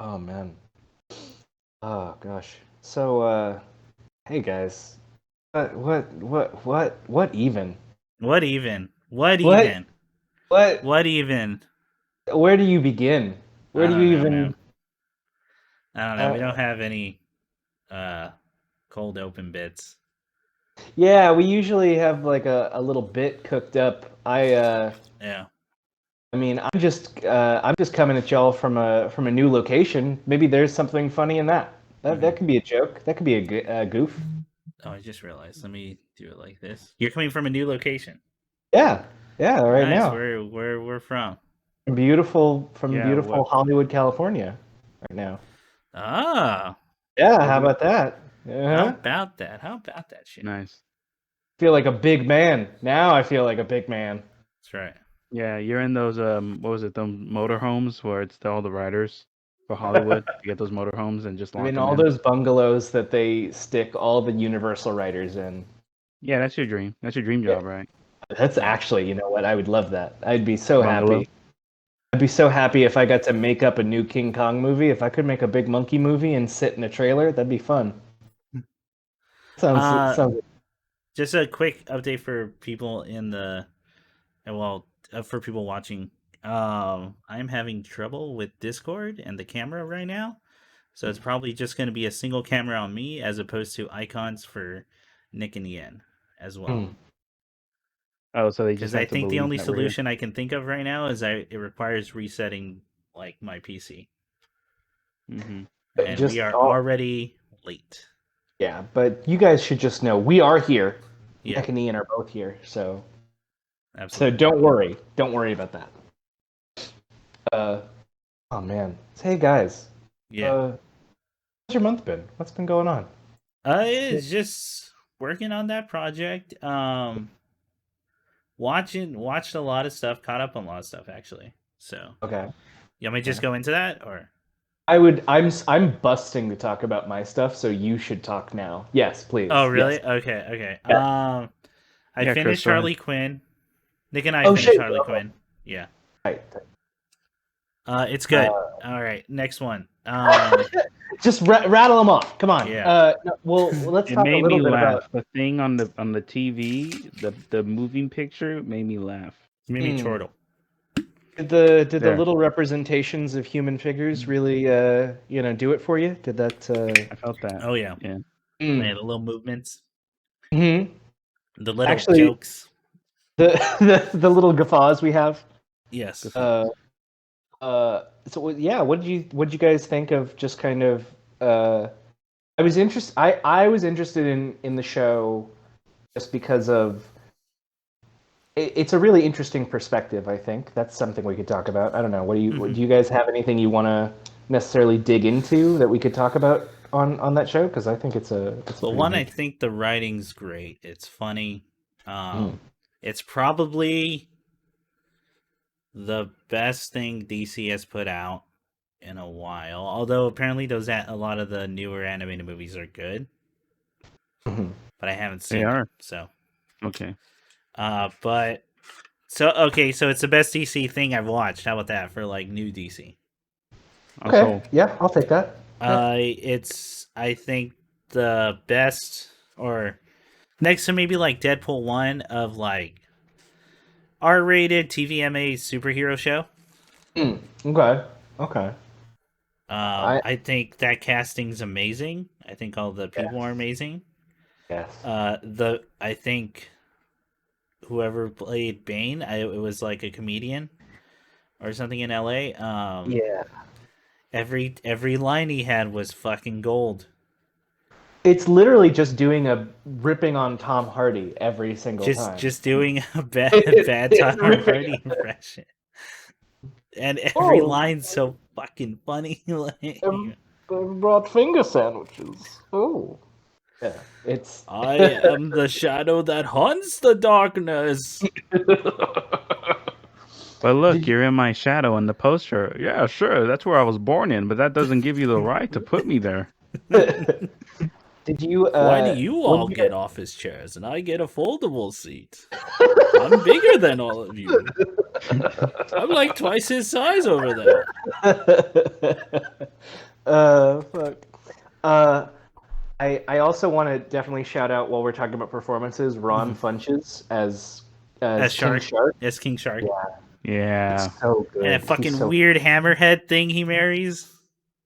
Oh man. Oh gosh. So hey guys. What even? What even? What What even? what What even? where do you begin? Where I do you don't know, man. even I don't know. We uh don't have any uh cold open bits. yeah, we usually have like a little bit cooked up. Yeah. I mean, I'm just coming at y'all from a new location. Maybe there's something funny in that. That hmm could be a joke. That could be a goof. Oh, I just realized. Let me do it like this. You're coming from a new location. Yeah. Yeah, right Nice. now. Where we're from? From Yeah, beautiful what? Hollywood, California right now. Ah, Yeah, Where how do you? about that? how Uh-huh. about that? How about that shit? Nice. Feel like a big man. Now I feel like a big man. That's right. Yeah, you're in those what was it? Those motorhomes where it's all the writers for Hollywood. You get those motorhomes and just I'm lock in them all in. those bungalows that they stick all the Universal writers in. Yeah, that's your dream. That's your dream Yeah, job, right? that's Yeah. actually, you know what? I would love that. I'd be A so bungalow. happy. I'd be so happy if I got to make up a new King Kong movie. If I could make a big monkey movie and sit in a trailer, that'd be fun. Uh, Sounds. just a quick update for people in the well, for people watching. I'm having trouble with Discord and the camera right now. So it's probably just going to be a single camera on me as opposed to icons for Nick and Yen as well. Hmm. Oh, so they just Because I have to think the believe only that we're here. solution I can think of right now is it requires resetting like my PC, Hmm. and we Just are all already late. Yeah, but you guys should just know we are here. Yeah, Nick and Ian are both here, so absolutely. don't worry about that. Uh, oh man, so, hey guys, Yeah, how's your month been? What's been going on? it's just working on that project. Watched a lot of stuff, caught up on a lot of stuff actually. So Okay, you want me to just okay. go into that or? I'm busting to talk about my stuff, so you should talk now. Yes, Oh, please. Yes. really? Okay, okay. Yeah. I Yeah, Chris, finished go ahead. Harley Quinn. Nick and I Oh finished shit. Harley Okay. Quinn. Yeah. Right. It's good. Uh, All right, next one. just rattle them off. Come on. Yeah, No, well, let's It talk a made little me bit laugh. about. The thing on the TV, the moving picture made me laugh. Mimi Hmm. Chortle. Did the There, little representations of human figures really do it for you? Did that I felt that. Oh yeah, Yeah. man, mm. the little movements, Hmm. the little Actually, jokes. the, the little guffaws we have. Yes. Uh, yeah, what did you guys think of just kind of uh, I was interested in the show just because of it's a really interesting perspective, I think. That's something we could talk about. I don't know. hmm Do you guys have anything you want to necessarily dig into that we could talk about on that show? Because I think it's a Well, pretty one, I neat. think the writing's great. It's funny. Mm. It's probably the best thing DC has put out in a while. Although apparently a lot of the newer animated movies are good, Mhm. but I haven't They seen them. are. So, Okay. but so okay, so it's the best DC thing I've watched. How about that for like new DC? Okay, Also, yeah, I'll take that. Yeah. It's I think the best or next to maybe like Deadpool 1 of like R-rated TVMA superhero show. Mm. Okay. Okay. I I think that casting's amazing. I think all the people are Yes. amazing. Yes. The I think whoever played Bane, it was like a comedian or something in LA. Yeah. Every line he had was fucking gold. It's literally just doing a ripping on Tom Hardy every single time. Just doing a bad It's Tom ripping. Hardy impression, and every Oh, line's so fucking funny. Like, I've brought finger sandwiches. Oh. Yeah, it's I am the shadow that haunts the darkness. but look, Did you're in my shadow in the poster. Yeah, sure. That's where I was born in, but that doesn't give you the right to put me there. you, Did you? Why do you when all you get office chairs and I get a foldable seat? I'm bigger than all of you. I'm like twice his size over there. Fuck. Uh, I also want to definitely shout out while we're talking about performances, Ron Funches as King Shark. Shark. As King Shark. Yeah. He's so good. And that He's fucking so weird hammerhead thing he marries.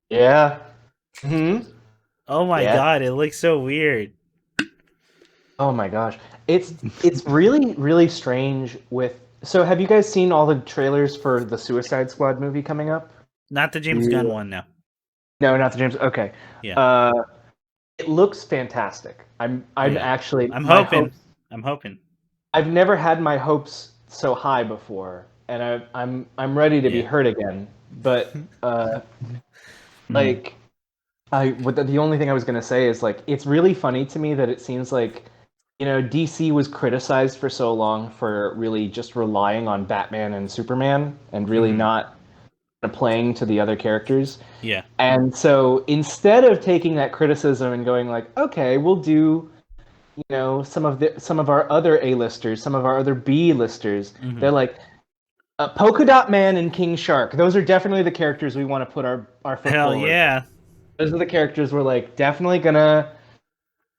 yeah. Hmm. Oh my Yeah. god, it looks so weird. Oh my gosh. It's really really strange with. So have you guys seen all the trailers for the Suicide Squad movie coming up? Not the James Gunn one, no. No, not the James. Okay. Yeah. It looks fantastic. I'm Yeah. actually I'm my hoping. hopes. I'm hoping. I've never had my hopes so high before, and I'm ready to be Yeah. hurt again. But like the only thing I was gonna say is like it's really funny to me that it seems like DC was criticized for so long for really just relying on Batman and Superman and really not playing to the other characters. Yeah. And so instead of taking that criticism and going like, okay, we'll do, some of our other A-listers, some of our other B-listers, they're like, Polka Dot Man and King Shark. Those are definitely the characters we want to put our foot Hell forward. yeah. Those are the characters we're like definitely gonna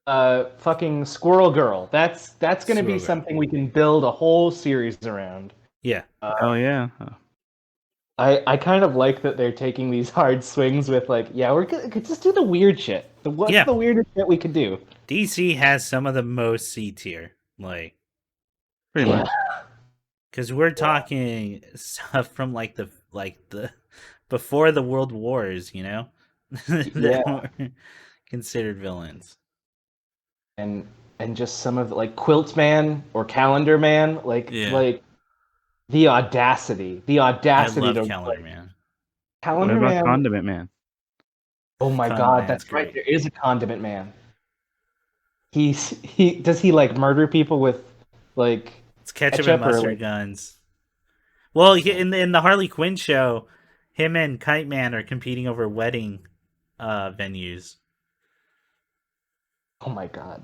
fucking Squirrel Girl. That's gonna Squirrel be Girl. something we can build a whole series around. Yeah. Hell yeah. I kind of like that they're taking these hard swings with like, yeah, we're gonna just do the weird shit. What's the weirdest shit we could do? DC has some of the most C tier, like Pretty much. because we're talking stuff from like the before the World Wars, that were considered villains. And just some of like Quilt Man or Calendar Man, like the audacity I love to Calendar Man. Calendar What about Man. Condiment Man? Oh my Condiment god, Man's that's right. great. There is a Condiment Man. Does he like murder people with like It's ketchup and mustard guns. Well, in the Harley Quinn show, him and Kite Man are competing over wedding venues. Oh my god.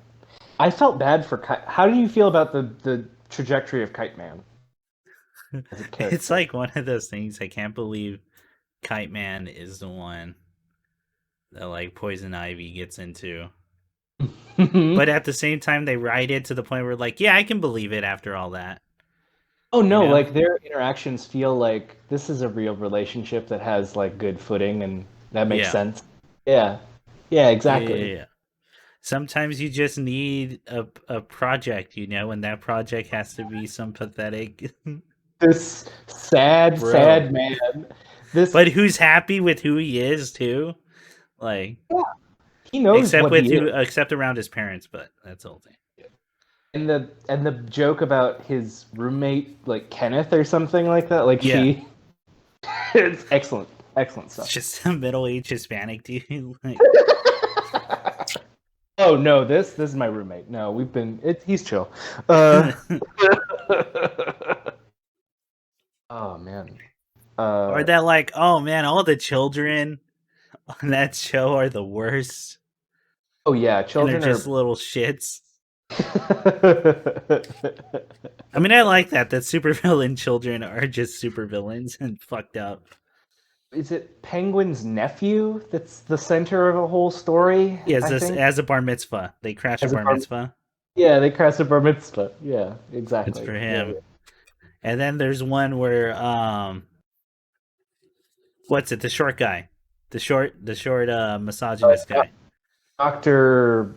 I felt bad for Kite. How do you feel about the trajectory of Kite Man? It's like one of those things. I can't believe Kite Man is the one that like Poison Ivy gets into. But at the same time, they ride it to the point where like, yeah, I can believe it after all that. Oh no, like their interactions feel like this is a real relationship that has like good footing and that makes sense. Yeah. Yeah, exactly. Yeah. Sometimes you just need a project, and that project has to be some pathetic This sad man. But who's happy with who he is too? Like he knows except around his parents, but that's the whole thing. And the joke about his roommate, like Kenneth or something like that, like it's excellent stuff. It's just a middle-aged Hispanic dude. Like... Oh no, this is my roommate. No, he's chill. Oh man. Or that like, oh man, all the children on that show are the worst. Oh yeah, children are just little shits. I mean, I like that supervillain children are just supervillains and fucked up. Is it Penguin's nephew that's the center of a whole story? Yeah, as a bar mitzvah. They crash a bar mitzvah. Yeah, they crash a bar mitzvah. Yeah, exactly. It's for him. Yeah. And then there's one where what's it? The short guy. The short misogynist guy. Dr.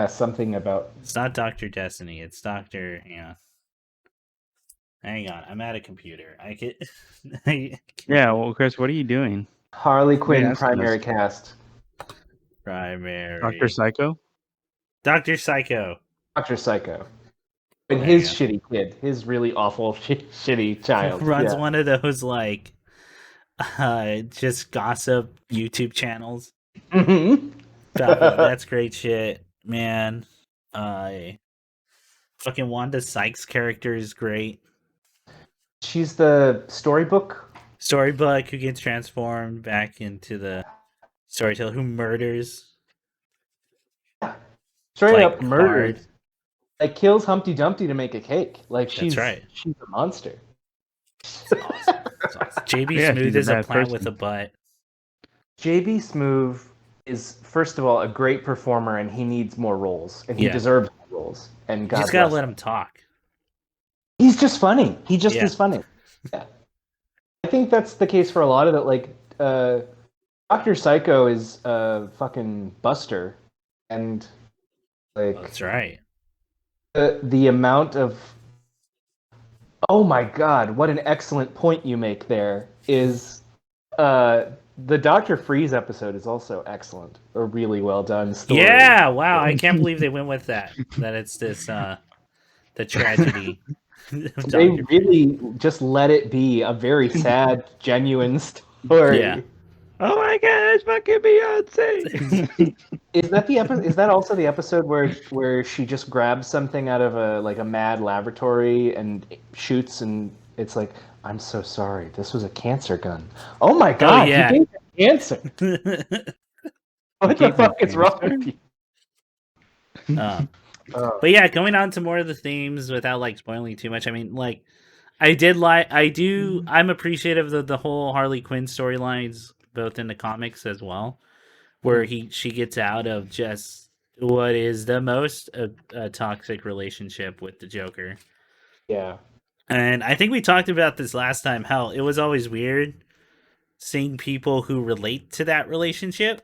Something about... It's not Dr. Destiny. It's Dr. Hang on. I'm at a computer. Yeah, well, Chris, what are you doing? Harley Quinn primary cast. Primary. Dr. Psycho? Dr. Psycho. Dr. Psycho. And his shitty kid. His really awful, shitty child. Runs one of those, like, just gossip YouTube channels. That's great shit, man. Fucking Wanda Sykes character is great. She's the storybook who gets transformed back into the storyteller who murders straight like up murders. hard. Like kills Humpty Dumpty to make a cake. Like That's right. she's a monster. It's awesome. It's awesome. JB Yeah, Smooth she's a is a bad plant with person. a butt. JB Smoove is first of all a great performer, and he needs more roles, and he Yeah. deserves more roles. And You God just gotta bless let him. him talk. He's just funny. He just Yeah. is funny. Yeah, I think that's the case for a lot of it. Like Doctor Psycho is a fucking buster, and like That's right. the amount of oh my god, what an excellent point you make there is the Dr. Freeze episode is also excellent. A really well done story. Yeah, wow. I can't believe they went with that. That it's this the tragedy of They Dr. Freeze. really just let it be a very sad, genuine story. Yeah. Oh my gosh, fucking Beyonce! Is that the episode? Is that also the episode where she just grabs something out of a mad laboratory and shoots, and it's like, I'm so sorry, this was a cancer gun. Oh my god, yeah. you gave her cancer. What the gave her fuck is wrong cancer? with you? But yeah, going on to more of the themes without like spoiling too much. I mean, like, I'm appreciative of the whole Harley Quinn storylines, both in the comics as well, where she gets out of just what is the most a toxic relationship with the Joker. Yeah. And I think we talked about this last time. Hell, it was always weird seeing people who relate to that relationship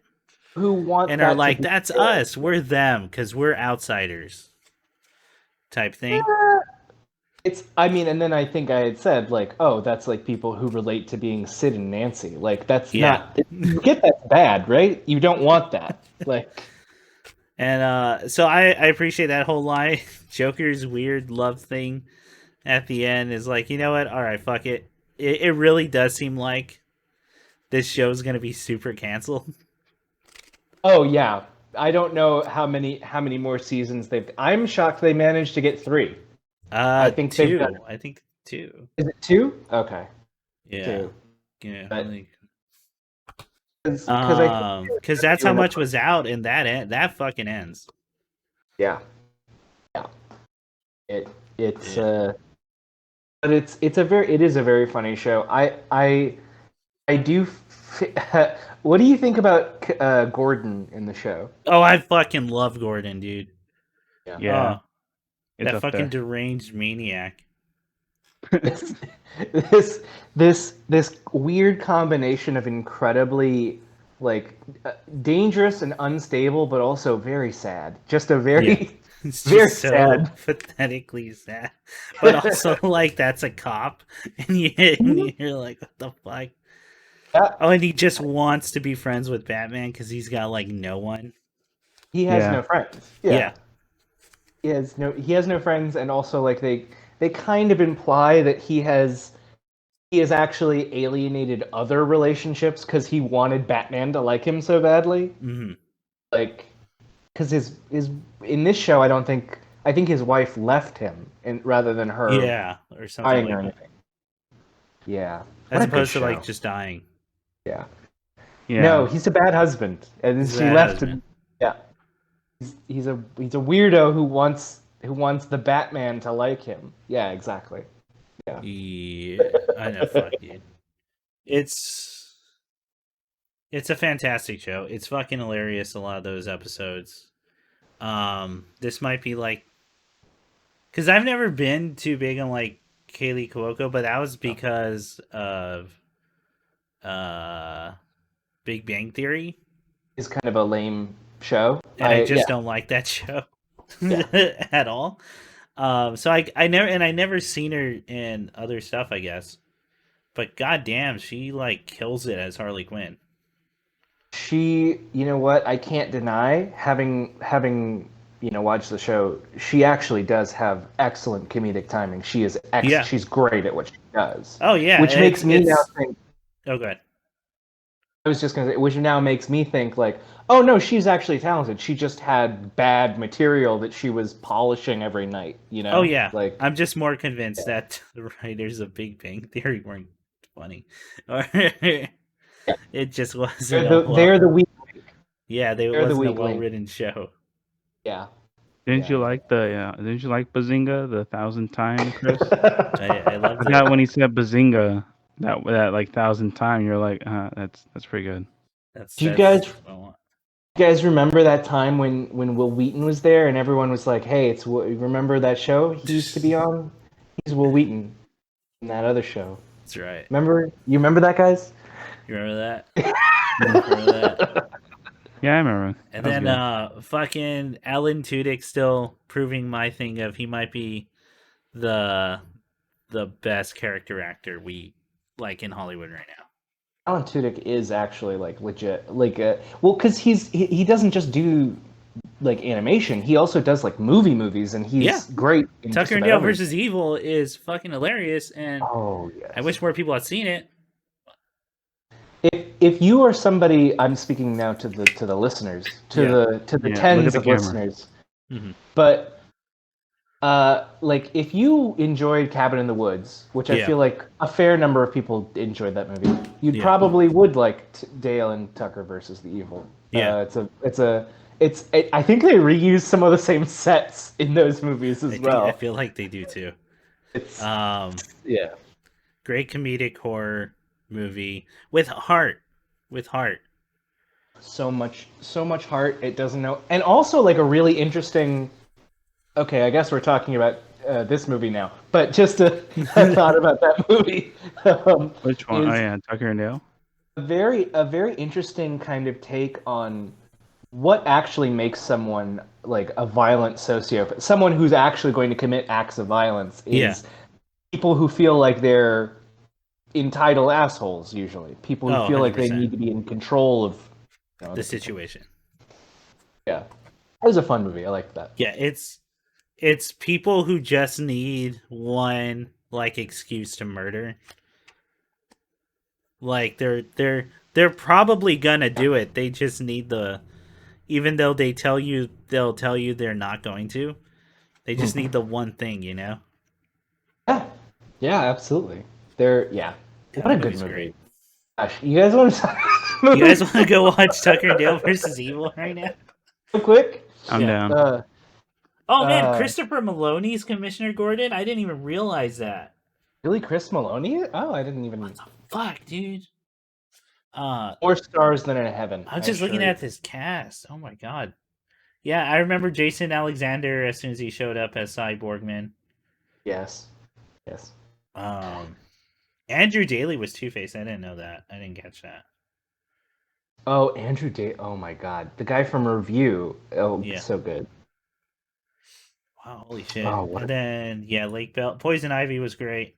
Who want and that are like, to be that's fair. us, we're them, because we're outsiders type thing. I mean, and then I think I had said, like, oh, that's like people who relate to being Sid and Nancy. Like, that's not, you get that's bad, right? You don't want that. Like, And so I appreciate that whole line. Joker's weird love thing at the end is like, you know what? All right, fuck it. It really does seem like this show's going to be super canceled. oh, yeah. I don't know how many more seasons I'm shocked they managed to get 3. I think two. they've done. I think 2. Is it 2? Okay. Yeah. 2. Yeah. But- I think. Because That's how much was out, and that fucking ends. Yeah. It's Yeah. but it is a very funny show. I do. What do you think about Gordon in the show? Oh, I fucking love Gordon, dude. Yeah, Oh, it's that up fucking there. deranged maniac. It's, this weird combination of incredibly like dangerous and unstable, but also very sad. Just a very It's very just so sad. pathetically sad. But also, like, that's a cop. And you're like, what the fuck? Yeah. Oh, and he just wants to be friends with Batman because he's got, like, no one. He has Yeah. no friends. Yeah. He has no friends, and also like they kind of imply that he has actually alienated other relationships because he wanted Batman to like him so badly. Mm-hmm. Like, because his in this show, I think his wife left him, and rather than her Yeah, or something dying like or that. anything. Yeah, As What a good opposed to, like, show. just dying. Yeah. Yeah. No, he's a bad husband, and He's a she bad left husband. him. Yeah, he's a weirdo who wants the Batman to like him. Yeah, exactly. Yeah, I know, fuck, dude. It's a fantastic show. It's fucking hilarious, a lot of those episodes. This might be like, because I've never been too big on like Kaylee Cuoco, but that was because of Big Bang Theory, It's kind of a lame show. and I just don't like that show at all. So I never seen her in other stuff, I guess. But goddamn, she like kills it as Harley Quinn. She, you know what? I can't deny having watched the show. She actually does have excellent comedic timing. She is She's great at what she does. Oh yeah, which makes me now think. Oh, good. I was just gonna say, which now makes me think like, oh no, she's actually talented. She just had bad material that she was polishing every night. You know? Oh yeah, Like I'm just more convinced that the writers of Big Bang Theory weren't funny, or it just wasn't. they're the weak. Yeah, it they're the wasn't a weak link. well-written show. Yeah, Didn't you Yeah. like Didn't you like Bazinga the 1,000th time, Chris? I loved I got it. when he said Bazinga that like 1,000th time. You're like, that's pretty good. Do you That's guys what I want. remember that time when Will Wheaton was there and everyone was like, "Hey, remember that show he used to be on? He's Will Wheaton in that other show." That's right. You remember that, guys? You remember that? Remember that? Yeah, I remember. And That was then good. fucking Alan Tudyk still proving my thing of he might be the best character actor we like in Hollywood right now. Alan Tudyk is actually like legit, like well, because he doesn't just do like animation. He also does like movies, and Yeah. he's great in just Tucker and about Dale everything. versus Evil is fucking hilarious, and Oh yes. I wish more people had seen it. If you are somebody, I'm speaking now to the listeners, to Yeah. the Yeah, look at tens the of camera. listeners, Mm-hmm. but like if you enjoyed Cabin in the Woods, which I Yeah. feel like a fair number of people enjoyed that movie, you'd Yeah. probably would like Dale and Tucker versus the Evil. Yeah. I think they reuse some of the same sets in those movies as well. I feel like they do too. It's Yeah. Great comedic horror movie with heart. With heart. so much heart. It doesn't know, and also like a really interesting. Okay, I guess we're talking about this movie now, but just a thought about that movie. Which one? Oh is yeah, Tucker and Dale. a very interesting kind of take on what actually makes someone like a violent sociopath, someone who's actually going to commit acts of violence. Is people who feel like they're entitled assholes. Usually, people who feel like they 100%. need to be in control of The situation. Yeah, that was a fun movie. I liked that. Yeah, it's people who just need one like excuse to murder. Like they're probably gonna do it. They just need even though they'll tell you they're not going to. They just need the one thing, you know? Yeah, absolutely. What a good movie. Great. Gosh, you guys want to You guys want to go watch Tucker and Dale versus Evil right now? real quick? I'm down. Oh man, Christopher Maloney's Commissioner Gordon? I didn't even realize that. Really, Chris Maloney? Oh, I didn't even. What the fuck, dude? More stars than in heaven. I'm just looking at this cast. Oh my god. Yeah, I remember Jason Alexander as soon as he showed up as Cyborgman. Yes. Andrew Daly was Two-Face. I didn't know that. I didn't catch that. Oh, Andrew Day. Oh my God, the guy from Review. Oh, Yeah. so good. Wow, holy shit. Oh, and then Lake Bell. Poison Ivy was great.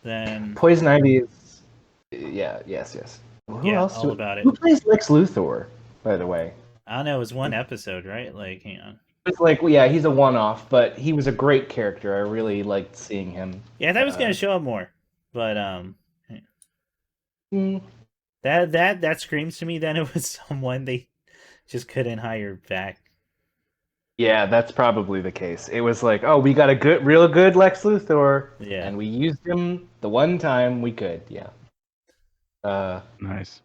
Then Poison Ivy is. Yeah. Yes. Who else? all about it. Who plays Lex Luthor? By the way. I don't know. It was one episode, right? Like, hang on. It's like, yeah, he's a one-off, but he was a great character. I really liked seeing him. Yeah, I thought he was gonna show up more, but that screams to me then it was someone they just couldn't hire back. Yeah, that's probably the case. It was like, oh, we got a real good Lex Luthor, Yeah, and we used him the one time we could. Yeah. Nice.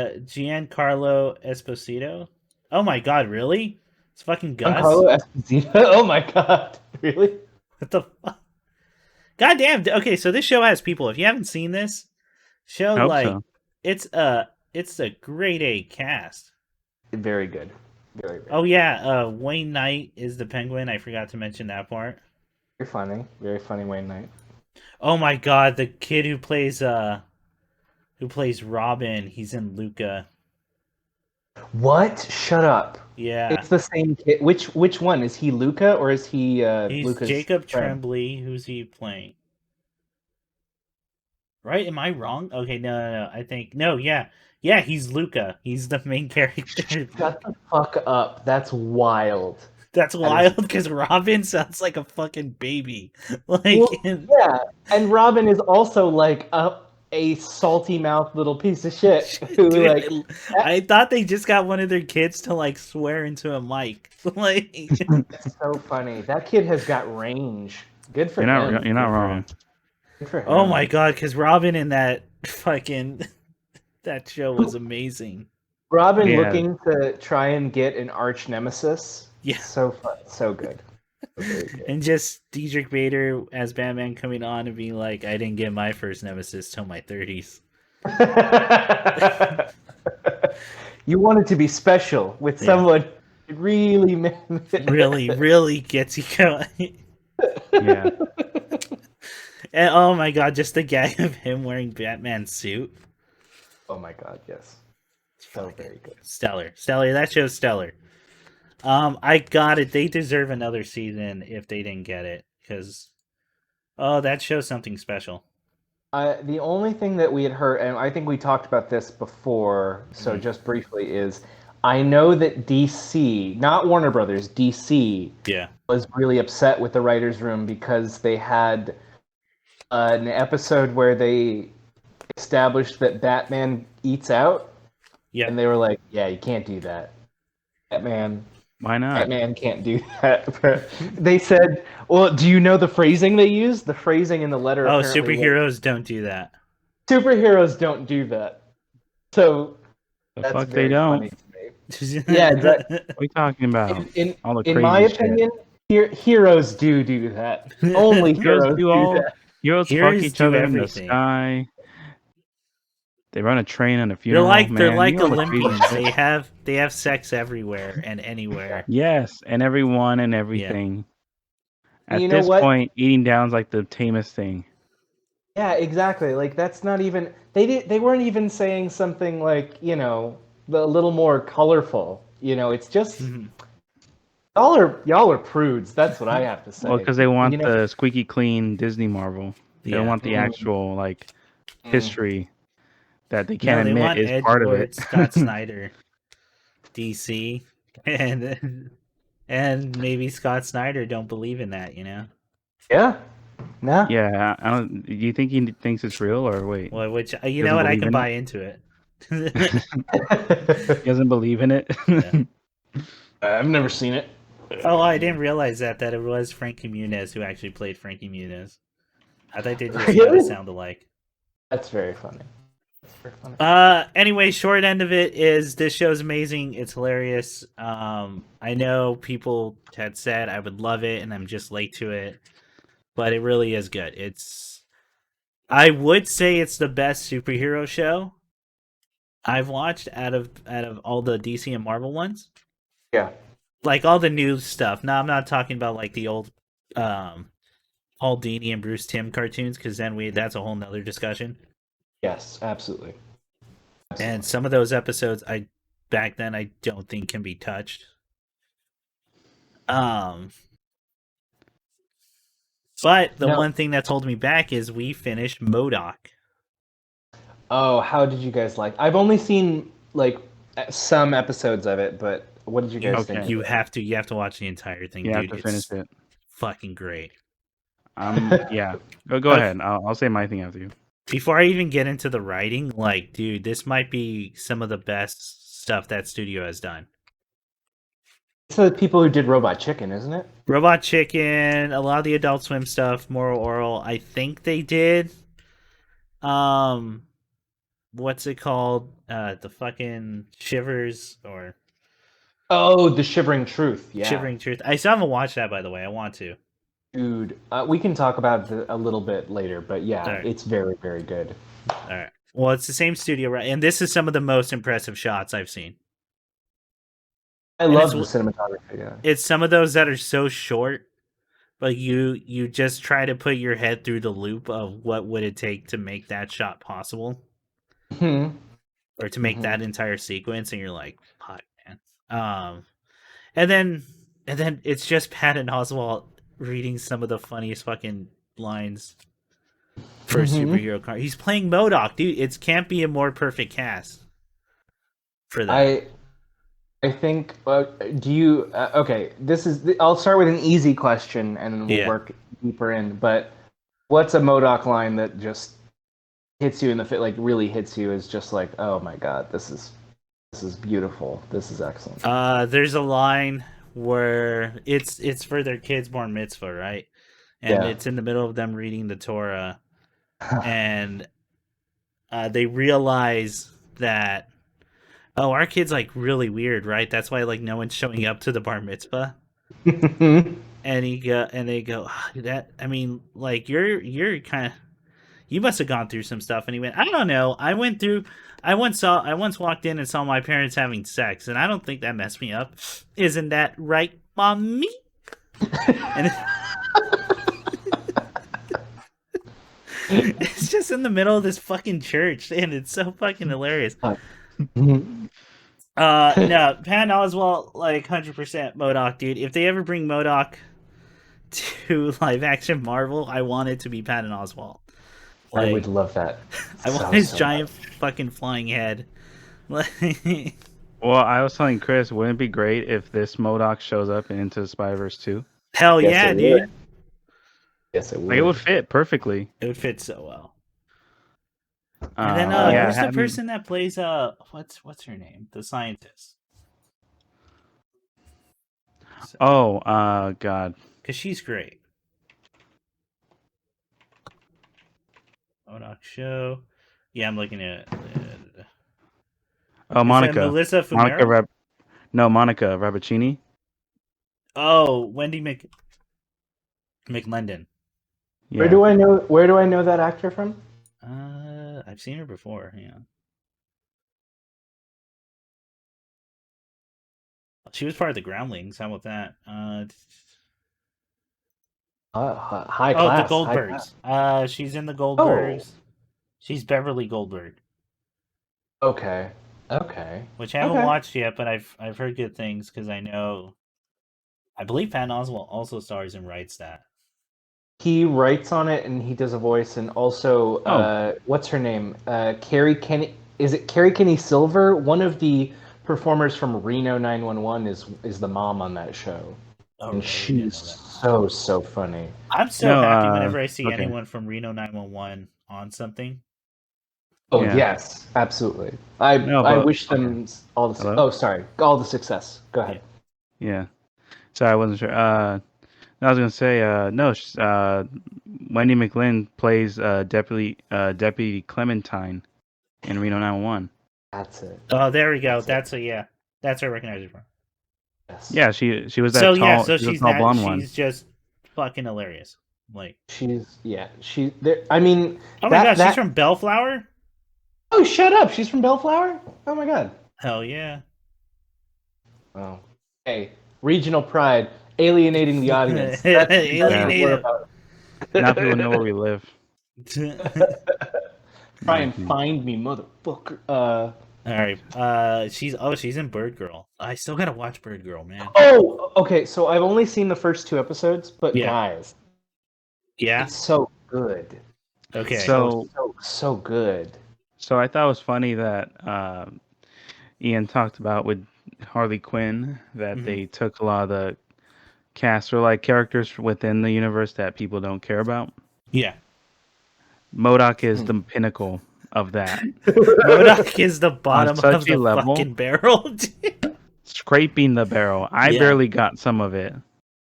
Giancarlo Esposito. Oh my god, really? It's fucking Gus. Giancarlo Esposito. Oh my god, really? What the fuck? God damn. Okay, so this show has people. If you haven't seen this show, it's a grade A cast. Very good. Very good. Oh yeah, Wayne Knight is the Penguin. I forgot to mention that part. Very funny Wayne Knight. Oh my god, the kid who plays Robin, he's in Luca. What? Shut up. Yeah. It's the same kid. Which one? Is he Luca or is he he's Luca's Jacob friend? Tremblay. Who's he playing? Right? Am I wrong? Okay, no. I think yeah, he's Luca. He's the main character. Shut the fuck up. That's wild. That's wild because Robin sounds like a fucking baby. Yeah, and Robin is also like a salty mouth little piece of shit. Who, dude, I thought they just got one of their kids to like swear into a mic. That's so funny. That kid has got range. Good for him. You're not wrong. Good for him. Oh my god, because Robin in that fucking that show was amazing. Robin Yeah. looking to try and get an arch nemesis. Yeah. So fun, so good. So very good. And just Diedrich Bader as Batman coming on and being like, I didn't get my first nemesis till my 30s. You wanted to be special with someone who really really gets you going. Yeah. And oh my god, just the gag of him wearing Batman's suit. Oh my god, yes. So very good. Stellar. That show's stellar. I got it. They deserve another season if they didn't get it. Because that show's something special. The only thing that we had heard, and I think we talked about this before, so just briefly, is I know that DC, not Warner Brothers, DC, was really upset with the writers' room because they had an episode where they established that Batman eats out, and they were like, "Yeah, you can't do that, Batman." Why not? Batman can't do that. They said, well, do you know the phrasing they used? The phrasing in the letter. Oh, superheroes don't do that. Superheroes don't do that. So the fuck they don't. Funny to me. Yeah, exactly. What are you talking about? In all the crazy my opinion, heroes do that. Only heroes do that. Heroes fuck each other in the sky. They run a train on a funeral. They're like Olympians. They have sex everywhere and anywhere. Yes, and everyone and everything. Yeah. At this point, eating down's like the tamest thing. Yeah, exactly. Like that's not even they weren't even saying something like, a little more colorful. It's just y'all are prudes. That's what I have to say. Well, because they want the squeaky clean Disney Marvel. They don't want the actual history that they can't admit is part of it. Scott Snyder, DC, and maybe Scott Snyder don't believe in that, Yeah. No. Yeah, I don't. Do you think he thinks it's real or wait? Well, which you know what, I can buy into it. He doesn't believe in it. Yeah. I've never seen it. Oh, I didn't realize that it was Frankie Muniz who actually played Frankie Muniz. I thought they just sound alike. That's very funny. Anyway, short end of it is this show's amazing. It's hilarious. I know people had said I would love it, and I'm just late to it, but it really is good. I would say it's the best superhero show I've watched out of all the DC and Marvel ones. Yeah, like all the new stuff. No, I'm not talking about like the old Paul Dini and Bruce Timm cartoons, because then that's a whole nother discussion. Yes, absolutely. And some of those episodes back then I don't think can be touched. But the one thing that's holding me back is we finished MODOK. Oh, how did you guys like? I've only seen some episodes of it, but what did you guys think? You have to watch the entire thing. You dude. have to finish it. Fucking great. Yeah. Go ahead. I'll say my thing after you. Before I even get into the writing, dude, this might be some of the best stuff that studio has done. It's the people who did Robot Chicken, isn't it? Robot Chicken, a lot of the Adult Swim stuff, Moral Oral. I think they did. What's it called? The fucking Shivers or. Oh, The Shivering Truth. Yeah. Shivering Truth. I still haven't watched that, by the way. I want to. Dude, we can talk about it a little bit later, but yeah, It's very, very good. All right. Well, it's the same studio, right? And this is some of the most impressive shots I've seen. I love the cinematography. Yeah, it's some of those that are so short, but you just try to put your head through the loop of what would it take to make that shot possible, or to make that entire sequence, and you're like, "Fuck, man." And then it's just Patton Oswalt reading some of the funniest fucking lines for a superhero car. He's playing MODOK, dude. It can't be a more perfect cast for that. I think. Do you? Okay, I'll start with an easy question, and then we'll work deeper in. But what's a MODOK line that just hits you in the face? Like really hits you? Is just like, oh my god, this is beautiful. This is excellent. There's a line where it's for their kid's bar mitzvah, right? And it's in the middle of them reading the Torah, and they realize that Oh, our kid's like really weird, right? That's why like no one's showing up to the bar mitzvah. And they go, that. I mean, like you're kind of. You must have gone through some stuff. And he went, I don't know. I once walked in and saw my parents having sex, and I don't think that messed me up. Isn't that right, mommy? And it's just in the middle of this fucking church, and it's so fucking hilarious. No, Patton Oswalt, like 100% MODOK, dude. If they ever bring MODOK to live action Marvel, I want it to be Patton Oswalt. Like, I would love that. I want his giant fucking flying head. Well, I was telling Chris, wouldn't it be great if this MODOK shows up in Into the Spider-Verse 2? Hell yeah, dude. Yes, it would. Like, it would fit perfectly. It would fit so well. And then who's the person that plays what's her name? The scientist. God. Because she's great. MODOK show. Yeah, I'm looking at Monica. Melissa Fumero? Monica Rabachini. Oh, Wendy McLendon. Yeah. Where do I know that actor from? I've seen her before, yeah. She was part of the Groundlings. How about that? High class. The Goldbergs. She's in the Goldbergs. Oh. She's Beverly Goldberg. Okay. Which I haven't watched yet, but I've heard good things because I believe Patton Oswalt also stars and writes that. He writes on it and he does a voice, and also what's her name? Carrie Kenny. Is it Carrie Kenny Silver? One of the performers from Reno 911 is the mom on that show. Oh, and really? She's so funny. I'm so happy whenever I see anyone from Reno 911 on something. Oh yes, absolutely. I wish them all the all the success. Go ahead. Yeah. Sorry, I wasn't sure. I was gonna say Wendy McLean plays Deputy Clementine in Reno 911. That's it. Oh, there we go. That's I recognize her from. Yes. Yeah, she was that tall. So she's tall blonde one. She's just fucking hilarious. Like she's there. I mean, oh my god, she's from Bellflower. Oh, shut up! She's from Bellflower. Oh my god. Hell yeah. Oh, hey, regional pride, alienating the audience. Alienating. Now people know where we live. Try and find me, motherfucker. All right. She's in Bird Girl. I still gotta watch Bird Girl, man. Oh, okay. So I've only seen the first 2 episodes, but guys, it's so good. Okay. So good. So I thought it was funny that Ian talked about with Harley Quinn that they took a lot of the cast or like characters within the universe that people don't care about. Yeah. MODOK is the pinnacle of that. MODOK is the bottom of the level, fucking barrel. Scraping the barrel. I barely got some of it.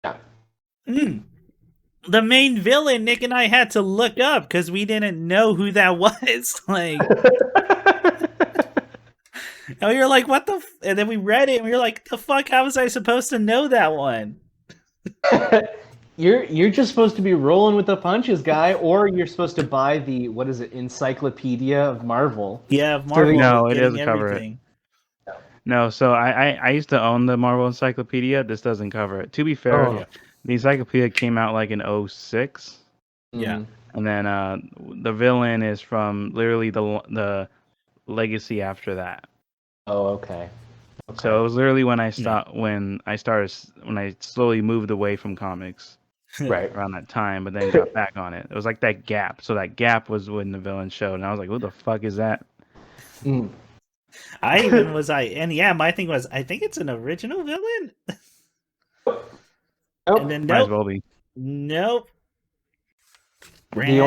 Yeah. The main villain, Nick and I had to look up because we didn't know who that was. Like, and we were like, "What the?" And then we read it, and we were like, "The fuck? How was I supposed to know that one?" You're just supposed to be rolling with the punches, guy, or you're supposed to buy the Encyclopedia of Marvel. Yeah, of Marvel. No, it doesn't cover it. No, so I used to own the Marvel Encyclopedia. This doesn't cover it. To be fair, the Encyclopedia came out like in 2006. Yeah. And then the villain is from literally the legacy after that. Oh, okay. So it was literally when I slowly moved away from comics. Right. Around that time, but then got back on it. It was like that gap. So that gap was when the villain showed, and I was like, "What the fuck is that?" My thing was, I think it's an original villain. And then might as well be. Nope. The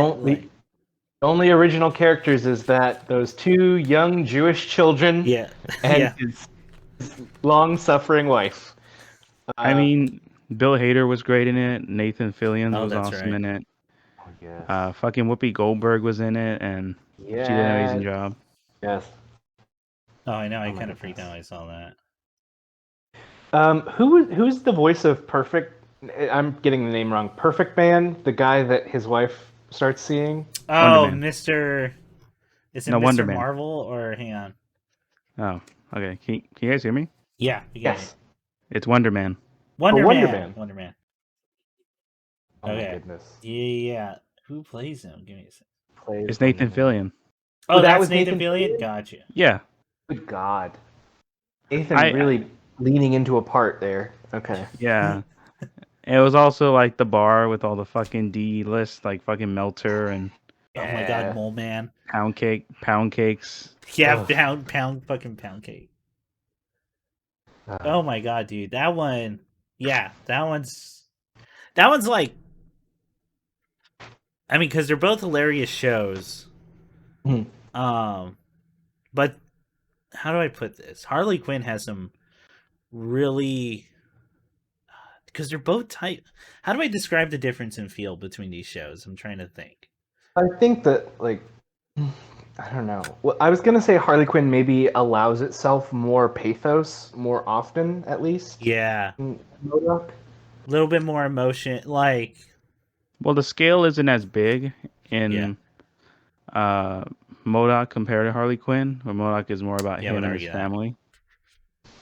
only original characters is that those 2 young Jewish children and his long-suffering wife. I mean, Bill Hader was great in it. Nathan Fillion was awesome in it. Oh, yes. Fucking Whoopi Goldberg was in it, and she did an amazing job. Yes. Oh, I know. I Oh my kind of freaked out goodness. when I saw that. Who's the voice of Perfect? I'm getting the name wrong. Perfect Man, the guy that his wife starts seeing. Wonder Oh, Man. Mr. Is it No, Wonder Mr. Man. Marvel or hang on? Oh, okay. Can you guys hear me? Yeah, we can hear you. Yes. It's Wonder Man. Wonder Wonder Man. Man. Wonder Man. Oh my Okay. goodness. Yeah. Who plays him? Give me a second. Plays It's Wonder Nathan Man. Fillion. Oh, that that's was Nathan Nathan Fillion? Fillion? Gotcha. Yeah. Good God. Nathan I really leaning into a part there. Okay. yeah. It was also like the bar with all the fucking D list, like fucking Melter and Oh my god, Yeah. Mole Man. pound cakes. Yeah, Ugh. fucking pound cake. Uh, Oh my god, dude. That one. Yeah, that one's like, I mean, because they're both hilarious shows. Mhm. But how do I put this? Harley Quinn has some really, because they're both type. How do I describe the difference in feel between these shows? I'm trying to think. I think that I don't know. Well, I was gonna say Harley Quinn maybe allows itself more pathos more often, at least. Yeah, In MODOK. a little bit more emotion. Like, Well, the scale isn't as big yeah, in uh MODOK compared to Harley Quinn, where MODOK is more about yeah, I him would and his argue that. family.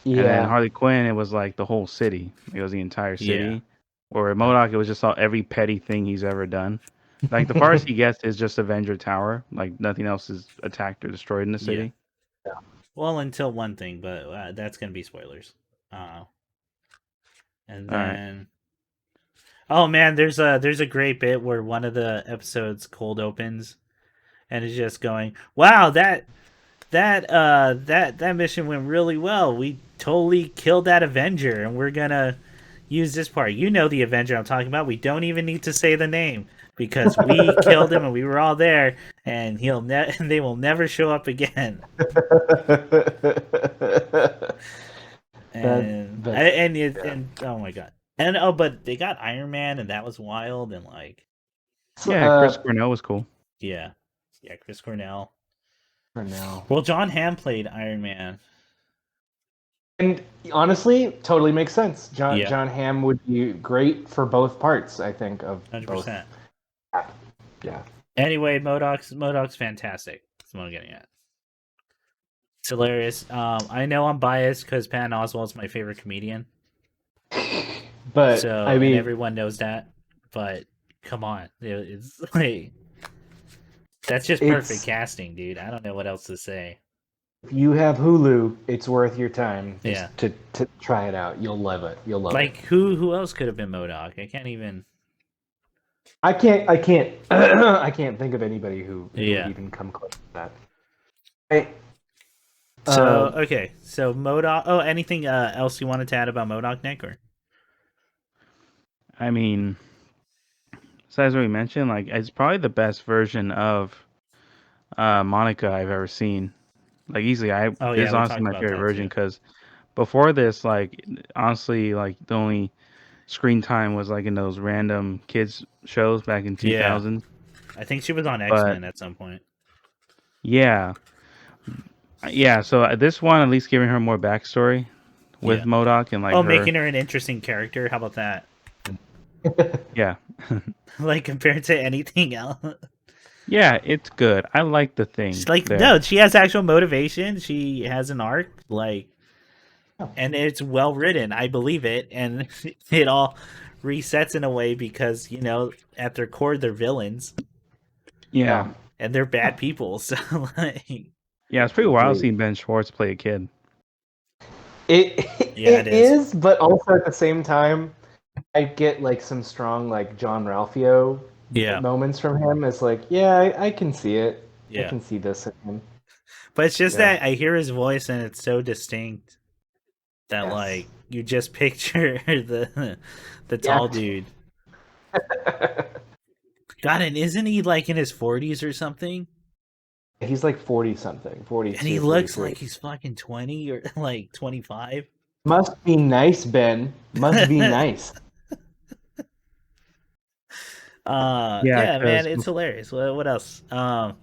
And then Yeah. Harley Quinn, it was like the whole city. It was the entire Yeah. city. Or MODOK, it was just all every petty thing he's ever done. Like the farthest he gets is just Avenger Tower. Like nothing else is attacked or destroyed in the city. Well, until one thing, but that's gonna be spoilers. And All right. then, oh man, there's a great bit where one of the episodes cold opens, and it's just going, "Wow, that mission went really well. We totally killed that Avenger, and we're gonna use this part. You know the Avenger I'm talking about. We don't even need to say the name because we killed him and we were all there, and they will never show up again." And and oh my god, and but they got Iron Man, and that was wild, and like, Yeah, Chris Cornell was cool. yeah, Chris Cornell. For now. Well, John Hamm played Iron Man. And honestly, totally makes sense. Yeah. John Hamm would be great for both parts, I think, of 100%. both. Yeah. Anyway, Modoc's fantastic. That's what I'm getting at. It's hilarious. I know I'm biased because Patton Oswalt's my favorite comedian. But So I mean, and everyone knows that. But come on, it's like that's just perfect casting, dude. I don't know what else to say. if you have Hulu, it's worth your time Yeah. to try it out. You'll love it. You'll love it. Like who else could have been MODOK? I can't even. I can't I can't think of anybody who would even come close to that. So okay, so MODOK. Oh, anything else you wanted to add about MODOK, Nick? Or I mean, besides what we mentioned, like it's probably the best version of Monica I've ever seen. Like easily, this is honestly my favorite version because before this, like honestly, like the only screen time was like in those random kids shows back in 2000. I think she was on X-Men at some point. Yeah. So this one, at least giving her more backstory with MODOK and like making her an interesting character. How about that? Yeah. Like compared to anything else. Yeah, it's good. I like the thing. No, she has actual motivation. She has an arc, and it's well written. I believe it, and it all resets in a way because at their core they're villains. Yeah, and they're bad people. So yeah, it's pretty wild seeing Ben Schwartz play a kid. It is, but also at the same time, I get like some strong like John Ralphio moments from him. It's like, I can see it. I can see this in him. But it's just that I hear his voice and it's so distinct that like you just picture the tall dude. God, and isn't he like in his 40s or something? He's like 40 something, 42. And he looks like he's fucking 20 or like 25. Must be nice, Ben. Must be nice. Yeah, man, it's hilarious. What else? I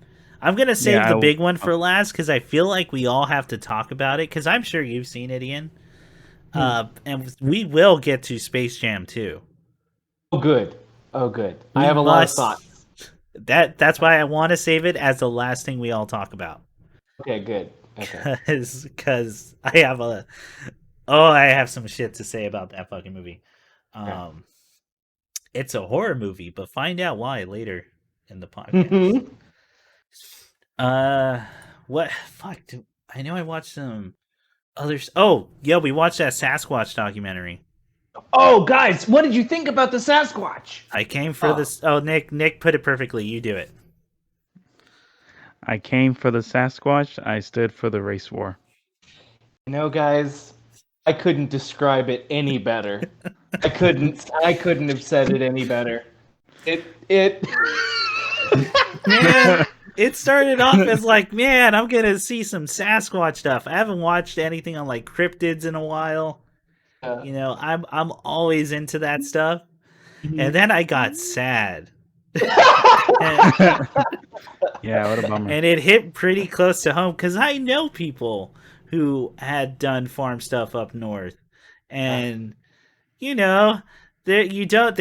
I'm gonna save Yeah, the big one for last because I feel like we all have to talk about it because I'm sure you've seen it, Ian. And we will get to Space Jam too. Oh, good. Oh, good. I We have a lot of must. thoughts. That's why I want to save it as the last thing we all talk about. Okay, good. Okay. Because I have some shit to say about that fucking movie. It's a horror movie, but find out why later in the podcast. What fuck? I know I watched some others. Oh, yeah, we watched that Sasquatch documentary. Oh, guys, what did you think about the Sasquatch? I came for this. Oh, Nick put it perfectly. You do it. I came for the Sasquatch. I stood for the race war. You know, guys, I couldn't describe it any better. I couldn't have said it any better. It Man, it started off as like, man, I'm gonna see some Sasquatch stuff. I haven't watched anything on like cryptids in a while. You know, I'm always into that stuff. And then I got sad. Yeah, what a bummer. And it hit pretty close to home because I know people who had done farm stuff up north, and you know, they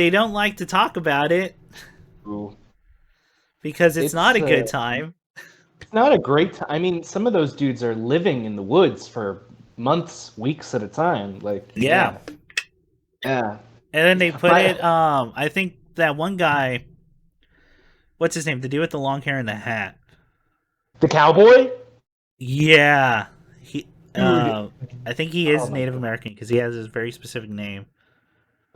don't like to talk about it because it's not a good time. It's not a great time. I mean, some of those dudes are living in the woods for months, weeks at a time. Like, yeah. And then they put it. I think that one guy. What's his name? The dude with the long hair and the hat. The cowboy? Yeah. He. Dude. I think he is Native American because he has his very specific name.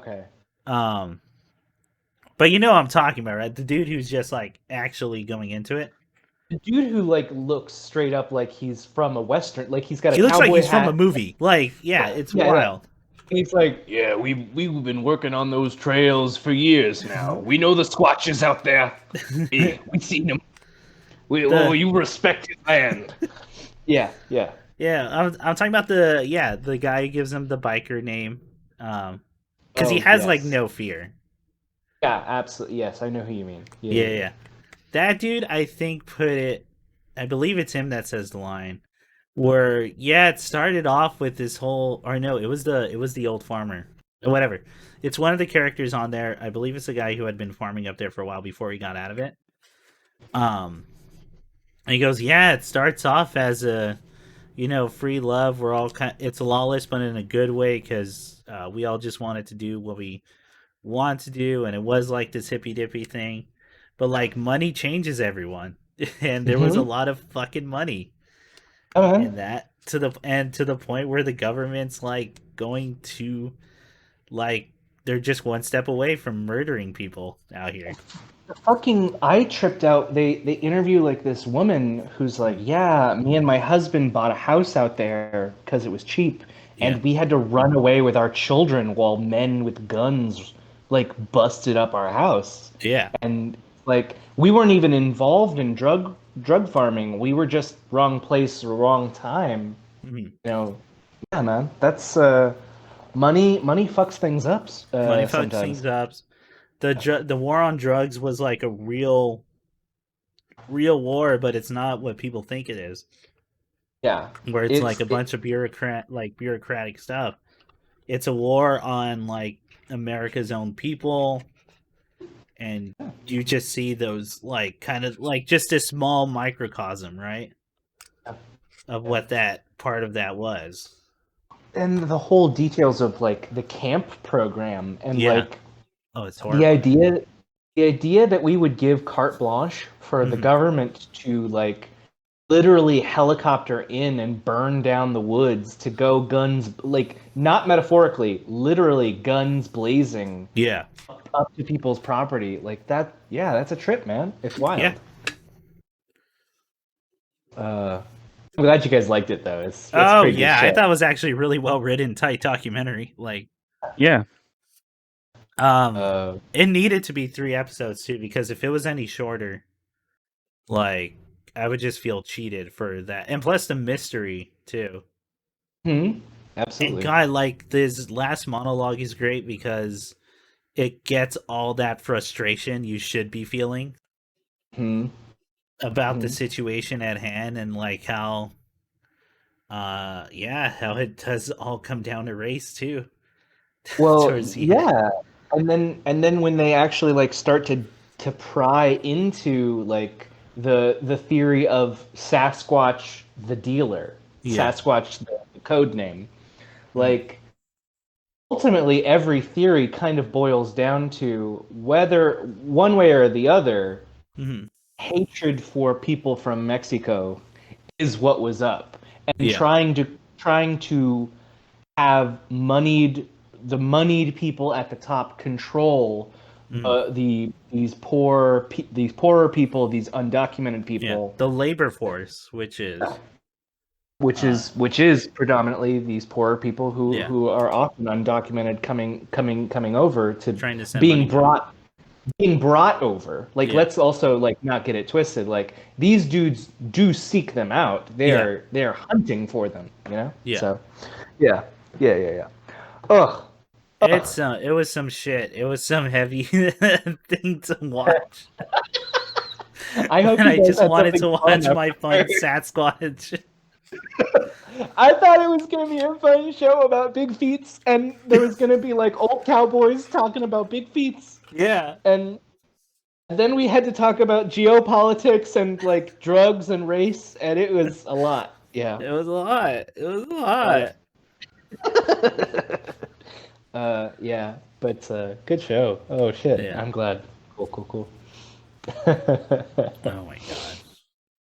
Okay. But you know what I'm talking about, right? The dude who's just like actually going into it. The dude who like looks straight up like he's from a western, like he's got a He looks cowboy like he's hat. from a movie. Like, yeah, it's wild. Yeah. He's like, yeah, we've been working on those trails for years now. We know the Squatches out there. We seen them. You respect his land. Yeah. Yeah, I'm talking about the guy who gives him the biker name, because he has like no fear. Yeah, absolutely. Yes, I know who you mean. Yeah. That dude, I think put it. I believe it's him that says the line. Where it started off with this whole, or no, it was the old farmer, whatever. It's one of the characters on there. I believe it's the guy who had been farming up there for a while before he got out of it. And he goes, yeah, it starts off as a, free love. We're all it's lawless, but in a good way because we all just wanted to do what we want to do, and it was like this hippy dippy thing, but like money changes everyone, and there was a lot of fucking money. And that to the point where the government's like going to, like, they're just one step away from murdering people out here. I tripped out. They interview like this woman who's like, yeah, me and my husband bought a house out there because it was cheap, and we had to run away with our children while men with guns like busted up our house. Yeah, and like we weren't even involved in drug farming. We were just wrong place, wrong time. Yeah, man. That's money fucks things up. Money fucks sometimes. things up. The war on drugs was like a real war, but it's not what people think it is. Yeah, where it's like a bunch of bureaucratic stuff. It's a war on like America's own people. And you just see those like kind of like just a small microcosm, right? Of what that part of that was. And the whole details of like the camp program and like it's horrible. The idea that we would give carte blanche for the government to like literally helicopter in and burn down the woods to go guns, like not metaphorically, literally guns blazing. Yeah. Up to people's property like that. Yeah, that's a trip, man. It's wild. Yeah. I'm glad you guys liked it though. It's pretty yeah, I thought it was actually really well written, tight documentary. Like, yeah. It needed to be 3 episodes too, because if it was any shorter, like I would just feel cheated for that. And plus the mystery too. Absolutely. And God, like this last monologue is great because it gets all that frustration you should be feeling. about the situation at hand and like how how it does all come down to race too. Well, Towards the end. yeah, and then when they actually like start to pry into like the theory of Sasquatch the dealer, Yeah. Sasquatch the code name, Mm. like ultimately every theory kind of boils down to whether one way or the other Hmm. hatred for people from Mexico is what was up, and Yeah. trying to have moneyed people at the top control Mm. these poorer people, these undocumented Yeah. people, The labor force, which is uh which is predominantly these poorer people who yeah, who are often undocumented coming over to trying to send money being down. brought over. Like, Yeah. let's also like not get it twisted. Like, these dudes do seek them out. Yeah. They're hunting for them, you know? Yeah. So, yeah. Yeah, yeah, yeah. Ugh. Ugh. It was some shit. It was some heavy thing to watch. I hope And you I guys just had wanted something to fun watch my fun afterwards. Sasquatch. I thought it was gonna be a fun show about big feats, and there was gonna be like old cowboys talking about big feats, Yeah. and then we had to talk about geopolitics and like drugs and race, and it was a lot. Yeah. It was a lot. It was a Uh, lot. yeah, but good show. Oh shit, Yeah. I'm glad. Cool, cool, cool. Oh my god.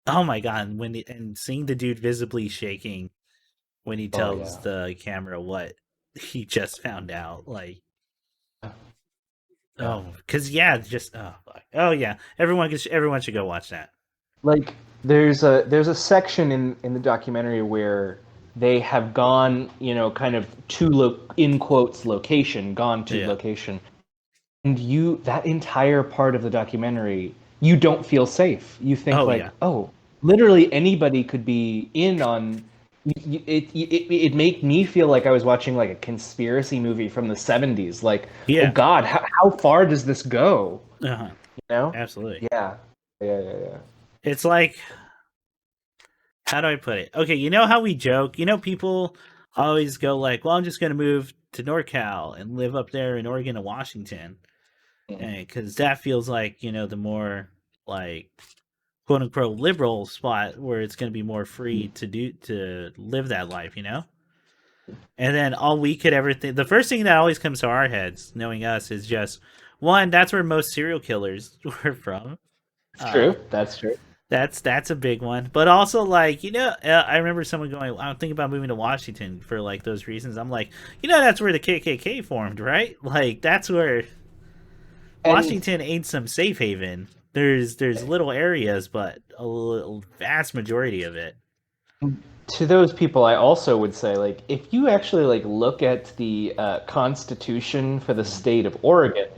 Oh my god. And seeing the dude visibly shaking when he Oh tells yeah. the camera what he just found out. Like, Yeah. oh, because just oh fuck. Oh yeah, everyone should go watch that. Like, there's a section in the documentary where they have gone, kind of in quotes location, gone to Yeah. location, and that entire part of the documentary, you don't feel safe. You think Oh like, yeah. oh, literally anybody could be in on. It made me feel like I was watching like a conspiracy movie from the 70s. Like, oh Yeah. God, how far does this go? Uh-huh. You know? Absolutely. Yeah, yeah, yeah, yeah. It's like, how do I put it? Okay, you know how we joke? You know, people always go like, well, I'm just going to move to NorCal and live up there in Oregon and Washington. Because that feels like, the more like quote unquote liberal spot where it's going to be more free to live that life, And then all we could ever think, the first thing that always comes to our heads, knowing us, is just one. That's where most serial killers were from. It's Uh, true. That's true. that's a big one. But also, like, I remember someone going, "I'm thinking about moving to Washington for like those reasons." I'm like, that's where the KKK formed, right? Like, that's where And Washington ain't some safe haven. There's little areas, but vast majority of it. to those people, I also would say, like, if you actually like look at the Constitution for the state of Oregon,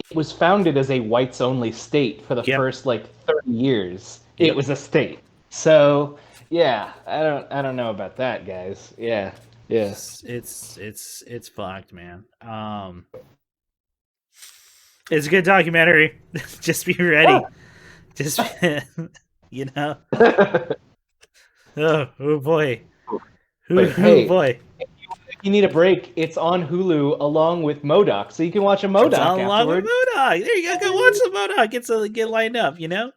it was founded as a whites-only state for the Yep. first like 30 years. It Yep. was a state. So yeah, I don't know about that, guys. Yeah, yeah. It's fucked, man. It's a good documentary. Just be ready. Just you know. Oh boy. But Oh hey, boy. if you need a break, it's on Hulu along with MODOK, so you can watch a It's MODOK all along with afterward. Modoc. There you go. Go watch some Modoc. Get lined up. Yeah,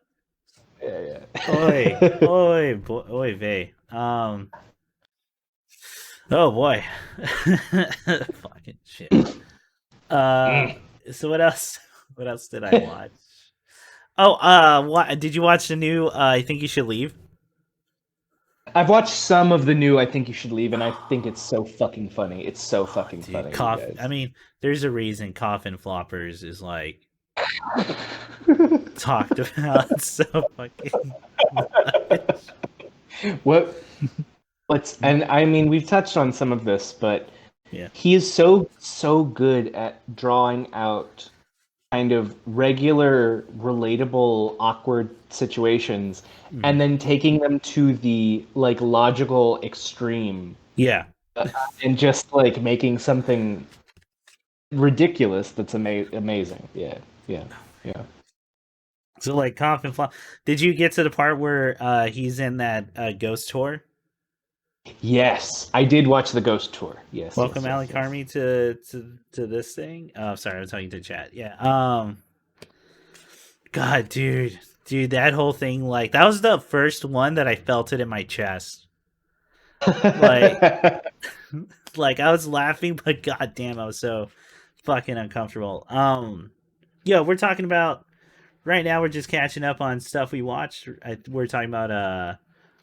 Oi, yeah. oi, boy, oi, vey. Oh boy. Fucking shit. So what else? What else did I watch? Oh, what did you watch the new? I think you should leave. I've watched some of the new I Think You Should Leave, and I think it's so fucking funny. It's so Oh, fucking dude, funny, you I guys. mean, there's a reason Coffin Floppers is like talked about so fucking much. What and I mean, we've touched on some of this, but Yeah. he is so good at drawing out kind of regular, relatable, awkward situations Mhm. and then taking them to the like logical extreme Yeah. and just like making something ridiculous that's amazing. Yeah, yeah, yeah. So like coffin flop. Did you get to the part where he's in that ghost tour? Yes, I did watch the Ghost Tour. Yes, Welcome, yes, Alan yes, yes. Carmi, to this thing. Oh, sorry, I was talking to chat. Yeah. God, dude, that whole thing, like, that was the first one that I felt it in my chest. Like, like I was laughing, but god damn, I was so fucking uncomfortable. Yeah, we're talking about right now. We're just catching up on stuff we watched. We're talking about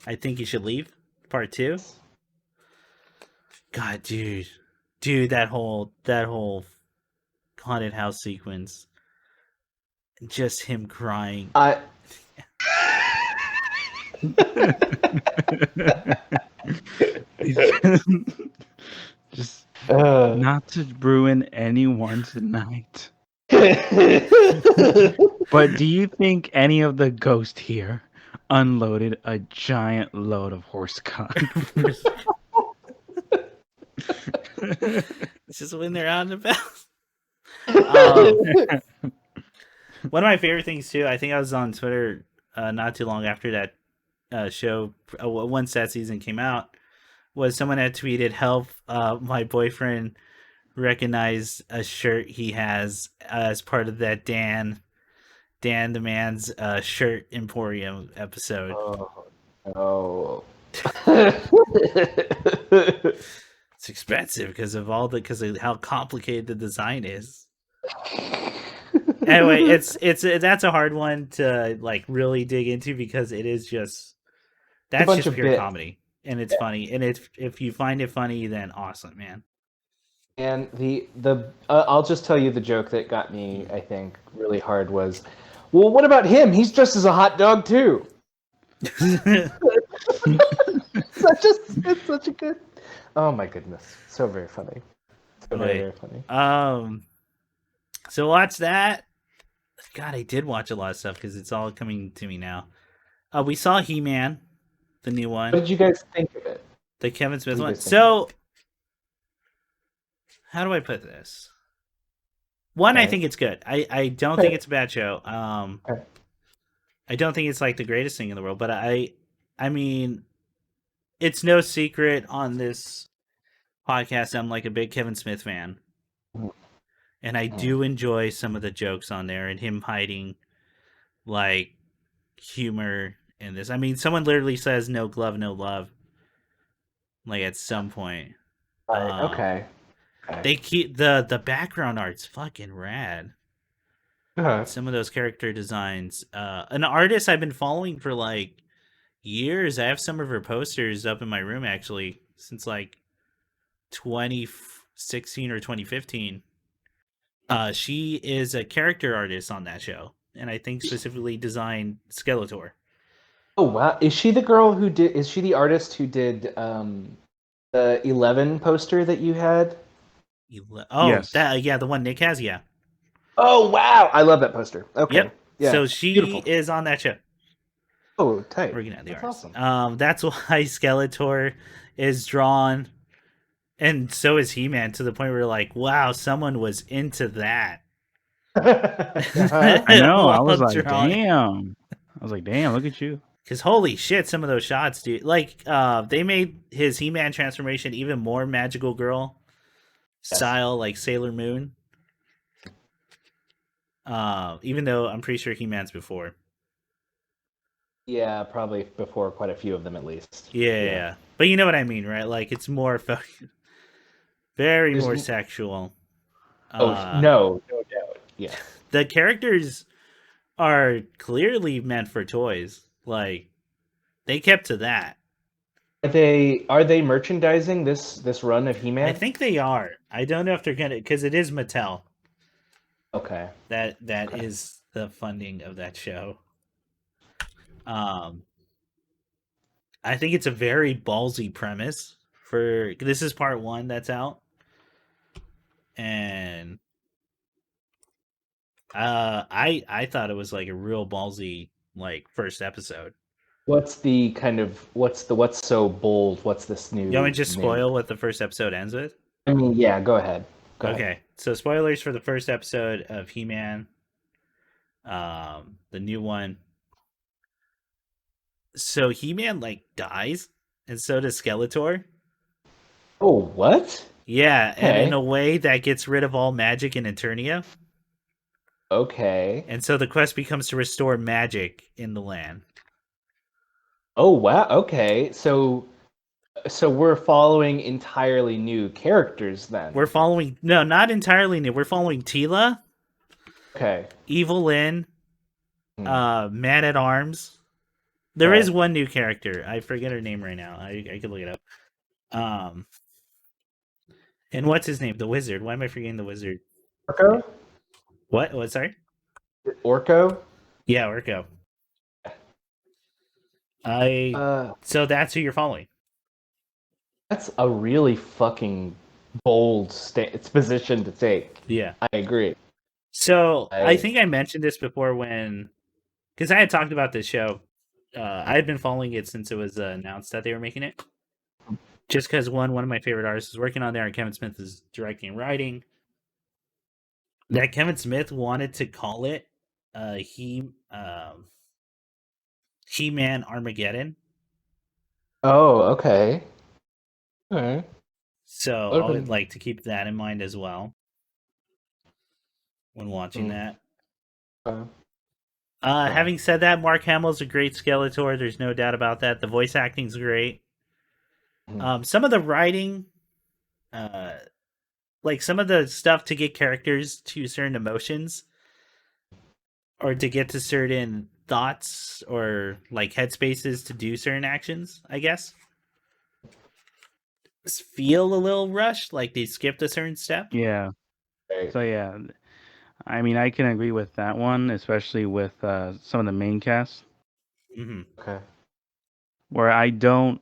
I Think You Should Leave, part 2. God, dude, that whole haunted house sequence, just him crying. I Just uh, not to ruin anyone's night. uh, But do you think any of the ghosts here unloaded a giant load of horse cock? It's just when they're out and about. Um, one of my favorite things too. I think I was on Twitter not too long after that show. Once that season came out, was someone had tweeted, "Help! My boyfriend recognized a shirt he has as part of that Dan the Man's shirt emporium episode." oh. It's expensive because of how complicated the design is. Anyway, it's that's a hard one to like really dig into because it is just a bunch just of pure bits. comedy and it's funny, and if you find it funny, then awesome, man. And the I'll just tell you the joke that got me, I think, really hard was, well, what about him? He's dressed as a hot dog too. It's such a good. Oh my goodness, so very funny. So very funny. So watch that. God, I did watch a lot of stuff because it's all coming to me now. We saw He-Man, the new What one, did you guys think of it? the Kevin Smith What do you one. guys think of So, how do I put this? One, I Okay. think it's good. I don't think it's a bad show. Okay. I don't think it's like the greatest thing in the world, but I mean, it's no secret on this podcast I'm like a big Kevin Smith fan. Mhm. And I do enjoy some of the jokes on there and him hiding like humor in this. I mean, someone literally says no glove, no love. Like at some point. Right. Okay. They keep the background art's fucking rad. Uh-huh. Some of those character designs. An artist I've been following for like years. I have some of her posters up in my room actually since like 2016 or 2015. She is a character artist on that show, and I think specifically designed Skeletor. Oh wow, is she the girl who did? Is she the artist who did the 11 poster that you had? Yes. Yeah, the one Nick has, yeah. Oh wow, I love that poster. Okay, Yep. yeah, So she beautiful. is on that show. Oh, tight. Working at the That's artist. awesome. That's why Skeletor is drawn, and so is He-Man, to the point where you're like, wow, someone was into that. Uh-huh. I know. I was While like, drawing. damn. I was like, damn, look at you. Because holy shit, some of those shots, dude. Like, they made his He-Man transformation even more magical girl style, like Sailor Moon. Even though I'm pretty sure He-Man's before. Yeah, probably before quite a few of them at least. Yeah. But you know what I mean, right? Like, it's more very more sexual. No doubt. Yeah. The characters are clearly meant for toys. Like, they kept to that. Are they merchandising this run of He-Man? I think they are. I don't know if they're gonna, because it is Mattel. Okay. That is the funding of that show. I think it's a very ballsy premise for this is part 1 that's out. And I thought it was like a real ballsy like first episode. What's so bold? What's this new? You want me to just spoil what the first episode ends with? I mean, yeah, go ahead. Go ahead. Okay. So spoilers for the first episode of He-Man. The new one. So He-Man like dies, and so does Skeletor. Oh, what? Yeah, and in Okay. a way that gets rid of all magic in Eternia. Okay. And so the quest becomes to restore magic in the land. Oh, wow. Okay. So we're following entirely new characters then. We're following no, not entirely new. We're following Tila, Okay. Evil Lyn, Hmm. Man at Arms. There is Okay. one new character. I forget her name right now. I could look it up. And what's his name? The wizard. Why am I forgetting the wizard? Orko? What? What? Sorry. Orko? Yeah, Urko. I. Uh, So that's who you're following. that's a really fucking bold position to take. Yeah. I agree. So I think I mentioned this before because I had talked about this show. I had been following it since it was announced that they were making it. Just because one of my favorite artists is working on there, and Kevin Smith is directing and writing. That Kevin Smith wanted to call it He-Man Armageddon. Oh, okay. All right. So I would like to keep that in mind as well when watching that. Having said that, Mark Hamill's a great Skeletor. There's no doubt about that. The voice acting's great. Some of the writing, like some of the stuff to get characters to certain emotions or to get to certain thoughts or like headspaces to do certain actions, I guess, feel a little rushed, like they skipped a certain step. Yeah. So yeah, I mean, I can agree with that one, especially with some of the main cast, Okay. where I don't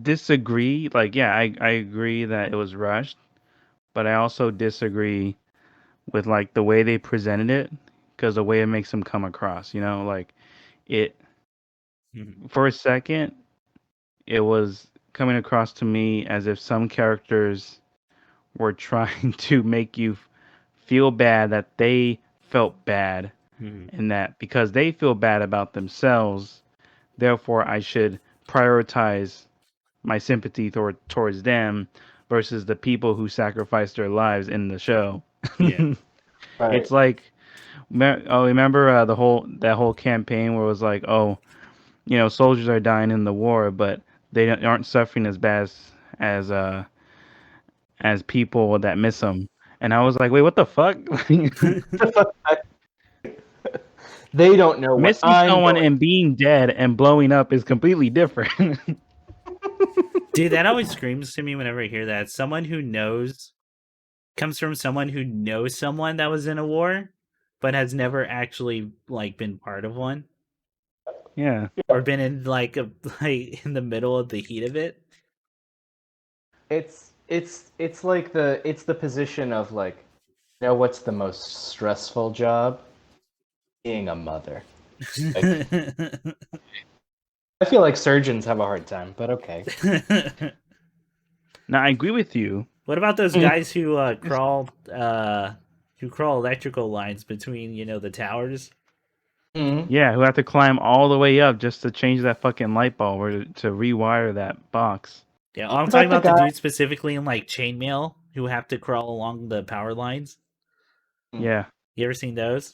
disagree. Like, yeah, I agree that it was rushed, but I also disagree with like the way they presented it, because the way it makes them come across, like it for a second, it was coming across to me as if some characters were trying to make you feel bad that they felt bad, and that because they feel bad about themselves, therefore I should prioritize my sympathy towards them versus the people who sacrificed their lives in the show. Yeah. Right. It's like, remember that whole campaign where it was like, oh, soldiers are dying in the war, but they aren't suffering as bad as people that miss them. And I was like, wait, what the fuck? They don't know what Missing I'm someone going. and being dead and blowing up is completely different. Dude, that always screams to me whenever I hear that. Someone who knows comes from someone who knows someone that was in a war, but has never actually like been part of one. Yeah. Or been in like in the middle of the heat of it. It's like the position of like, what's the most stressful job? Being a mother. Like, I feel like surgeons have a hard time, but okay. Now I agree with you. What about those guys who crawl electrical lines between, the towers? Yeah, who have to climb all the way up just to change that fucking light bulb or to rewire that box. Yeah, I'm talking about the dude specifically in like chainmail who have to crawl along the power lines. Yeah. You ever seen those?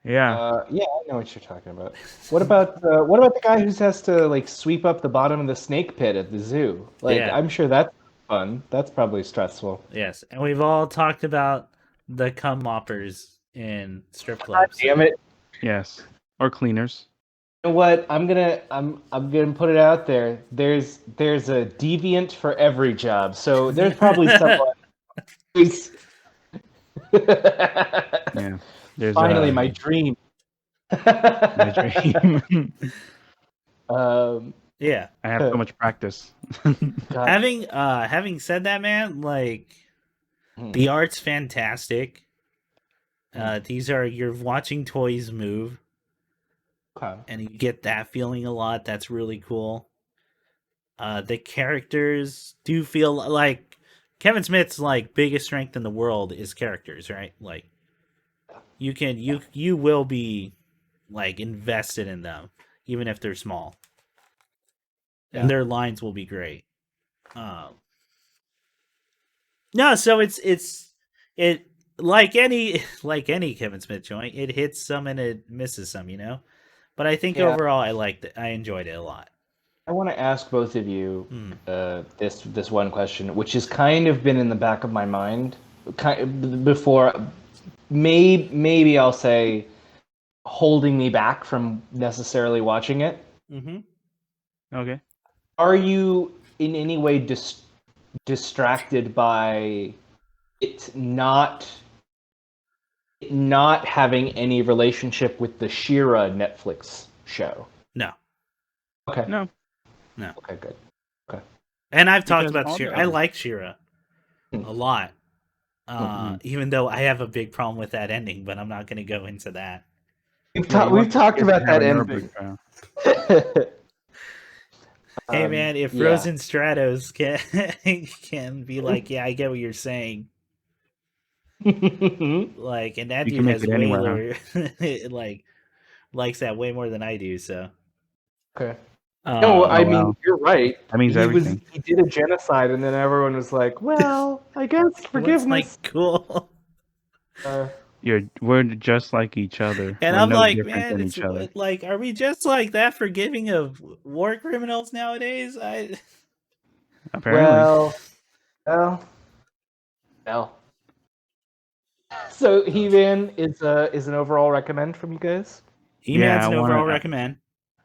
Yeah. Yeah, I know what you're talking about. What about the guy who has to like sweep up the bottom of the snake pit at the zoo? Like, Yeah. I'm sure that's fun. That's probably stressful. Yes, and we've all talked about the cum moppers in strip God clubs. damn it! Yes. Or cleaners. You know what? I'm gonna put it out there. There's a deviant for every job, so there's probably someone. Yeah. There's Finally, my dream. my dream. Yeah. I have so much practice. Having said that, man, like the art's fantastic. These are you're watching toys move. Okay. And you get that feeling a lot. That's really cool. The characters do feel like Kevin Smith's like biggest strength in the world is characters, right? Like you will be like invested in them, even if they're small, and their lines will be great. No, so it like any Kevin Smith joint, it hits some and it misses some, you know. But I think overall, I liked it. I enjoyed it a lot. I want to ask both of you Mm. this one question, which has kind of been in the back of my mind before. Maybe I'll say holding me back from necessarily watching it. Mm-hmm. Okay. Are you in any way distracted by it not having any relationship with the She-Ra Netflix show? No. Okay. No. Okay, good. Okay. And I've talked Because about all She-Ra. the I other- like She-Ra a lot. Even though I have a big problem with that ending, but I'm not going to go into that. We've Yeah, you want talked kids about to have that a ending. Nuremberg trial. Hey man, if yeah. Frozen Stratos can be like, yeah, I get what you're saying. Like, and that You dude can make has it way anywhere, like likes that way more than I do. So Okay. No, I Oh, mean wow. you're right. That means everything. He did a genocide, and then everyone was like, "Well, I guess it's forgiveness." like cool. We're just like each other. And We're I'm no like, different man, than it's each other. like, are we just like that forgiving of war criminals nowadays? Apparently. Well. So He-Man is an overall recommend from you guys. He-Man's Yeah, an overall recommend.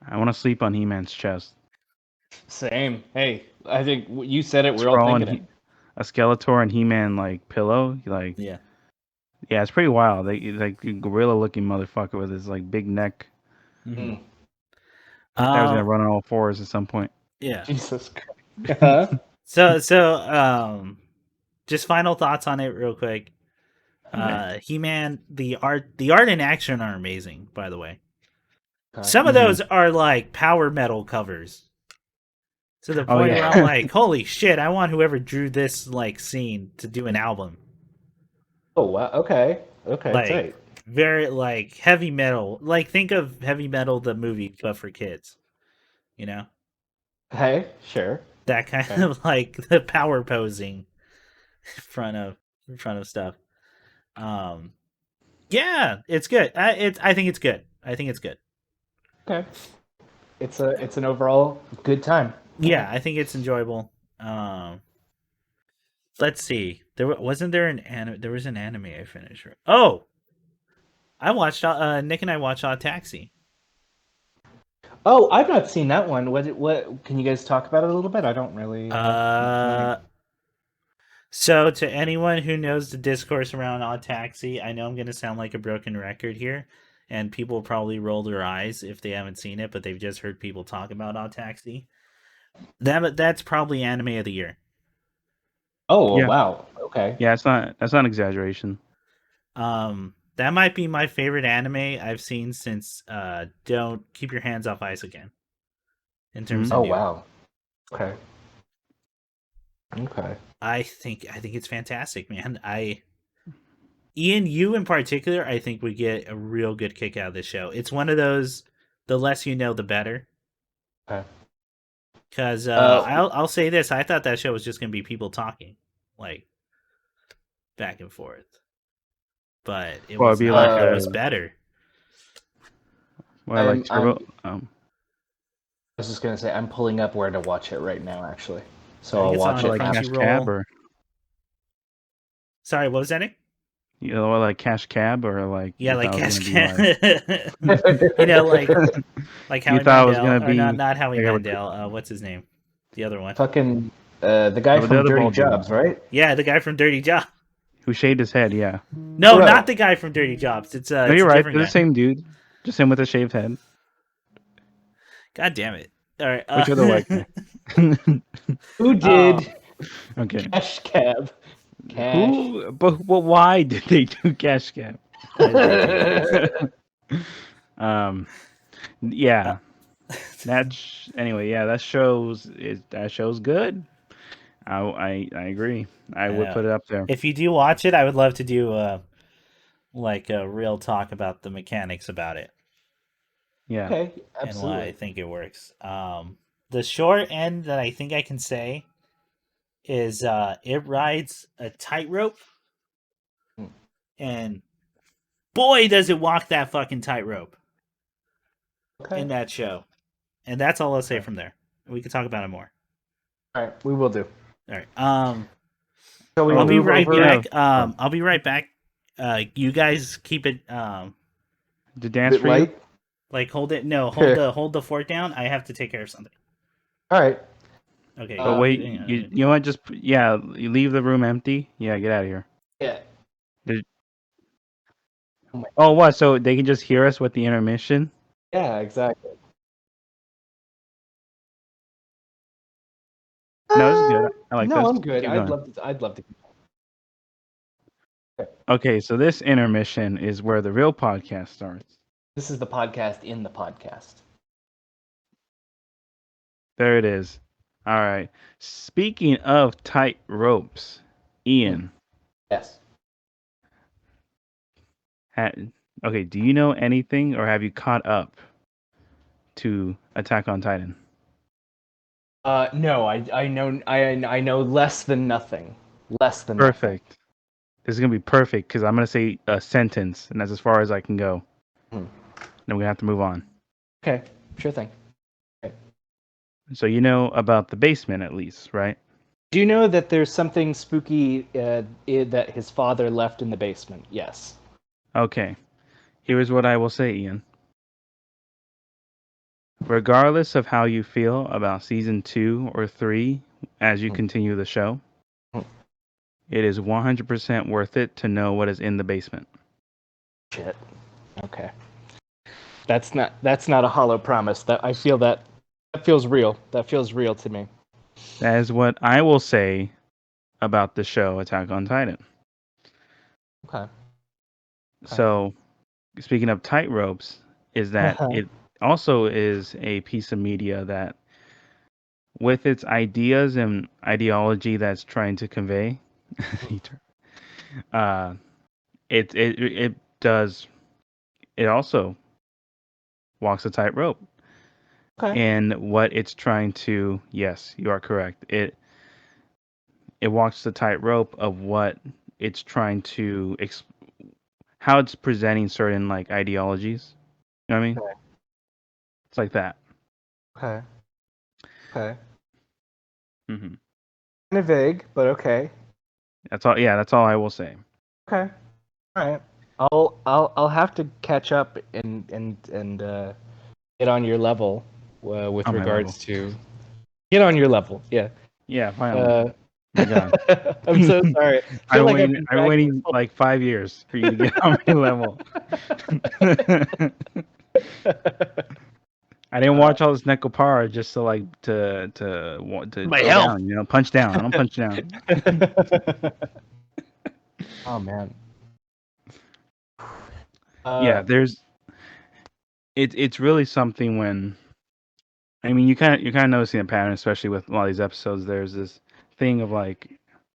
I want to sleep on He-Man's chest. Same. Hey, I think you said it. We're all Sprawl on thinking it. a Skeletor and He-Man like pillow. Like, Yeah. yeah, it's pretty wild. Like a gorilla looking motherfucker with his like big neck. Mm-hmm. I was gonna run on all fours at some point. Yeah. Jesus Christ. Huh? So just final thoughts on it real quick. He-Man, the art and action are amazing, by the way. Some of those are like power metal covers. To the point where I'm like, holy shit, I want whoever drew this like scene to do an album. Oh wow. Okay. Like Tight. very like heavy metal. Like think of Heavy Metal the movie but for kids. You know? Hey, sure. That kind of like the power posing in front of stuff. Yeah, it's good. I think it's good. I think it's good. Okay. It's an overall good time. Yeah, I think it's enjoyable. Let's see. There wasn't there an anime. There was an anime I finished. Oh, I watched. Nick and I watched Taxi. Oh, I've not seen that one. What? Can you guys talk about it a little bit? I don't really. So to anyone who knows the discourse around Odd Taxi, I know I'm going to sound like a broken record here, and people will probably roll their eyes if they haven't seen it, but they've just heard people talk about Odd Taxi. That's probably anime of the year. Oh Yeah. wow. Okay. Yeah, that's not exaggeration. That might be my favorite anime I've seen since Don't Keep Your Hands Off Ice Again. In terms of Oh new. wow. Okay. I think it's fantastic, man. Ian, you in particular, I think would get a real good kick out of this show. It's one of those, the less you know, the better. Okay. Because I'll say this, I thought that show was just going to be people talking, like back and forth, but it was it'd be not. like It was better. Well, like Turbo. I was just gonna say I'm pulling up where to watch it right now, actually. So I think I'll it's watch on, it. like, Cash Crunchyroll. Cab or Sorry, what was that, Nick? you know, like Cash Cab or like Yeah, like Cash Cab. You know, like Howie you thought it was Mandel, gonna or be not Howie like a Mandel. What's his name? The other one. Fucking the guy the from other Dirty bald dude. Jobs, right? Yeah, the guy from Dirty Jobs. who shaved his head. Yeah, No, Bro. not the guy from Dirty Jobs. It's no, it's you're a right. different They're guy. the same dude, just him with a shaved head. God damn it! All right, Which other white guy? Who did Okay. Cash Cab? Cash. Who? But well, why did they do Cash Cab? Yeah. Anyway. Yeah, that show's good. I agree. I would put it up there. If you do watch it, I would love to do like a real talk about the mechanics about it Yeah. Okay, and why I absolutely. think it works. The short end that I think I can say is it rides a tightrope, and boy does it walk that fucking tightrope Okay. in that show. And that's all I'll say Okay. from there. We can talk about it more. All right, we will do. All right. Shall we I'll be move right over? back. I'll be right back. You guys keep it To A dance bit for you? light. like hold it. No, hold the fort down. I have to take care of something. All right. Okay. But wait, hang on. you know what? Just you leave the room empty. Yeah, get out of here. Yeah. Did- Oh my- Oh, what? So they can just hear us with the intermission? Yeah, exactly. No, this is good. I like No, this. I'm good. Keep I'd going. love to. I'd love to. Okay, so this intermission is where the real podcast starts. This is the podcast in the podcast. There it is. All right. Speaking of tight ropes, Ian. Yes. Okay, do you know anything or have you caught up to Attack on Titan? No, I know less than nothing. Less than nothing. Perfect. This is going to be perfect because I'm going to say a sentence, and that's as far as I can go. Hmm. Then we have to move on. Okay, sure thing. So you know about the basement at least, right? Do you know that there's something spooky that his father left in the basement? Yes. Okay. Here's what I will say, Ian. Regardless of how you feel about season 2 or 3 as you continue the show, it is 100% worth it to know what is in the basement. Shit. Okay. That's not a hollow promise. That I feel that feels real. That feels real to me. That is what I will say about the show Attack on Titan. Okay. So, speaking of tight ropes, is that it also is a piece of media that, with its ideas and ideology that's trying to convey, uh, it does. It also walks a tightrope. Okay. And what it's trying to, yes, you are correct. It walks the tightrope of what it's trying to how it's presenting certain like ideologies. You know what I mean? Okay. It's like that. Okay. Okay. Hmm. Kind of vague, but okay. That's all. Yeah, that's all I will say. Okay. All right. I'll have to catch up and get on your level with On my regards level. to get on your level. Yeah. Yeah, finally. Uh, My God. I'm so sorry. I feel like I've been I've been dragging waiting like 5 years for you to get on my level. I didn't watch all this Nekopara just to like to My go health. down, punch down. I don't punch down. Oh man. Yeah, it's really something when I mean you're kind of noticing a pattern, especially with a lot of these episodes. There's this thing of like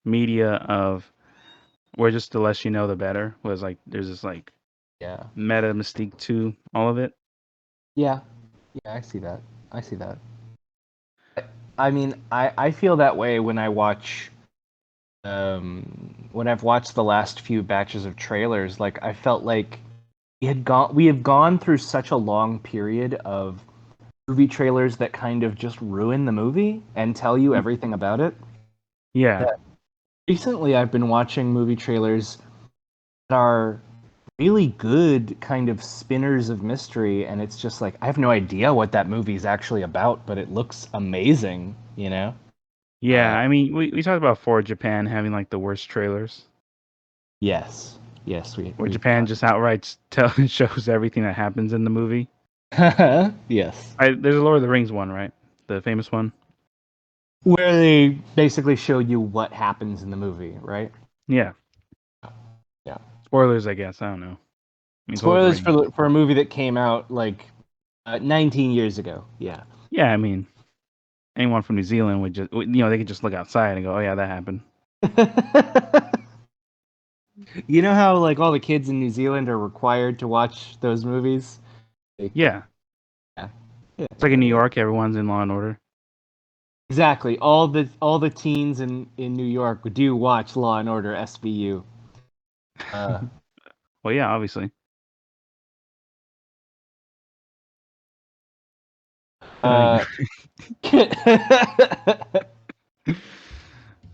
media of where just the less you know, the better. Was like there's this like yeah. meta mystique to all of it. Yeah. Yeah, I see that. I see that. I mean, I feel that way when I watch when I've watched the last few batches of trailers. Like I felt like we have gone through such a long period of movie trailers that kind of just ruin the movie and tell you everything about it. Yeah. That recently I've been watching movie trailers that are really good kind of spinners of mystery, and it's just like I have no idea what that movie is actually about, but it looks amazing, you know? Yeah, I mean, we talked about for Japan having like the worst trailers, Yes. Yes, where we've Japan just outright shows everything that happens in the movie. yes. There's a Lord of the Rings one, right? The famous one. Where they basically show you what happens in the movie, right? Yeah. Yeah. Spoilers, I guess. I don't know. I mean, it's Lord of the Spoilers Rings. for a movie that came out like 19 years ago. Yeah. Yeah, I mean, anyone from New Zealand would just, they could just look outside and go, "Oh yeah, that happened." You know how like all the kids in New Zealand are required to watch those movies? Yeah, Yeah. it's like in New York, everyone's in Law and Order. Exactly. All the teens in New York do watch Law and Order SVU. Well, yeah, obviously. Uh,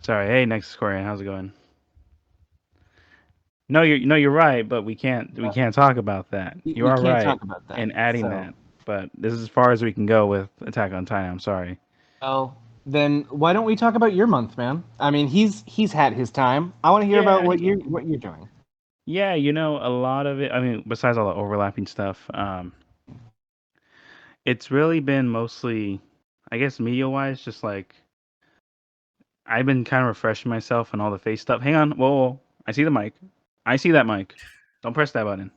Sorry. Hey, next Korean, how's it going? No, you're right, but we can't talk about that. You we are can't right talk about that. in adding So, that, but this is as far as we can go with Attack on Titan. I'm sorry. well, then why don't we talk about your month, man? I mean, he's had his time. I want to hear about Yeah, what you're doing. yeah. A lot of it. I mean, besides all the overlapping stuff, it's really been mostly, I guess, media wise, just like I've been kind of refreshing myself on all the face stuff. Hang on, whoa. I see the mic. I see that mic. Don't press that button.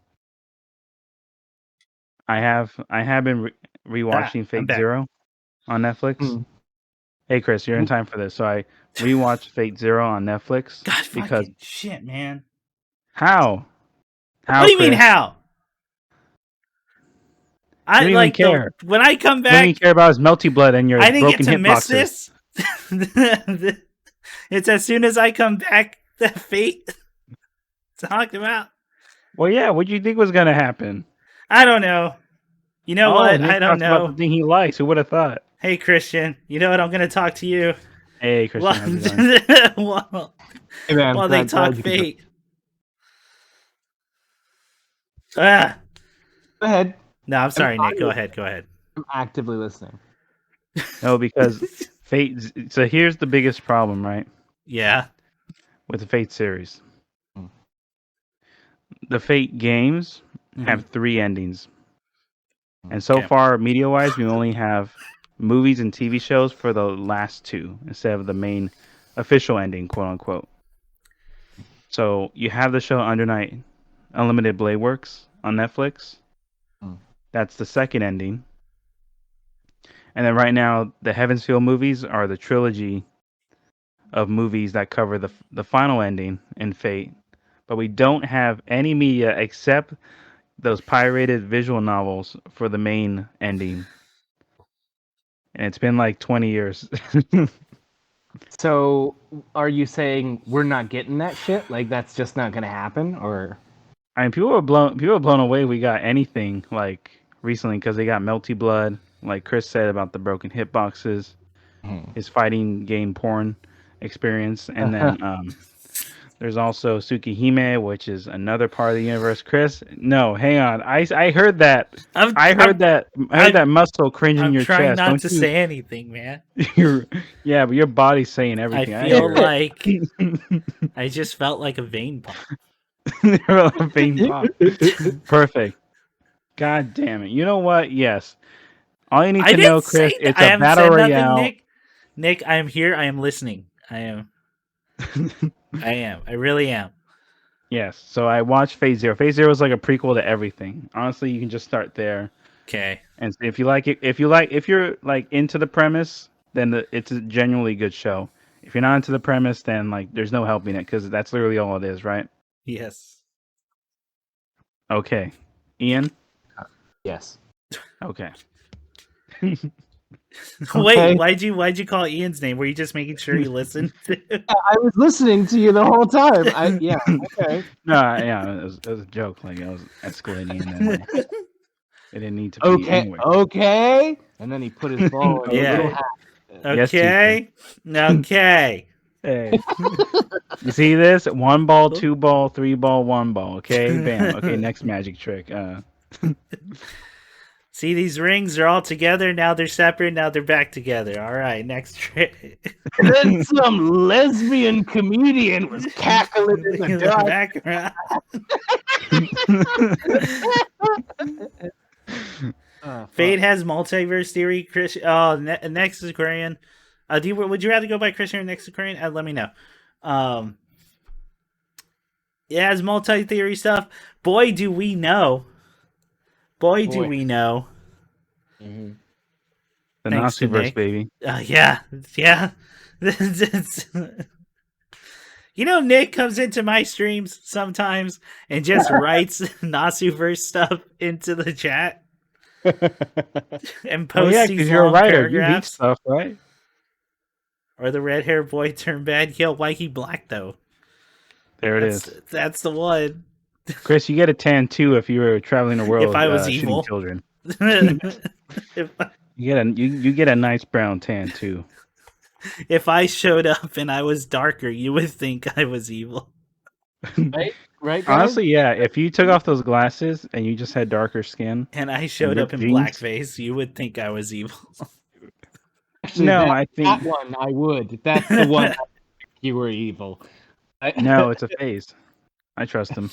I have been rewatching I'm Fate back. Zero on Netflix. Hmm. Hey Chris, you're in time for this. So I rewatched Fate Zero on Netflix God, because fucking shit, man. how? What How, do you mean Chris? how? You I don't even like the care. when I come You don't even back, care about his melty blood and your I didn't get broken to miss hitboxes. this. It's as soon as I come back that fate talked about. Well, yeah. What do you think was gonna happen? I don't know. You know Oh, what? I Nick don't talks about the know. thing he likes. Who would have thought? Hey Christian, you know what? I'm gonna talk to you Hey, while, Christian, how's it going? while, Hey man, while they glad talk you could go fate. Ah. ahead. No, I'm I'm, sorry, Nick. Go ahead. Go ahead. I'm actively listening. No, because Fate. So here's the biggest problem, right, Yeah. with the Fate series. Hmm. The Fate games Mm-hmm. have 3 endings, and so Okay. far, media-wise, we only have movies and TV shows for the last 2 instead of the main official ending, quote unquote. So you have the show Under Night Unlimited Blade Works on Netflix. Hmm. That's the second ending. And then right now, the Heavensfield movies are the trilogy of movies that cover the final ending in Fate. But we don't have any media except those pirated visual novels for the main ending. And it's been like 20 years. So, are you saying we're not getting that shit? Like that's just not gonna happen, or? I mean, people are blown away we got anything like recently because they got Melty Blood, like Chris said about the broken hitboxes, Hmm. his fighting game porn experience, and then there's also Tsukihime, which is another part of the universe. Chris, no, hang on, I heard that, I'm I heard I'm that, I heard I'm that muscle cringe in I'm your trying chest. not Don't to you? say anything, man. You're, yeah, but your body's saying I everything. I feel hear like it. I just felt like a vein pump. Vein pop. Perfect. God damn it. You know what? Yes. All you need I to didn't know, Chris, say that. it's I a haven't battle said nothing, royale. Nick. Nick, I am here. I am listening. I am. I am. I really am. Yes. So I watched Phase Zero. Phase Zero is like a prequel to everything. Honestly, you can just start there. Okay. And if you like it, if you're like into the premise, then it's a genuinely good show. If you're not into the premise, then like there's no helping it because that's literally all it is, right? Yes. Okay. Ian? Yes. Okay. Wait, Okay. why'd you call Ian's name? Were you just making sure you listened? I was listening to you the whole time. Yeah. Okay. No, yeah, it was a joke. Like I was escalating, and then it didn't need to be Okay. anyway. Okay. And then he put his ball in a little Yeah. Okay. hat. Yes, teacher. Okay. Okay. Hey, you see this? 1 ball, 2 ball, 3 ball, 1 ball. Okay, bam. Okay, next magic trick. See, these rings are all together. Now they're separate. Now they're back together. All right. Next trick. And then some lesbian comedian was cackling in the dark. background. Fate has multiverse theory. Chris. Oh, next is Korean. Would you rather go by Christian or next is Korean? Let me know. It has multi theory stuff. Boy, do we know. Boy, do we know. Mm-hmm. The Thanks to Nasuverse, Nick. baby. Yeah. Nick comes into my streams sometimes and just writes Nasuverse stuff into the chat and Well, posts yeah, these because you're a long writer. You read paragraphs. stuff, right? Or the red hair boy turned bad. Yo, why he black though? There it is. That's the one. Chris, you get a tan too if you were traveling the world If I was shooting evil. children. if, You get a nice brown tan too. if I showed up and I was darker, you would think I was evil. Right. Guys? Honestly, yeah. If you took off those glasses and you just had darker skin, And I showed up in ripped jeans. blackface, you would think I was evil. Actually, No, that, I think that one I would. That's the one. You were evil. no, it's a phase. I trust him.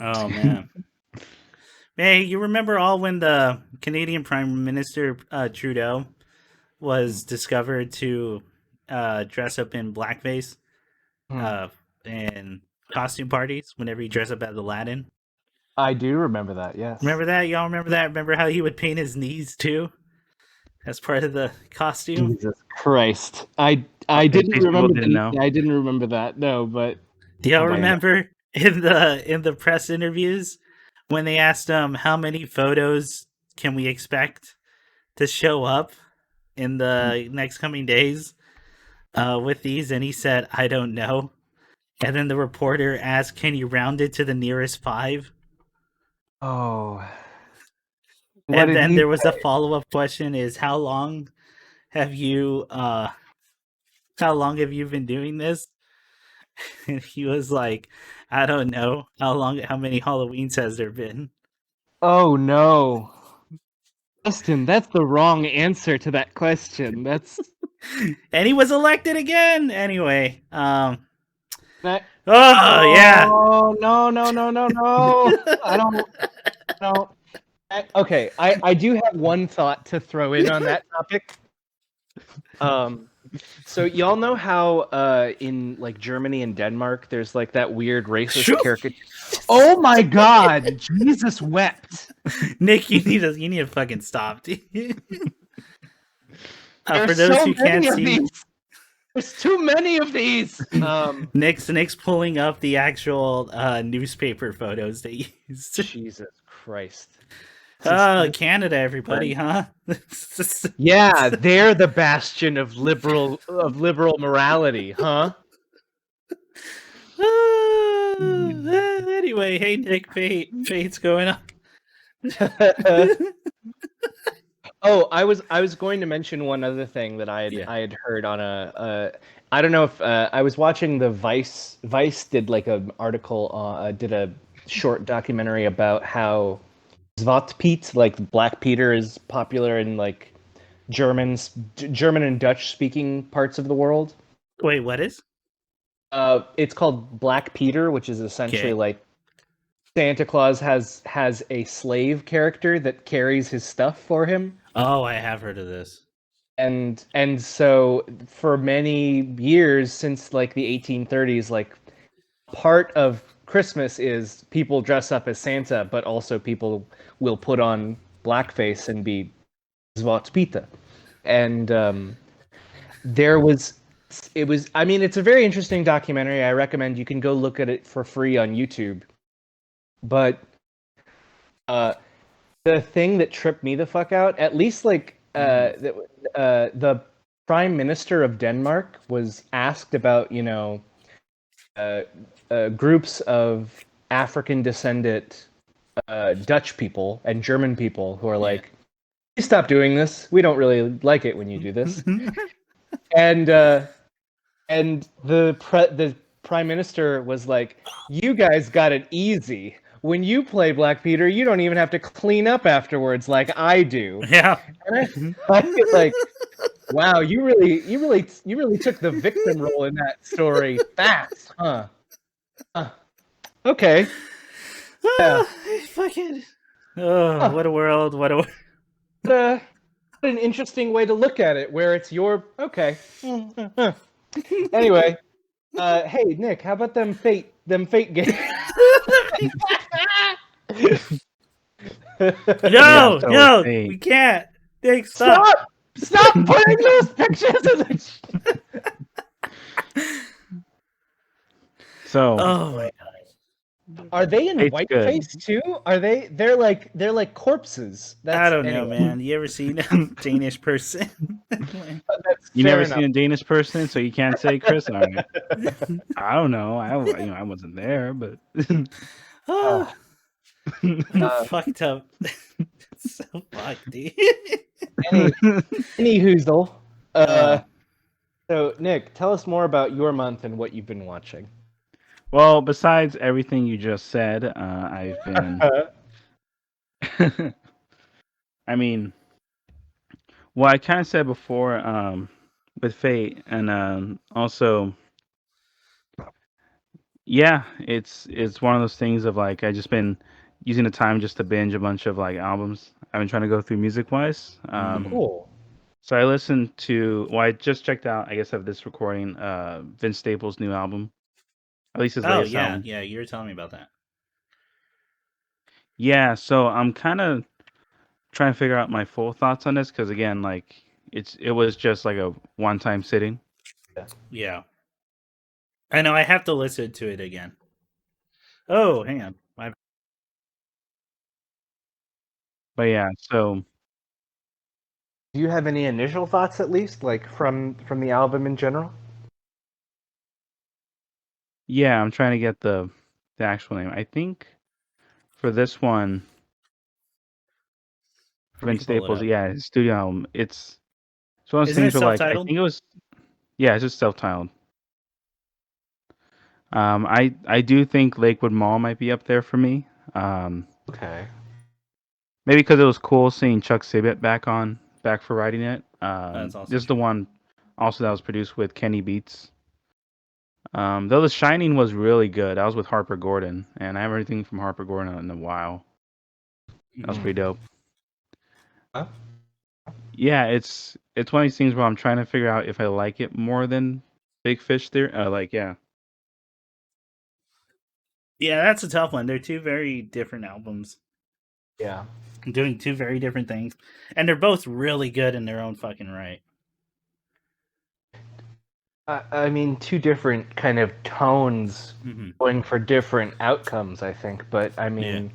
Oh man. Hey, you remember all when the Canadian Prime Minister Trudeau was discovered to dress up in blackface in costume parties whenever he dressed up as Aladdin? I do remember that. Yes. Remember that? Y'all remember that? Remember how he would paint his knees too as part of the costume? Jesus Christ! I In didn't case people remember. didn't know. I didn't remember that. No, but Do y'all Oh, my remember in the press interviews when they asked him how many photos can we expect to show up in the next coming days with these, and he said, "I don't know." And then the reporter asked, "Can you round it to the nearest 5?" oh. And then there was a follow-up question: "Is how long have you been doing this?" And he was like, "I don't know. How many Halloweens has there been?" Oh no, Justin, that's the wrong answer to that question. That's And he was elected again. Anyway, that. oh yeah. Oh no! I don't. No. Okay, I do have one thought to throw in on that topic. So y'all know how in like Germany and Denmark, there's like that weird racist caricature. Oh my God! Jesus wept. Nick, you need to fucking stop. For There's those so who can't many of see, these. There's too many of these. Nick's pulling up the actual newspaper photos they used. Jesus Christ. Oh, Canada, everybody, huh? Yeah, they're the bastion of liberal morality, huh? Anyway, hey Nick, Fate's going on. Oh, I was going to mention one other thing that I had heard on a I don't know if I was watching the Vice did like an article did a short documentary about how Zwart Piet, like Black Peter, is popular in like German and Dutch speaking parts of the world. Wait, what is? It's called Black Peter, which is essentially like Santa Claus has a slave character that carries his stuff for him. Oh, I have heard of this. And so for many years since like the 1830s, like part of Christmas is people dress up as Santa, but also people will put on blackface and be Zwart Piet. And I mean, it's a very interesting documentary. I recommend you can go look at it for free on YouTube. But the thing that tripped me the fuck out, at least like the Prime Minister of Denmark was asked about, groups of African descendant Dutch people and German people who are like, "Please stop doing this. We don't really like it when you do this." and the Prime Minister was like, "You guys got it easy. When you play Black Peter, you don't even have to clean up afterwards like I do." Yeah. And I feel like, wow, you really took the victim role in that story fast, huh? Okay. Yeah. Fucking. Oh, what a world! What What an interesting way to look at it, where it's your okay. Anyway, hey Nick, how about them fate games? No, we can't. Nick, stop! Stop putting those pictures in the. So Oh my god. Are they in it's good. whiteface too? Are they? They're like corpses. I don't know, anyway. man. You ever seen a Danish person? That's You fair never enough. seen a Danish person, so you can't say Chris. All right. I don't know. I wasn't there, but Oh, Uh, fucked up. So fucked, dude. any hoozle. Uh, So Nick, tell us more about your month and what you've been watching. well, besides everything you just said, I've been. I mean, well, I kind of said before, with Fate, and also, yeah, it's one of those things of like I just been using the time just to binge a bunch of like albums. I've been trying to go through music wise. Cool. So I listened to. Well, I just checked out. I guess of this recording, Vince Staples' new album, at least his oh latest yeah, album. yeah. You were telling me about that. Yeah, so I'm kind of trying to figure out my full thoughts on this because again, like it was just like a one time sitting. Yeah, I know. I have to listen to it again. Oh, hang on. But yeah, so Do you have any initial thoughts, at least, like from the album in general? yeah, I'm trying to get the actual name. I think for this one, Let me Vince pull it Staples, up. yeah, his studio album. It's one of those Isn't it things where like I self-titled? think it was, yeah, it's just self titled. I do think Lakewood Mall might be up there for me. Okay. Maybe because it was cool seeing Chuck Sibbett back for writing it. That's also This is the true. one also that was produced with Kenny Beats. Though The Shining was really good. I was with Harper Gordon, and I haven't heard anything from Harper Gordon in a while. That was Mhm. pretty dope. Huh? Yeah, it's one of these things where I'm trying to figure out if I like it more than Big Fish Theory. Yeah. Yeah, that's a tough one. They're two very different albums, Yeah. doing two very different things, and they're both really good in their own fucking right. I mean, two different kind of tones Mm-hmm. going for different outcomes, I think. But I Yeah. mean,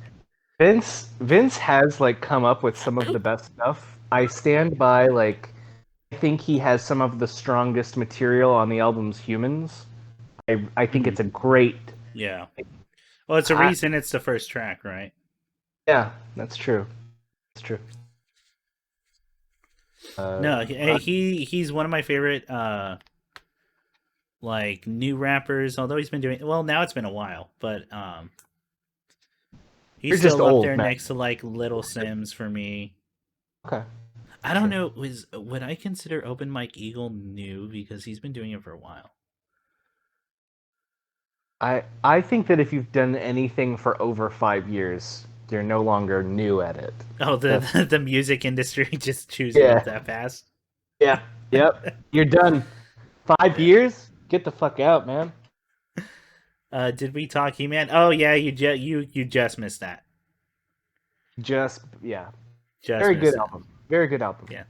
Vince has like come up with some of the best stuff. I stand by like I think he has some of the strongest material on the album's Humans. I think it's a great. Yeah. Well, it's a I, reason it's the first track, right? yeah, that's true. That's true. No, he's one of my favorite like new rappers. Although he's been doing well now, it's been a while, but You're he's just still up old, there man. next to like Little Sims for me. Okay. I don't Sure. know. Would I consider Open Mike Eagle new because he's been doing it for a while? I think that if you've done anything for over 5 years, you're no longer new at it. Oh, That's the music industry just chews you up yeah. that fast. Yeah. Yep. You're done. 5 years? Get the fuck out, man. Did we talk He-Man? Oh yeah, you just missed that. Just yeah. Just Very missed good it. album. Very good album. Yeah.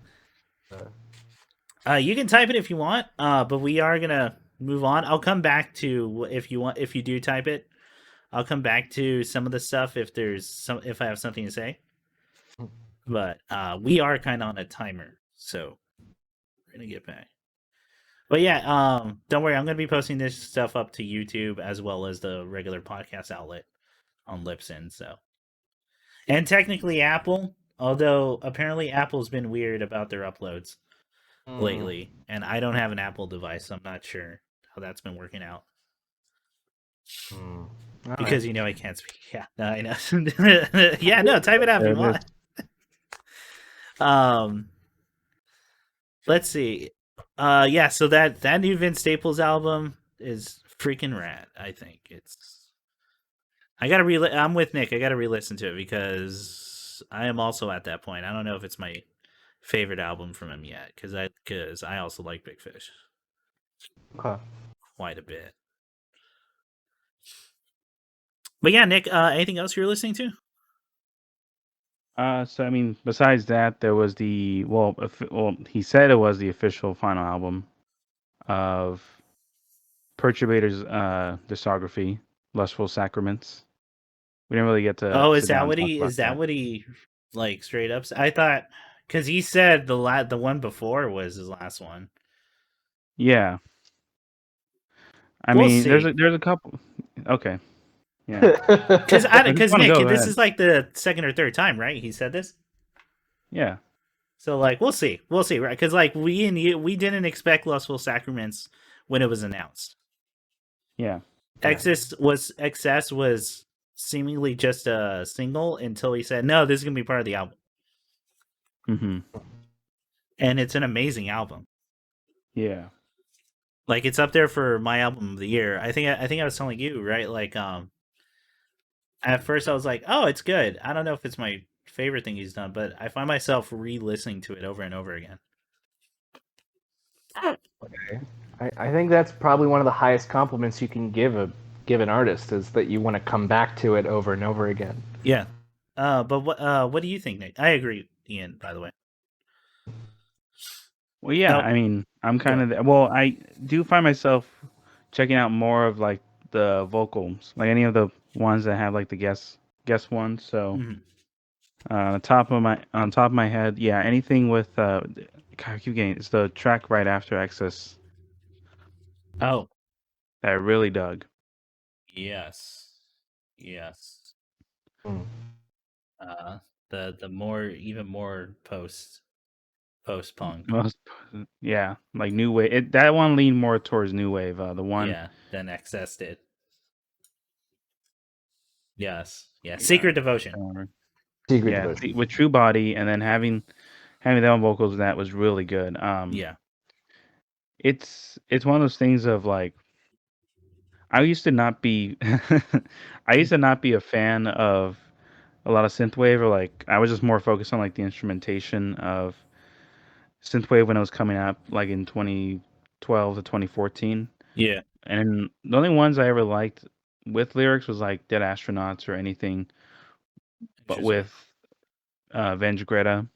Uh, You can type it if you want, but we are gonna move on. I'll come back to if you want. If you do type it, I'll come back to some of the stuff if I have something to say. But we are kind of on a timer, so we're gonna get back. But yeah, don't worry. I'm gonna be posting this stuff up to YouTube as well as the regular podcast outlet on Libsyn. So, and technically Apple, although apparently Apple's been weird about their uploads lately, and I don't have an Apple device, so I'm not sure how that's been working out. Because right. I can't speak. Yeah, no, I know. Yeah, no, type it out if There you it is. want. Um, let's see. Yeah, so that new Vince Staples album is freaking rad. I think it's. I gotta I'm with Nick. I gotta re-listen to it because I am also at that point. I don't know if it's my favorite album from him yet because I also like Big Fish Okay. quite a bit. But yeah, Nick. Anything else you're listening to? So I mean, besides that, there was he said it was the official final album of Perturbator's discography, Lustful Sacraments. We didn't really get to Oh, sit down and talk about is that what he like straight up? I thought because he said the one before was his last one. Yeah. I We'll mean, see. there's a couple. Okay. Yeah. Because I just want to Nick, go this ahead. is like the second or third time, right? He said this. Yeah. So like we'll see, right? Because like we didn't expect Lustful Sacraments when it was announced. Yeah. Excess was seemingly just a single until he said no, this is gonna be part of the album, Mm-hmm. and it's an amazing album. Yeah. Like it's up there for my album of the year. I think I was telling you right. Like at first I was like, oh, it's good. I don't know if it's my favorite thing he's done, but I find myself re-listening to it over and over again. I think that's probably one of the highest compliments you can give an artist is that you want to come back to it over and over again. Yeah. But what do you think, Nick? I agree, Ian, by the way. Well, yeah. Oh, I mean, I'm go kind of. Well, I do find myself checking out more of like the vocals, like any of the ones that have like the guest ones. So mhm. on top of my head, yeah, anything with God, I keep getting it's the track right after Excess Oh, that I really dug. yes. Yes. Mm. The more even more post punk. Most, yeah, like new wave. That one leaned more towards new wave. The one, Yeah, than Excess did. Yes. Yeah. yeah, Secret Devotion. Secret yeah, Devotion. with True Body, and then having them vocals, that was really good. Yeah. It's one of those things of like I used to not be I used to not be a fan of a lot of synthwave, or like I was just more focused on like the instrumentation of synthwave when it was coming up, like in 2012 to 2014. Yeah. And the only ones I ever liked with lyrics was like Dead Astronauts or anything, but Interesting. with Venge Greta.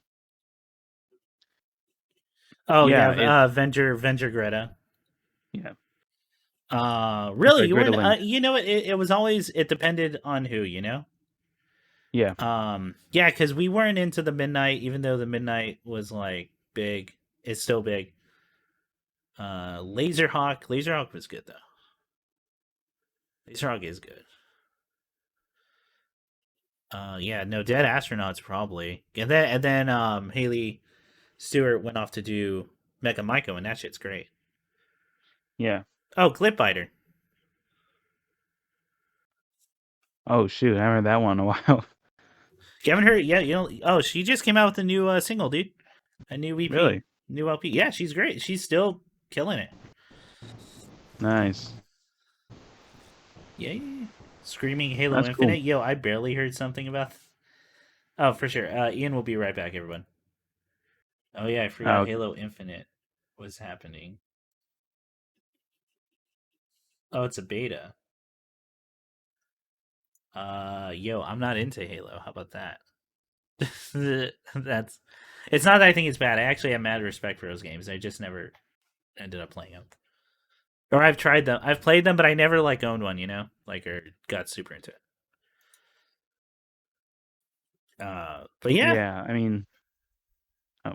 Oh Yeah, yeah, Venger Greta. yeah, Really, sorry, you Greta weren't. Lynch. You know, it was always it depended on who. You know. Yeah, Yeah, because we weren't into the Midnight, even though the Midnight was like big. It's still big. Laserhawk was good though. Laserhawk is good. Yeah, no, Dead Astronauts probably, and then Haley Stewart went off to do Mecha Maiko, and that shit's great. yeah. Oh, Clipbiter. Oh shoot, I haven't heard that one in a while. You haven't heard? Yeah, you know. Oh, she just came out with a new single, dude. A new EP, Really new LP. Yeah, she's great. She's still killing it. nice. Yeah. Screaming Halo That's Infinite. cool. Yo, I barely heard something about. Oh, for sure. Ian will be right back, everyone. Oh yeah, I forgot Oh, Halo Infinite was happening. Oh, it's a beta. Yo, I'm not into Halo. How about that? That's. It's not that I think it's bad. I actually have mad respect for those games. I just never ended up playing them. Or I've tried them. I've played them, but I never like owned one. You know, like or got super into it. But yeah. yeah. I mean, oh,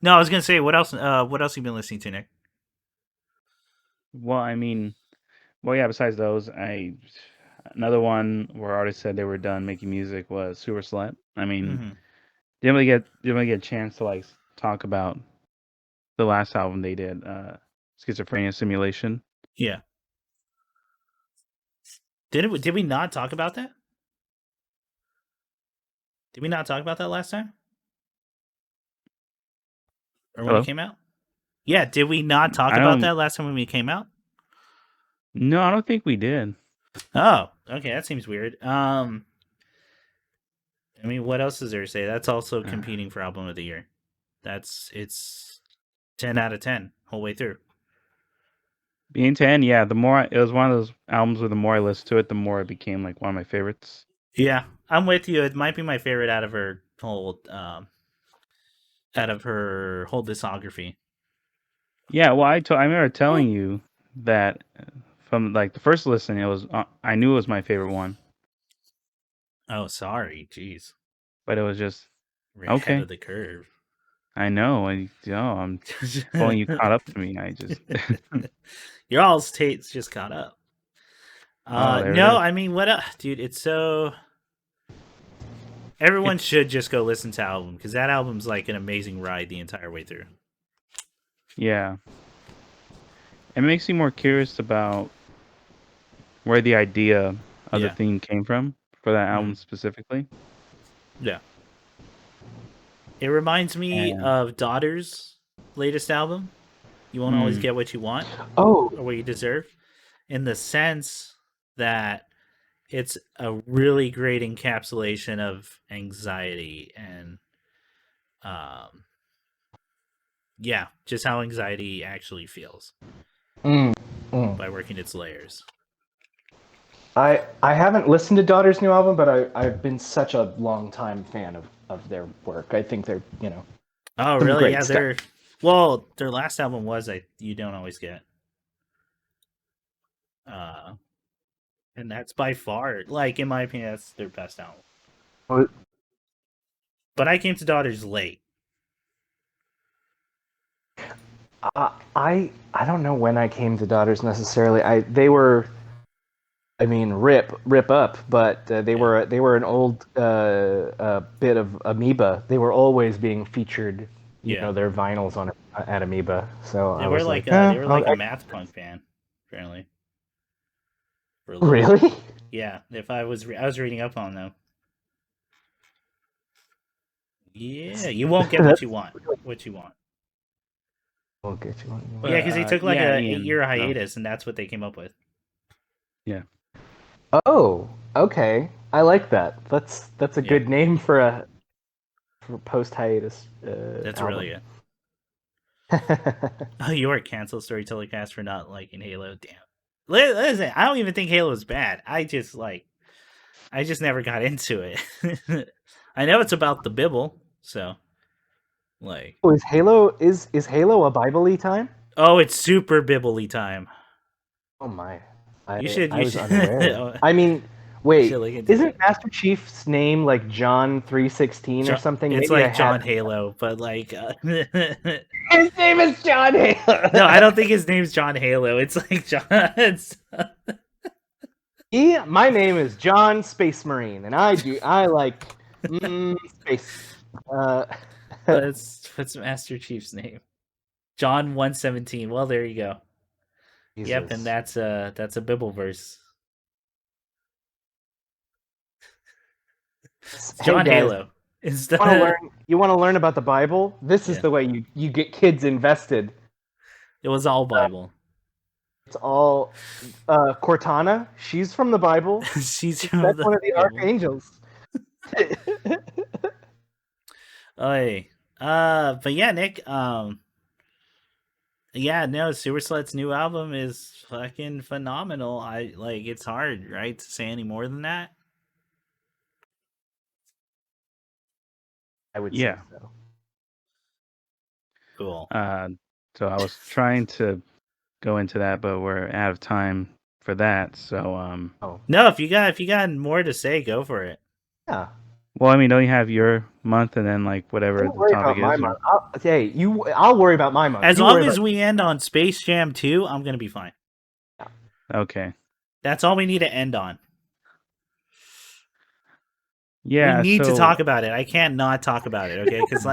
No, I was gonna say what else? What else you been listening to, Nick? well, well, yeah. Besides those, another one where artists said they were done making music was Super Slut. I mean, Mm-hmm. didn't really get a chance to like talk about the last album they did, Schizophrenia Simulation. Yeah. Did we not talk about that? Did we not talk about that last time? Or when it Hello? came out? Yeah, did we not talk I about don't. that last time when we came out? No, I don't think we did. Oh, okay, that seems weird. I mean, what else is there to say? That's also competing for album of the year. It's 10 out of 10 whole way through. Being 10, yeah. It was one of those albums where the more I listened to it, the more it became like one of my favorites. Yeah, I'm with you. It might be my favorite out of her whole discography. Yeah, well, I remember telling you that from like the first listen, it was I knew it was my favorite one, Oh, sorry, jeez, but it was just we're ahead okay. of the curve. I know, I'm pulling you caught up to me. I just Your all states just caught up. oh, there it No, is. I mean, what, dude? It's so. Everyone should just go listen to the album because that album's like an amazing ride the entire way through. Yeah, it makes you more curious about where the idea of the Yeah. theme came from for that album Mhm. specifically. Yeah. It reminds me And of Daughter's latest album. You won't always get what you want Oh, or what you deserve, in the sense that it's a really great encapsulation of anxiety and, um, yeah, just how anxiety actually feels mm, mm. by working its layers. I haven't listened to Daughter's new album, but I've been such a long time fan of their work. I think they're Oh, some really? great Yeah, stuff. their last album was You Don't Always Get. Uh, and that's by far, like, in my opinion, that's their best album. Oh, But I came to Daughters late. I don't know when I came to Daughters necessarily. They were, I mean, rip up, but they were an old bit of Amoeba. They were always being featured, Yeah. their vinyls on at Amoeba. So They I were was like like, they were like a math punk band, apparently. For a little really? bit. Yeah, if I was reading up on them. Yeah, you won't get what you want. What you want. We'll get you one. Yeah, because they took like yeah, a Ian. 8-year No. hiatus, and that's what they came up with. Yeah. Oh, okay. I like that. That's a Yeah. good name for post hiatus. That's album. really good. Oh, you are canceled, Storyteller Cast, for not liking Halo. Damn. Listen, I don't even think Halo is bad. I just never got into it. I know it's about the Bible, so like. Oh, is Halo a Bible-y time? Oh, it's super Bible-y time. Oh my. You I was should. unaware. I mean, You should wait, look into isn't it. Master Chief's name like John 3:16 or something? It's Maybe like I John had... Halo, but like. His name is John Halo. No, I don't think his name's John Halo. It's like John. My name is John Space Marine, and I like space. What's Master Chief's name? John 117. Well, there you go. Jesus. Yep, and that's a Bible verse. John guys, Halo. You want to learn about the Bible? This is the way you get kids invested. It was all Bible. It's all Cortana. She's from the Bible. She's That's one of the archangels. Oy. But yeah, Nick. Yeah, no, Super Slut's new album is fucking phenomenal. It's hard, right, to say any more than that. I would say so. Cool. So I was trying to go into that, but we're out of time for that. So No, if you got more to say, go for it. Yeah. Well, I mean, don't you have your month and then like whatever the topic is? Month. I'll worry about my month. As long as we end on Space Jam 2, I'm gonna be fine. Okay. That's all we need to end on. Yeah, we need to talk about it. I can't not talk about it, okay? Because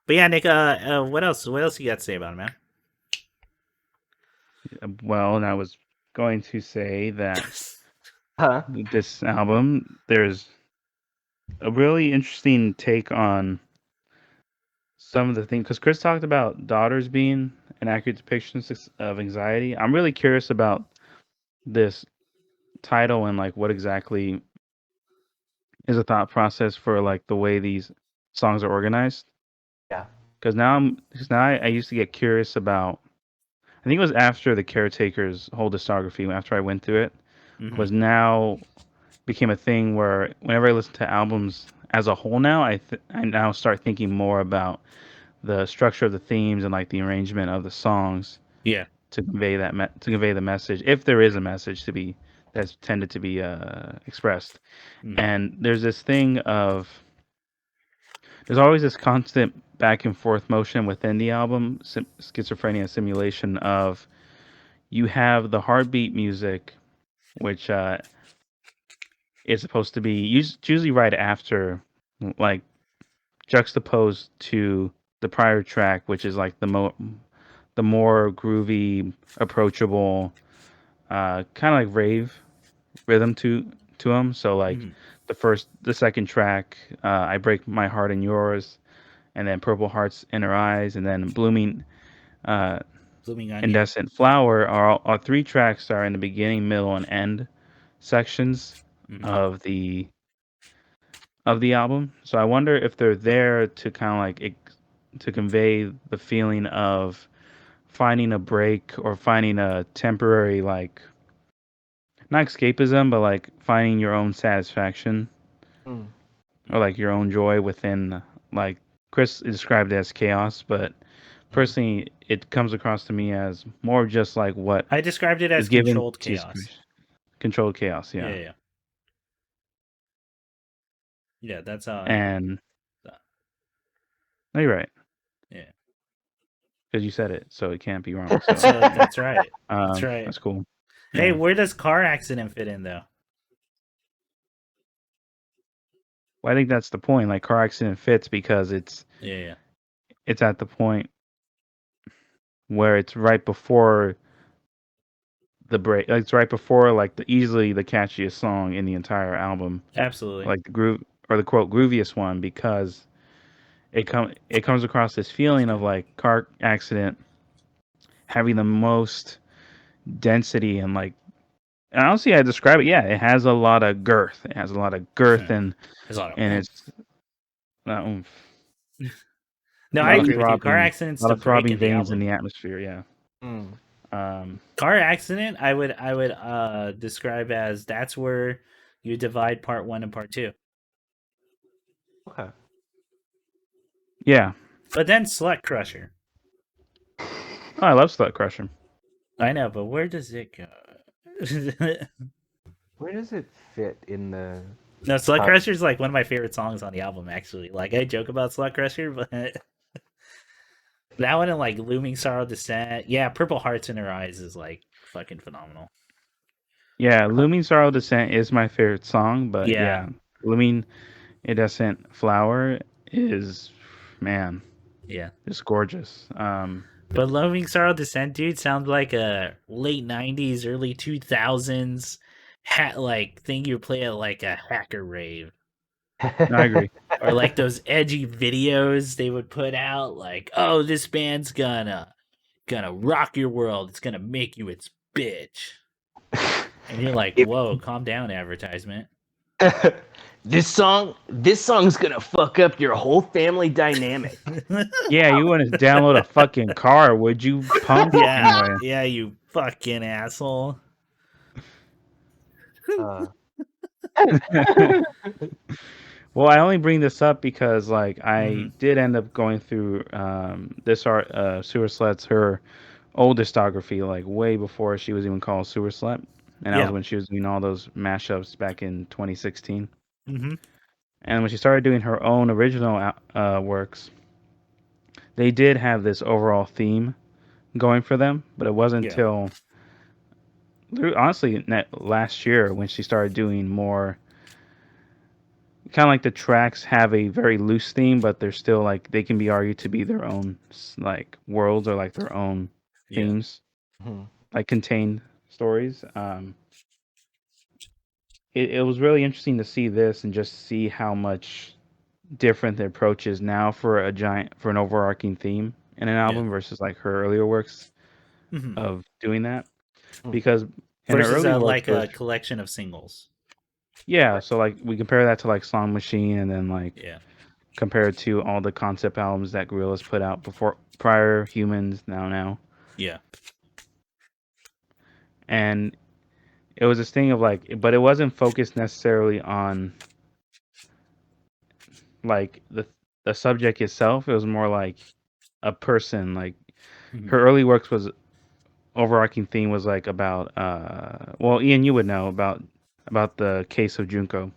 But yeah, Nick. What else? What else you got to say about it, man? Well, and I was going to say that this album, there's a really interesting take on some of the things, because Chris talked about Daughters being an accurate depiction of anxiety. I'm really curious about this title and like what exactly is a thought process for like the way these songs are organized. Yeah. Because now I used to get curious about. I think it was after the Caretakers' whole discography, after I went through it, was now became a thing where whenever I listen to albums as a whole now, I now start thinking more about the structure of the themes and like the arrangement of the songs Yeah. to convey to convey the message, if there is a message to be that's tended to be expressed. Mm. And there's always this constant back and forth motion within the album, Schizophrenia Simulation, of you have the heartbeat music, which is supposed to be usually right after, like, juxtaposed to the prior track, which is like the more groovy, approachable, kind of like rave rhythm to them. So like Mhm. the second track, I break my heart in yours, and then Purple Hearts in Her Eyes, and then Blooming uh, Blooming Onion. Indecent Flower are three tracks that are in the beginning, middle, and end sections Mhm. of the album. So I wonder if they're there to kind of like to convey the feeling of finding a break or finding a temporary, like, not escapism, but like finding your own satisfaction Mm. or like your own joy within, like Chris described it as chaos, but Mm. personally it comes across to me as more just like what I described it is as given controlled to chaos. controlled chaos, Yeah, yeah. yeah. Yeah, that's how I. And no, you're right, Yeah. because you said it, so it can't be wrong. So So that's right. That's right. that's cool. Hey, Yeah. where does car accident fit in though? Well, I think that's the point. Like, car accident fits because Yeah. it's at the point where it's right before the break. Like, it's right before like easily the catchiest song in the entire album, Absolutely. like the groove or the quote grooviest one, because it comes across this feeling of like car accident having the most density and like, and honestly I describe it, yeah, it has a lot of girth. It has a lot of girth There's a lot of and oomph. it's oomph. No, A I lot of agree with you. Car throbbing, accident's a lot the of break throbbing in the veins in album. the atmosphere. Yeah. Mm. Car accident, I would describe as that's where you divide part 1 and part 2. Okay. Yeah. But then Slut Crusher. Oh, I love Slut Crusher. I know, but where does it go? Where does it fit in the? No, Slut Crusher is like one of my favorite songs on the album. Actually, like I joke about Slut Crusher, but that one and like Looming Sorrow Descent, yeah, Purple Hearts in Her Eyes is like fucking phenomenal. Yeah, Looming Sorrow Descent is my favorite song, but Yeah. Looming Indecent Flower is, man, Yeah. just gorgeous. But Looming Sorrow Descent, dude, sounds like a late '90s, early 2000s like thing you play at like a hacker rave. No, I agree. Or like those edgy videos they would put out, like, oh, this band's gonna rock your world. It's gonna make you its bitch. And you're like, whoa, calm down, advertisement. This song's gonna fuck up your whole family dynamic. Yeah, you want to download a fucking car, would you, punk? Yeah, Anyway. yeah, you fucking asshole. Well, I only bring this up because like I did end up going through this art Sewer Slut's her old discography, like way before she was even called Sewer Slut, and that was when she was doing all those mashups back in 2016. Mm-hmm. And when she started doing her own original works, they did have this overall theme going for them, but it wasn't until honestly last year when she started doing more. Kind of like the tracks have a very loose theme, but they're still like they can be argued to be their own like worlds or like their own themes, like contained stories. It was really interesting to see this and just see how much different the approach is now for an overarching theme in an album versus like her earlier works of doing that. Because in her versus early works, like a collection of singles. Yeah, so like we compare that to like Song Machine, and then like compared to all the concept albums that Gorillaz put out prior, Humans, Now. Yeah. And it was this thing of like, but it wasn't focused necessarily on like the subject itself. It was more like a person. Like Mhm. her early works was overarching theme was like about well, Ian, you would know about the case of Junko.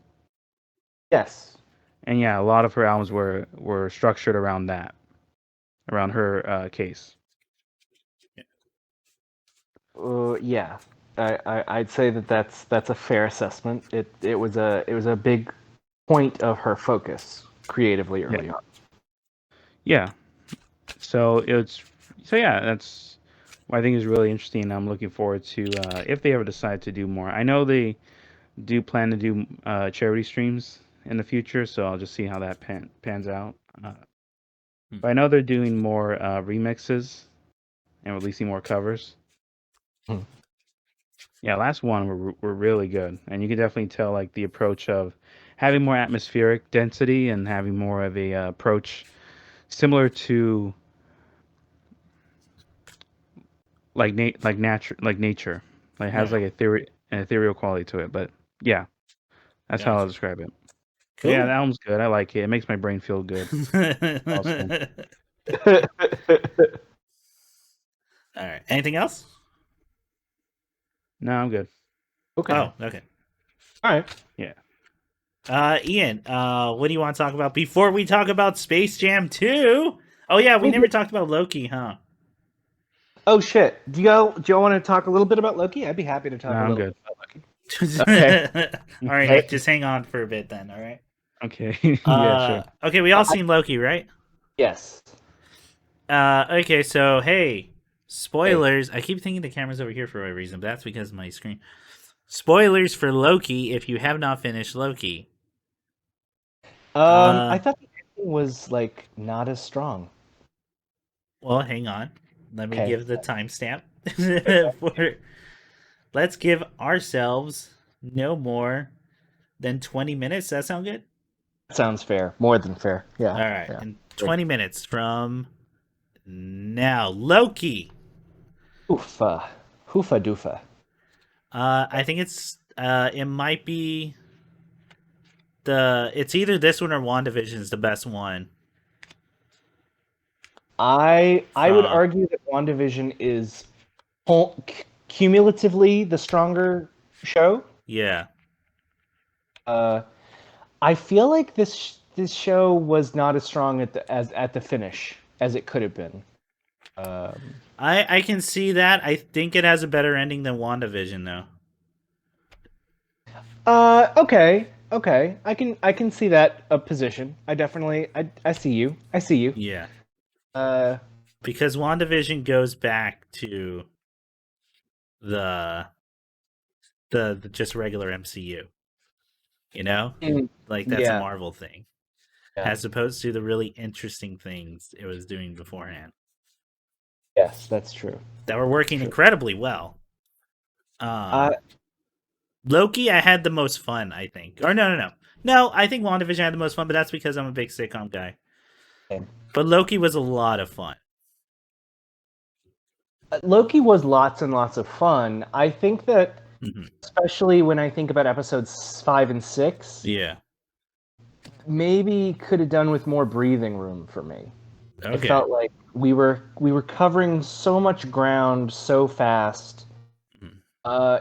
Yes. And yeah, a lot of her albums were structured around that, around her case. Yeah. I'd say that that's a fair assessment. It was a big point of her focus creatively Yeah. early on. Yeah. So yeah, that's what I think is really interesting. I'm looking forward to if they ever decide to do more. I know they do plan to do charity streams in the future, so I'll just see how that pans out. But I know they're doing more remixes and releasing more covers. Hmm. Yeah, last one were really good, and you can definitely tell like the approach of having more atmospheric density and having more of a approach similar to like nature, like it has Right. like an ethereal quality to it. But yeah, that's how I'll Gotcha. describe it. But yeah, the Cool. album's good. I like it. It makes my brain feel good. Also, All right. Anything else? no, I'm good. Okay. Oh, okay. All right. Yeah. Ian, what do you want to talk about before we talk about Space Jam 2? Oh yeah, we never talked about Loki, huh? Oh shit. Do y'all want to talk a little bit about Loki? I'd be happy to No, talk a I'm little good. bit about Loki. Okay. All right, Hey, Nick, just hang on for a bit then, all right? Okay. Yeah, sure. Okay, we all seen Loki, right? yes. Okay, so hey, Hey. spoilers. I keep thinking the camera's over here for a reason, but that's because of my screen. Spoilers for Loki if you have not finished Loki. I thought the ending was like not as strong. Well, hang on. Let me Okay. give the timestamp. For let's give ourselves no more than 20 minutes. That sound good? That sounds fair. More than fair. All Yeah. right. Yeah. In 20 minutes from now, Loki. Oofa. Hoofa doofa. I think it might be it's either this one or WandaVision's the best one. I would From argue that WandaVision is cumulatively the stronger show. yeah. Uh, I feel like this show was not as strong at the finish as it could have been. I can see that. I think it has a better ending than WandaVision though. Okay, okay. I can see that position. I see you. I see you. Yeah. Uh, Because WandaVision goes back to the the just regular MCU. You know? Like that's a yeah, Marvel thing. yeah. As opposed to the really interesting things it was doing beforehand. Yes, that's true. That were working True. incredibly well. Uh, Loki, I had the most fun, I think. Or no. No, I think WandaVision had the most fun, but that's because I'm a big sitcom guy. But Loki was a lot of fun. Loki was lots and lots of fun. I think that, especially when I think about episodes 5 and 6, Yeah. maybe could have done with more breathing room for me. Okay. It felt like we were covering so much ground so fast.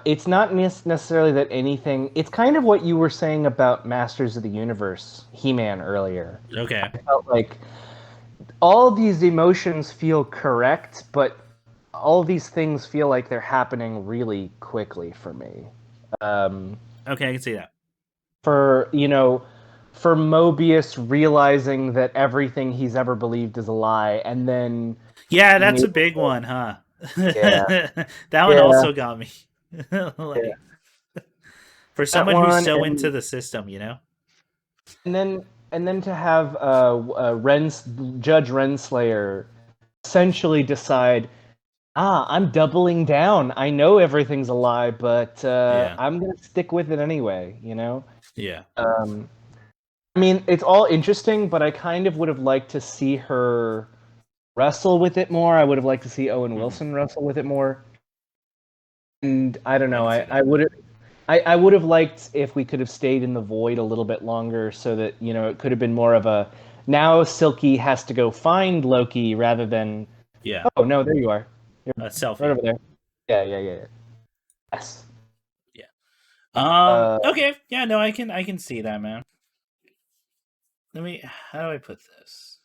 It's not necessarily that anything. It's kind of what you were saying about Masters of the Universe, He-Man earlier. Okay. I felt like all these emotions feel correct, but all these things feel like they're happening really quickly for me. Okay, I can see that. For Mobius realizing that everything he's ever believed is a lie, and then Yeah, that's a big one, huh? Yeah. That one Yeah. also got me. Like, Yeah. for someone who's one, so and- into the system, you know? and then to have Judge Renslayer essentially decide, I'm doubling down. I know everything's a lie, but Yeah. I'm gonna stick with it anyway. You know. Yeah. I mean, it's all interesting, but I kind of would have liked to see her wrestle with it more. I would have liked to see Owen Wilson wrestle with it more. And I don't know. I would have liked if we could have stayed in the void a little bit longer, so that it could have been more of a now Silky has to go find Loki rather than. Yeah. Oh no, there you are. You're Selfie. right over there. Yeah. Yes. Okay. Yeah. No, I can see that, man. How do I put this?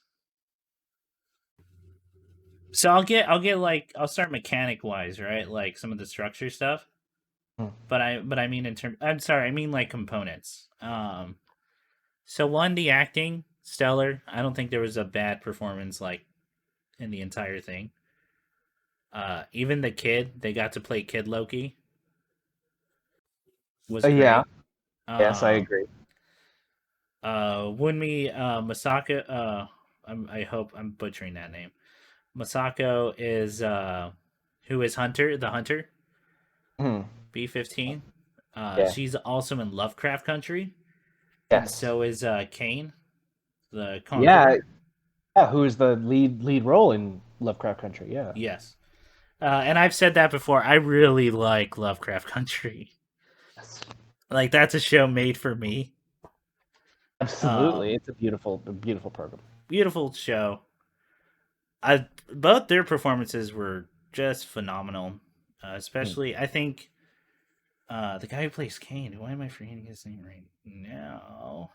So I'll start mechanic wise, right? Like some of the structure stuff. But I mean I mean like components. So one, the acting, stellar. I don't think there was a bad performance like in the entire thing. Even the kid, they got to play Kid Loki. Was great. Yeah. Yes, I agree. Wunmi Masako. I hope I'm butchering that name. Masako is who is Hunter, the Hunter. B-15. Yeah. She's also in Lovecraft Country. Yes. And so is Kane, the Conqueror. Yeah, who is the lead role in Lovecraft Country? Yeah. Yes. And I've said that before. I really like Lovecraft Country. Yes. Like that's a show made for me. Absolutely, it's a beautiful program. Beautiful show. Both their performances were just phenomenal. Especially, I think the guy who plays Kane. Why am I forgetting his name right now?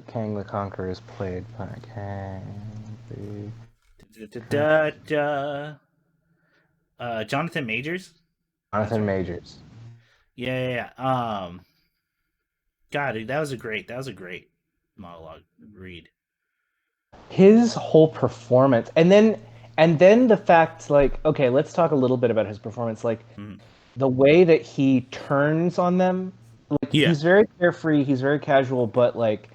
Kang the Conqueror is played by Kang. Jonathan Majors. Jonathan Majors. Yeah. God, dude, that was a great monologue read. His whole performance, and then the fact, like, okay, let's talk a little bit about his performance, like the way that he turns on them. Like, he's very carefree, he's very casual, but like,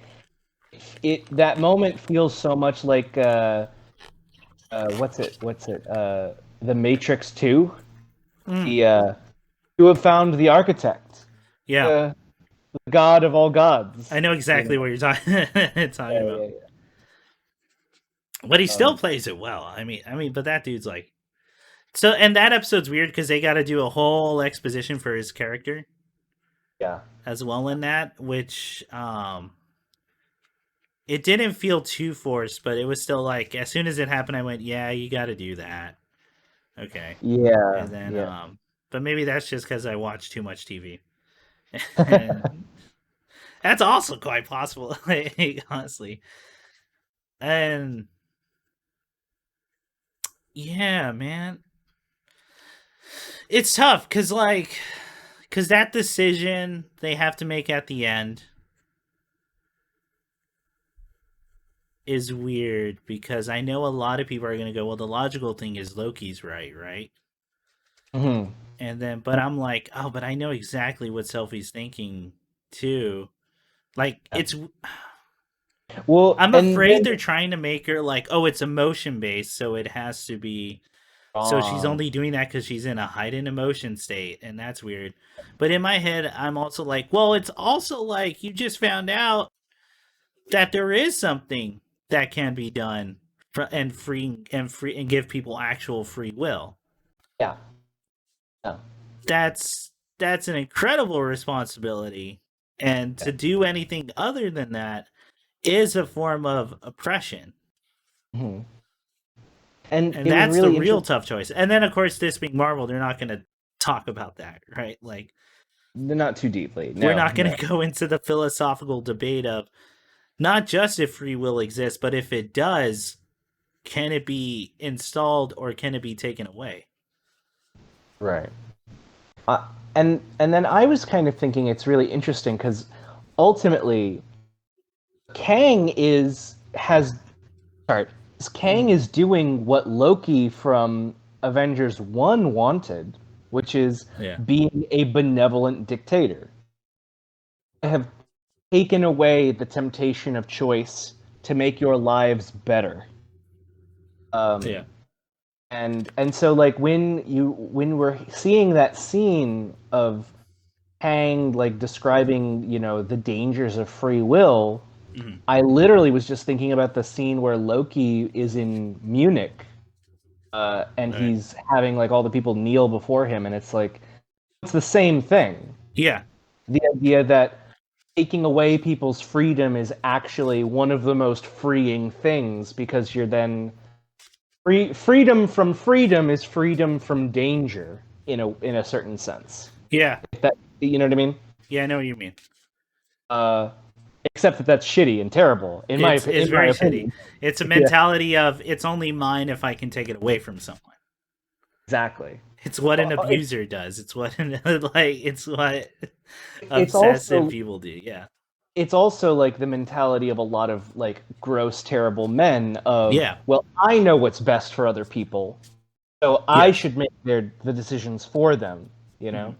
that moment feels so much like what's it? The Matrix 2. You have found the architect. Yeah. The god of all gods. I know exactly what you're talking about. Yeah. But he still plays it well. I mean, but that dude's like, so, and that episode's weird because they got to do a whole exposition for his character. Yeah. As well in that, which it didn't feel too forced, but it was still like, as soon as it happened, I went, yeah, you got to do that. Okay. Yeah. And then, but maybe that's just because I watch too much TV. That's also quite possible, like, honestly. And yeah, man, it's tough because that decision they have to make at the end is weird because I know a lot of people are going to go, well, the logical thing is Loki's right? Mm-hmm. And then, but I'm like, oh, but I know exactly what Selfie's thinking too. Like, it's. Well, I'm afraid they're trying to make her like, oh, it's emotion based, so it has to be. So she's only doing that because she's in a heightened emotion state, and that's weird. But in my head, I'm also like, well, it's also like you just found out that there is something that can be done and give people actual free will. Yeah. That's an incredible responsibility, and to do anything other than that is a form of oppression. Mm-hmm. And that's really the real tough choice. And then, of course, this being Marvel, they're not going to talk about that, right? Like, they're not too deeply. We're not going to go into the philosophical debate of not just if free will exists, but if it does, can it be installed or can it be taken away? Right. And then I was kind of thinking it's really interesting because ultimately, Kang is doing what Loki from Avengers 1 wanted, which is being a benevolent dictator. They have taken away the temptation of choice to make your lives better. And so, like, when we're seeing that scene of Kang, like, describing, the dangers of free will, I literally was just thinking about the scene where Loki is in Munich, and he's having, like, all the people kneel before him, and it's like, it's the same thing. Yeah. The idea that taking away people's freedom is actually one of the most freeing things, because you're then freedom is freedom from danger in a certain sense. Yeah. If that, you know what I mean? Yeah, I know what you mean. Except that that's shitty and terrible It's in my very shitty. opinion. It's a Yeah, mentality of it's only mine if I can take it away from someone. exactly. It's what an Uh, abuser does. It's what it's what It's obsessive also people do. Yeah. it's also like the mentality of a lot of like gross, terrible men of, Yeah. well, I know what's best for other people, so I Yes. should make the decisions for them. You Hmm. know.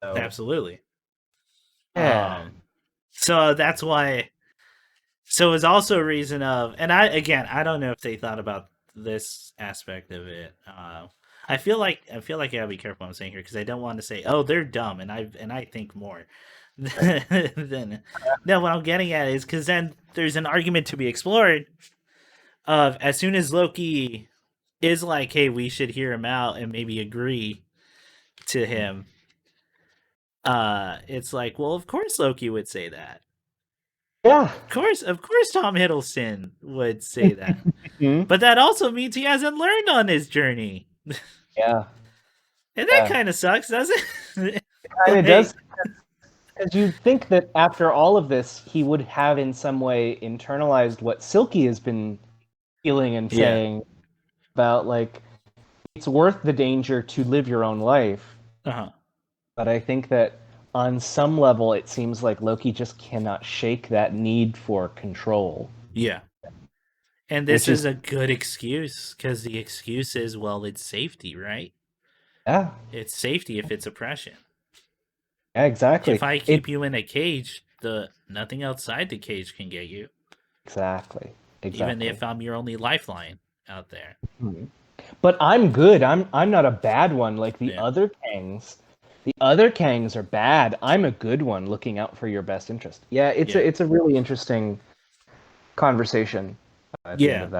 So Absolutely. yeah, So that's why. So it's also a reason of, and I don't know if they thought about this aspect of it. I feel like I gotta be careful what I'm saying here because I don't want to say, oh, they're dumb, and I think more. right. Then no, what I'm getting at is because then there's an argument to be explored of as soon as Loki is like, hey, we should hear him out and maybe agree to him. It's like, well, of course Loki would say that. Yeah. Of course, Tom Hiddleston would say that. Mhm. But that also means he hasn't learned on his journey. Yeah. And that Yeah. kind of sucks, doesn't it? Kind of Like, does. Because you'd think that after all of this, he would have in some way internalized what Silky has been feeling and yeah. saying about, like, it's worth the danger to live your own life. Uh-huh. But I think that on some level, it seems like Loki just cannot shake that need for control. Yeah. And this Which is, is a good excuse because the excuse is, well, it's safety, right? yeah, It's safety if it's oppression. yeah, exactly. If I keep you in a cage, the nothing outside the cage can get you. Exactly. Even Exactly. if I'm your only lifeline out there. Mhm. But I'm good. I'm not a bad one like the Yeah. other Kangs. The other Kangs are bad. I'm a good one looking out for your best interest. Yeah, Yeah. it's a really interesting conversation at the end Yeah. of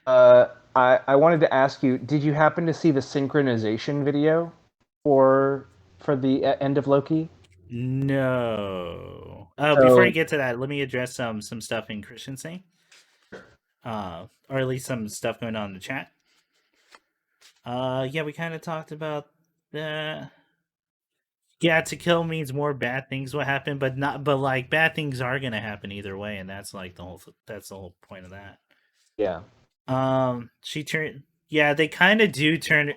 that. I wanted to ask you, did you happen to see the synchronization video for the end of Loki? No. Before I So get to that, let me address some stuff in Christian's saying. Or at least some stuff going on in the chat. Yeah, we kind of talked about the. Yeah, to kill means more bad things will happen, but not. But like bad things are gonna happen either way, and that's like the whole. That's the whole point of that. yeah. She turned. Yeah, they kind of do turn.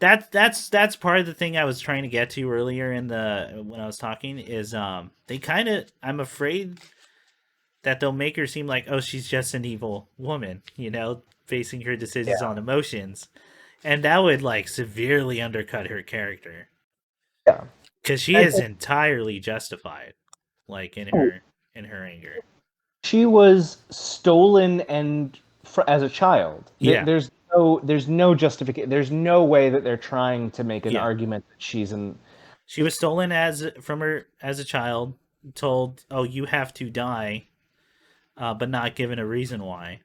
That's part of the thing I was trying to get to earlier in the when I was talking is they kind of I'm afraid that they'll make her seem like, oh, she's just an evil woman, basing her decisions Yeah. on emotions, and that would like severely undercut her character Yeah. because she I is think entirely justified, like in her anger. she was stolen as a child. Yeah, There's no justification. There's no way that they're trying to make an yeah. argument that she's an. She was stolen from her as a child, told, "Oh, you have to die," but not given a reason why.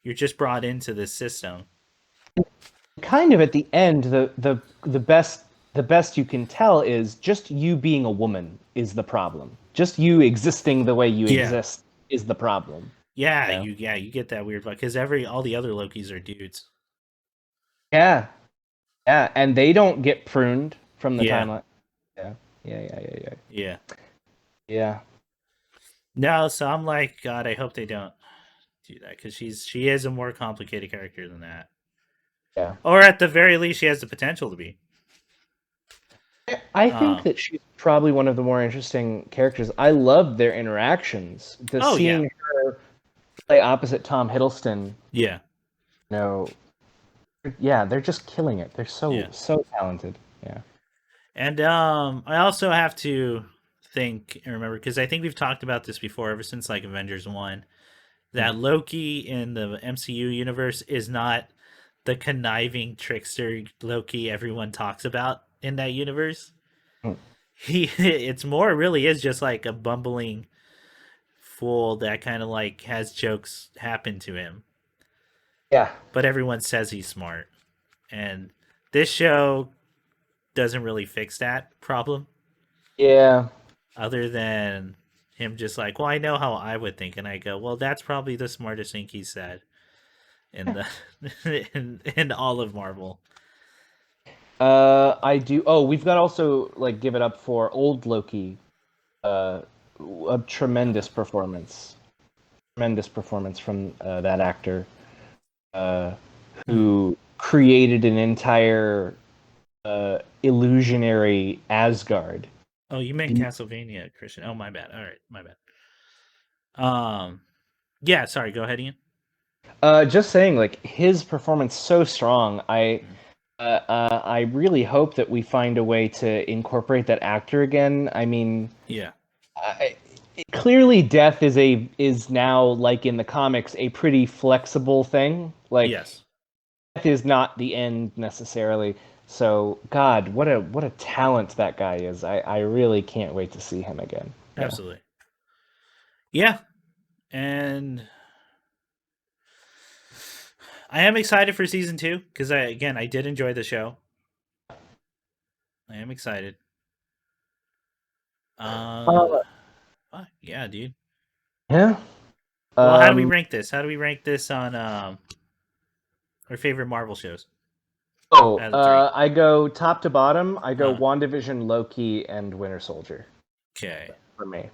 You're just brought into this system. Kind of at the end, the best you can tell is just you being a woman is the problem. Just you existing the way you Yeah, exist is the problem. yeah, You know? you get that weird vibe because all the other Lokis are dudes. Yeah, yeah, and they don't get pruned from the Yeah, timeline. Yeah, yeah. yeah. Yeah. No, so I'm like, God, I hope they don't do that because she is a more complicated character than that, Yeah. or at the very least, she has the potential to be. I think that she's probably one of the more interesting characters. I loved their interactions. Oh yeah, Seeing her play opposite Tom Hiddleston, yeah, yeah, they're just killing it. They're yeah. so talented. Yeah. And I also have to think and remember because I think we've talked about this before, ever since like Avengers 1, that Loki in the MCU universe is not the conniving trickster Loki everyone talks about in that universe. Mm. It's more really is just like a bumbling fool that kind of like has jokes happen to him, Yeah. but everyone says he's smart. And this show doesn't really fix that problem. Yeah. other than him just like, well, I know how I would think, and I go, well, that's probably the smartest thing he said in the in all of Marvel. I do. Oh, we've got also like give it up for old Loki. A tremendous performance. Tremendous performance from that actor, who created an entire illusionary Asgard. Oh, you meant Castlevania, Christian. Oh, my bad. All right, my bad. Yeah, sorry. Go ahead, Ian. Just saying, like his performance so strong. I really hope that we find a way to incorporate that actor again. I mean, Yeah, clearly, death is now like in the comics a pretty flexible thing. Like yes, death is not the end necessarily. So, God, what a talent that guy is. I really can't wait to see him again. Yeah. absolutely. Yeah, and I am excited for season 2 because I did enjoy the show. I am excited. Yeah, dude. Yeah. Well, how do we rank this? How do we rank this on our favorite Marvel shows? Oh, Out of 3. I go top to bottom. I go Uh-huh. WandaVision, Loki, and Winter Soldier Okay, for me.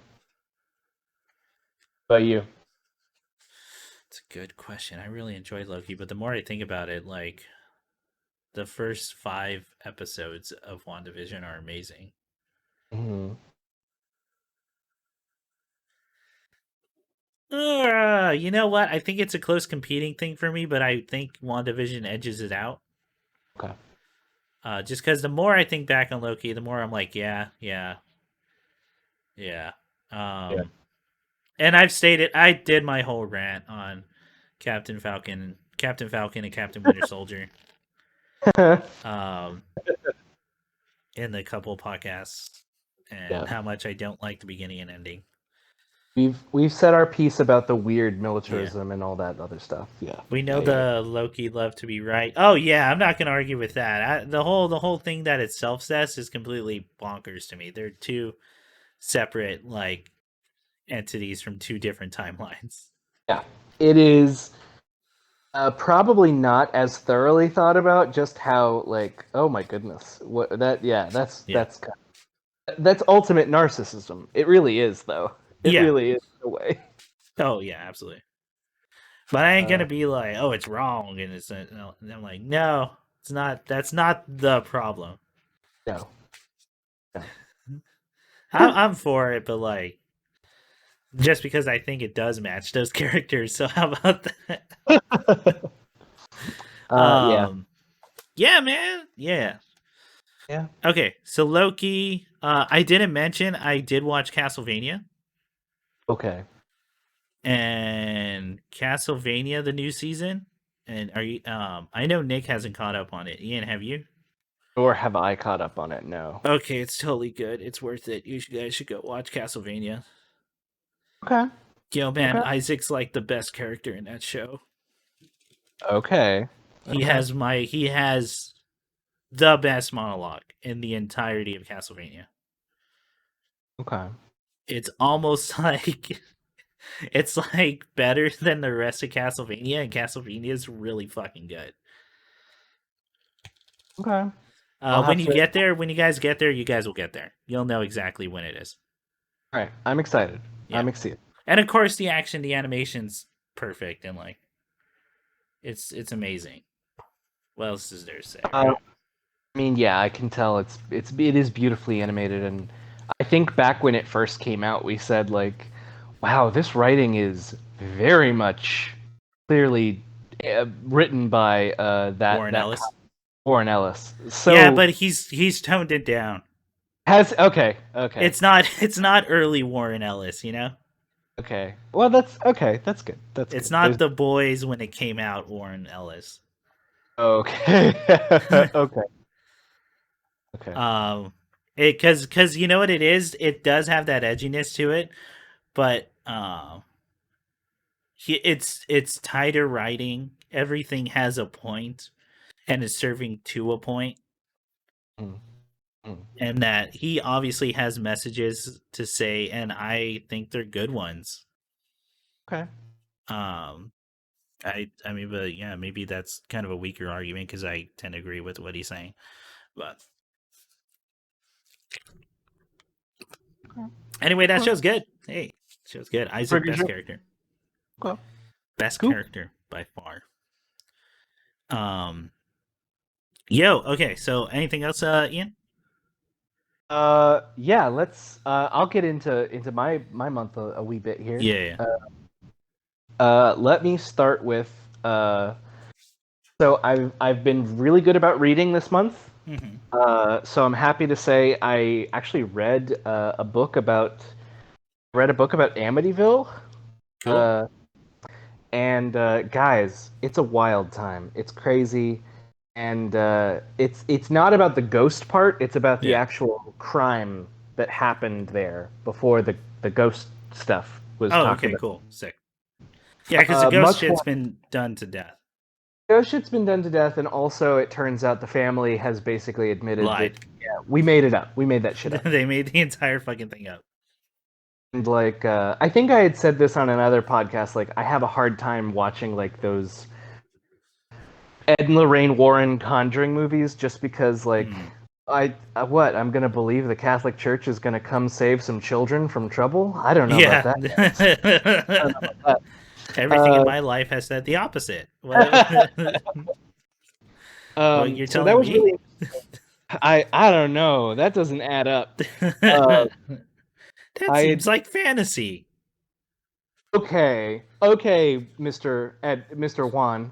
But you? it's a good question. I really enjoyed Loki, but the more I think about it, like the first 5 episodes of WandaVision are amazing. Mm-hmm. You know what? I think it's a close competing thing for me, but I think WandaVision edges it out. Okay. Just because the more I think back on Loki, the more I'm like, yeah. Yeah. And I've stated I did my whole rant on Captain Falcon, and Captain Winter Soldier. Um, in the couple podcasts, and how much I don't like the beginning and ending. We've said our piece about the weird militarism and all that other stuff. Yeah. We know the Loki love to be right. Oh yeah, I'm not gonna argue with that. The whole thing that it self says is completely bonkers to me. They're two separate like entities from two different timelines. Yeah. It is probably not as thoroughly thought about. Just how like, oh my goodness, what that? Yeah, that's ultimate narcissism. It really is, though. It really is in a way. Oh yeah, absolutely. But I ain't gonna be like, oh, it's wrong, and it's no. And I'm like, no, it's not. That's not the problem. No. I'm for it, but like, just because I think it does match those characters. So how about that? Yeah. Yeah, man. Yeah. Yeah. Okay, so Loki. I didn't mention I did watch Castlevania. Okay. And Castlevania the new season. And are you? I know Nick hasn't caught up on it. Ian, have you? Or have I caught up on it? No. Okay, it's totally good. It's worth it. Guys should go watch Castlevania. Okay. Yo, man, Okay. Isaac's like the best character in that show. Okay. He has the best monologue in the entirety of Castlevania. Okay. It's almost like it's like better than the rest of Castlevania, and Castlevania is really fucking good. Okay. When you guys get there, you guys will get there. You'll know exactly when it is. All right. I'm excited. Yeah. I'm excited. And of course, the action, the animation's perfect, and like, it's amazing. What else is there to say? Right? I mean, yeah, I can tell it is beautifully animated, and I think back when it first came out, we said like, "Wow, this writing is very much clearly written by Warren Ellis. Warren Ellis." So yeah, but he's toned it down. Okay. It's not early Warren Ellis, you know. Okay. Well, that's okay. That's good. It's not The Boys when it came out, Warren Ellis. Okay. Okay. Because you know what it is. It does have that edginess to it, but it's tighter writing. Everything has a point, and is serving to a point. and that he obviously has messages to say, and I think they're good ones. Okay. I mean, but yeah, maybe that's kind of a weaker argument because I tend to agree with what he's saying. But anyway, that show's good. Hey, show's good. Isaac, Pretty best sure. character. Cool. Best Cool. character by far. Yo, okay, so anything else, Ian? Yeah, let's I'll get into my month a wee bit here. Yeah. Let me start with so I've been really good about reading this month. Mm-hmm. So I'm happy to say I actually read a book about Amityville. Cool. And guys, it's a wild time. It's crazy, and it's not about the ghost part. It's about the Yeah. actual crime that happened there before the ghost stuff was Oh, talked okay, about. cool. Sick. Yeah, because the ghost Much shit's more- been done to death. Ghost shit's been done to death, and also it turns out the family has basically admitted Lied. that we made it up. We made that shit up. They made the entire fucking thing up. And like I think I had said this on another podcast. Like I have a hard time watching like those Ed and Lorraine Warren Conjuring movies just because like I'm gonna believe the Catholic Church is gonna come save some children from trouble. I don't know about that. Everything in my life has said the opposite. What you're So telling that was me? really I don't know. That doesn't add up. That seems like fantasy. Okay, Mr. Juan.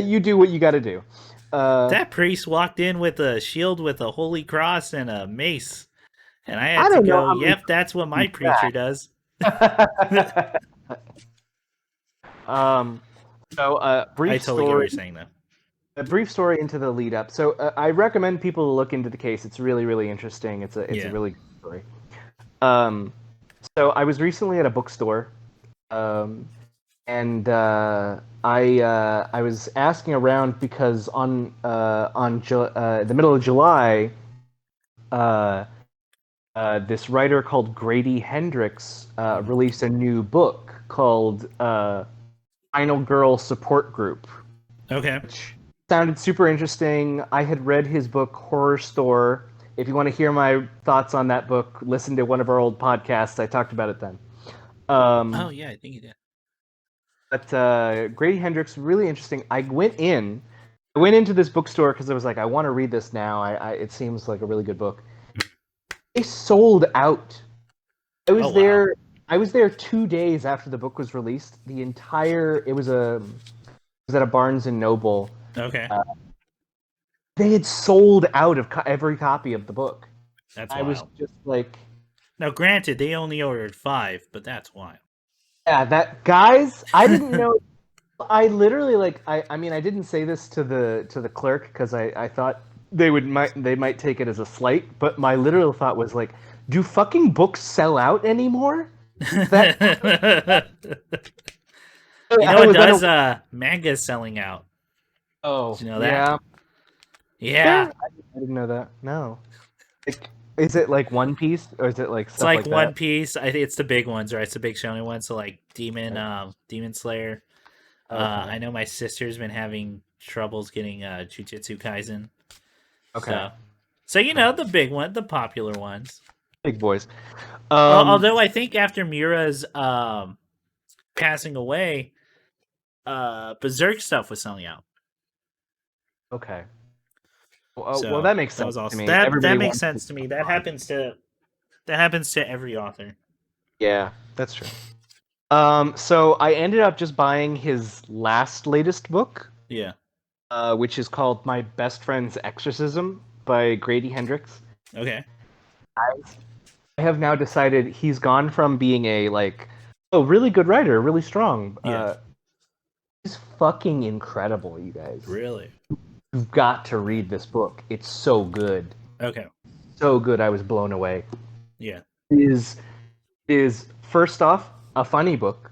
You do what you got to do. That priest walked in with a shield with a holy cross and a mace, and I had I to don't know go. how many Yep, that's what my preacher does. Brief I totally get what story. you're saying, though. A brief story into the lead up. So I recommend people to look into the case. It's really, really interesting. It's a really good story. So I was recently at a bookstore, and I was asking around because on the middle of July, this writer called Grady Hendrix released a new book called Final Girl Support Group. Okay. Which sounded super interesting. I had read his book Horror Store. If you want to hear my thoughts on that book, listen to one of our old podcasts. I talked about it then. Oh yeah, I think you did. But Grady Hendrix, really interesting. I went into this bookstore because I was like, I want to read this now. It seems like a really good book. They sold out. I was there. Wow. I was there 2 days after the book was released. It was at a Barnes and Noble. Okay. They had sold out of every copy of the book. That's wild. I was just like... Now, granted, they only ordered 5, but that's wild. Yeah, guys, I didn't know... I literally, like, I mean, I didn't say this to the clerk because I thought they might take it as a slight, but my literal thought was, like, do fucking books sell out anymore? You know what does? Manga's selling out. Oh, did you know that? Yeah. I didn't know that. No. Like, is it like One Piece or is it like stuff it's like One that? Piece. I think it's the big ones, right? It's the big shonen ones. So like Demon Slayer. Okay. I know my sister's been having troubles getting Jujutsu Kaisen. Okay. So you know the big one, the popular ones. Big boys. Although I think after Mira's passing away, Berserk stuff was selling out. Okay. Well, that makes sense. That was awesome. To me. That makes sense to me. That happens to every author. Yeah, that's true. So I ended up just buying his latest book. Yeah. Which is called My Best Friend's Exorcism by Grady Hendrix. Okay. I have now decided he's gone from being a really good writer, really strong. Yeah. He's fucking incredible, you guys. Really? You've got to read this book. It's so good. Okay. So good, I was blown away. Yeah. Is first off a funny book,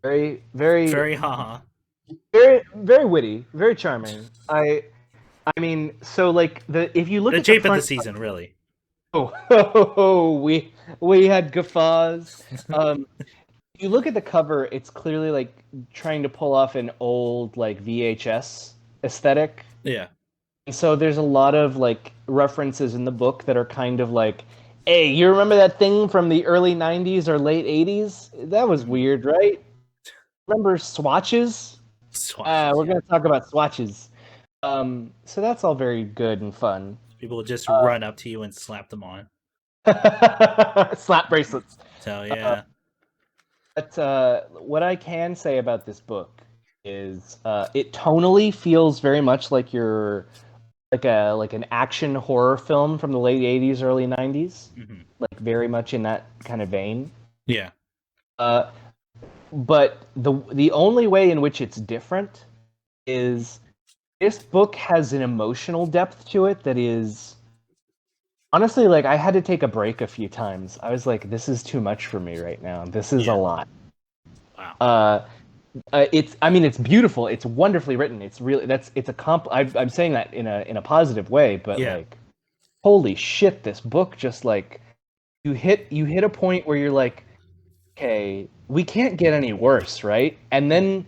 very haha, very very witty, very charming. I mean, so like if you look the at shape the of the season, really. we had guffaws. You look at the cover, it's clearly like trying to pull off an old like VHS aesthetic. Yeah. And so there's a lot of like references in the book that are kind of like, hey, you remember that thing from the early 90s or late 80s? That was weird, right? Remember swatches? Swatches, We're going to talk about swatches. So that's all very good and fun. People would just run up to you and slap them on. Slap bracelets. So yeah. But what I can say about this book is it tonally feels very much like you're like an action horror film from the late 80s, early 90s. Mm-hmm. Like very much in that kind of vein. Yeah. But the only way in which it's different is this book has an emotional depth to it that is honestly, like, I had to take a break a few times. I was like, this is too much for me right now. This is a lot. Wow. It's beautiful. It's wonderfully written. It's really I'm saying that in a positive way, but like, holy shit, this book just like you hit a point where you're like, okay, we can't get any worse, right? And then,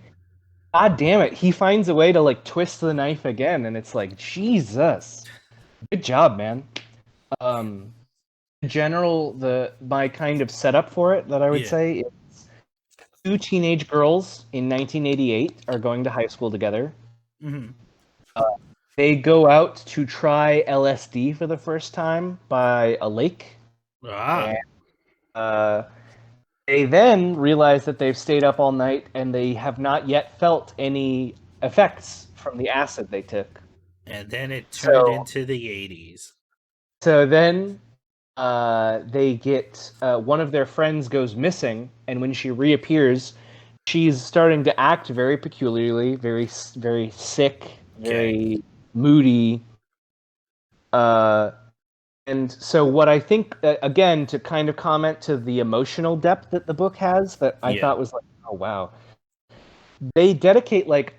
god damn it, he finds a way to like twist the knife again, and it's like, Jesus, good job, man. In general, my kind of setup for it that I would say is two teenage girls in 1988 are going to high school together. Mm-hmm. They go out to try LSD for the first time by a lake. And, they then realize that they've stayed up all night and they have not yet felt any effects from the acid they took. And then it turned into the 80s. So then they get one of their friends goes missing, and when she reappears, she's starting to act very peculiarly, very very sick, very moody. And so what I think, again, to kind of comment to the emotional depth that the book has, that I thought was like, oh wow, they dedicate like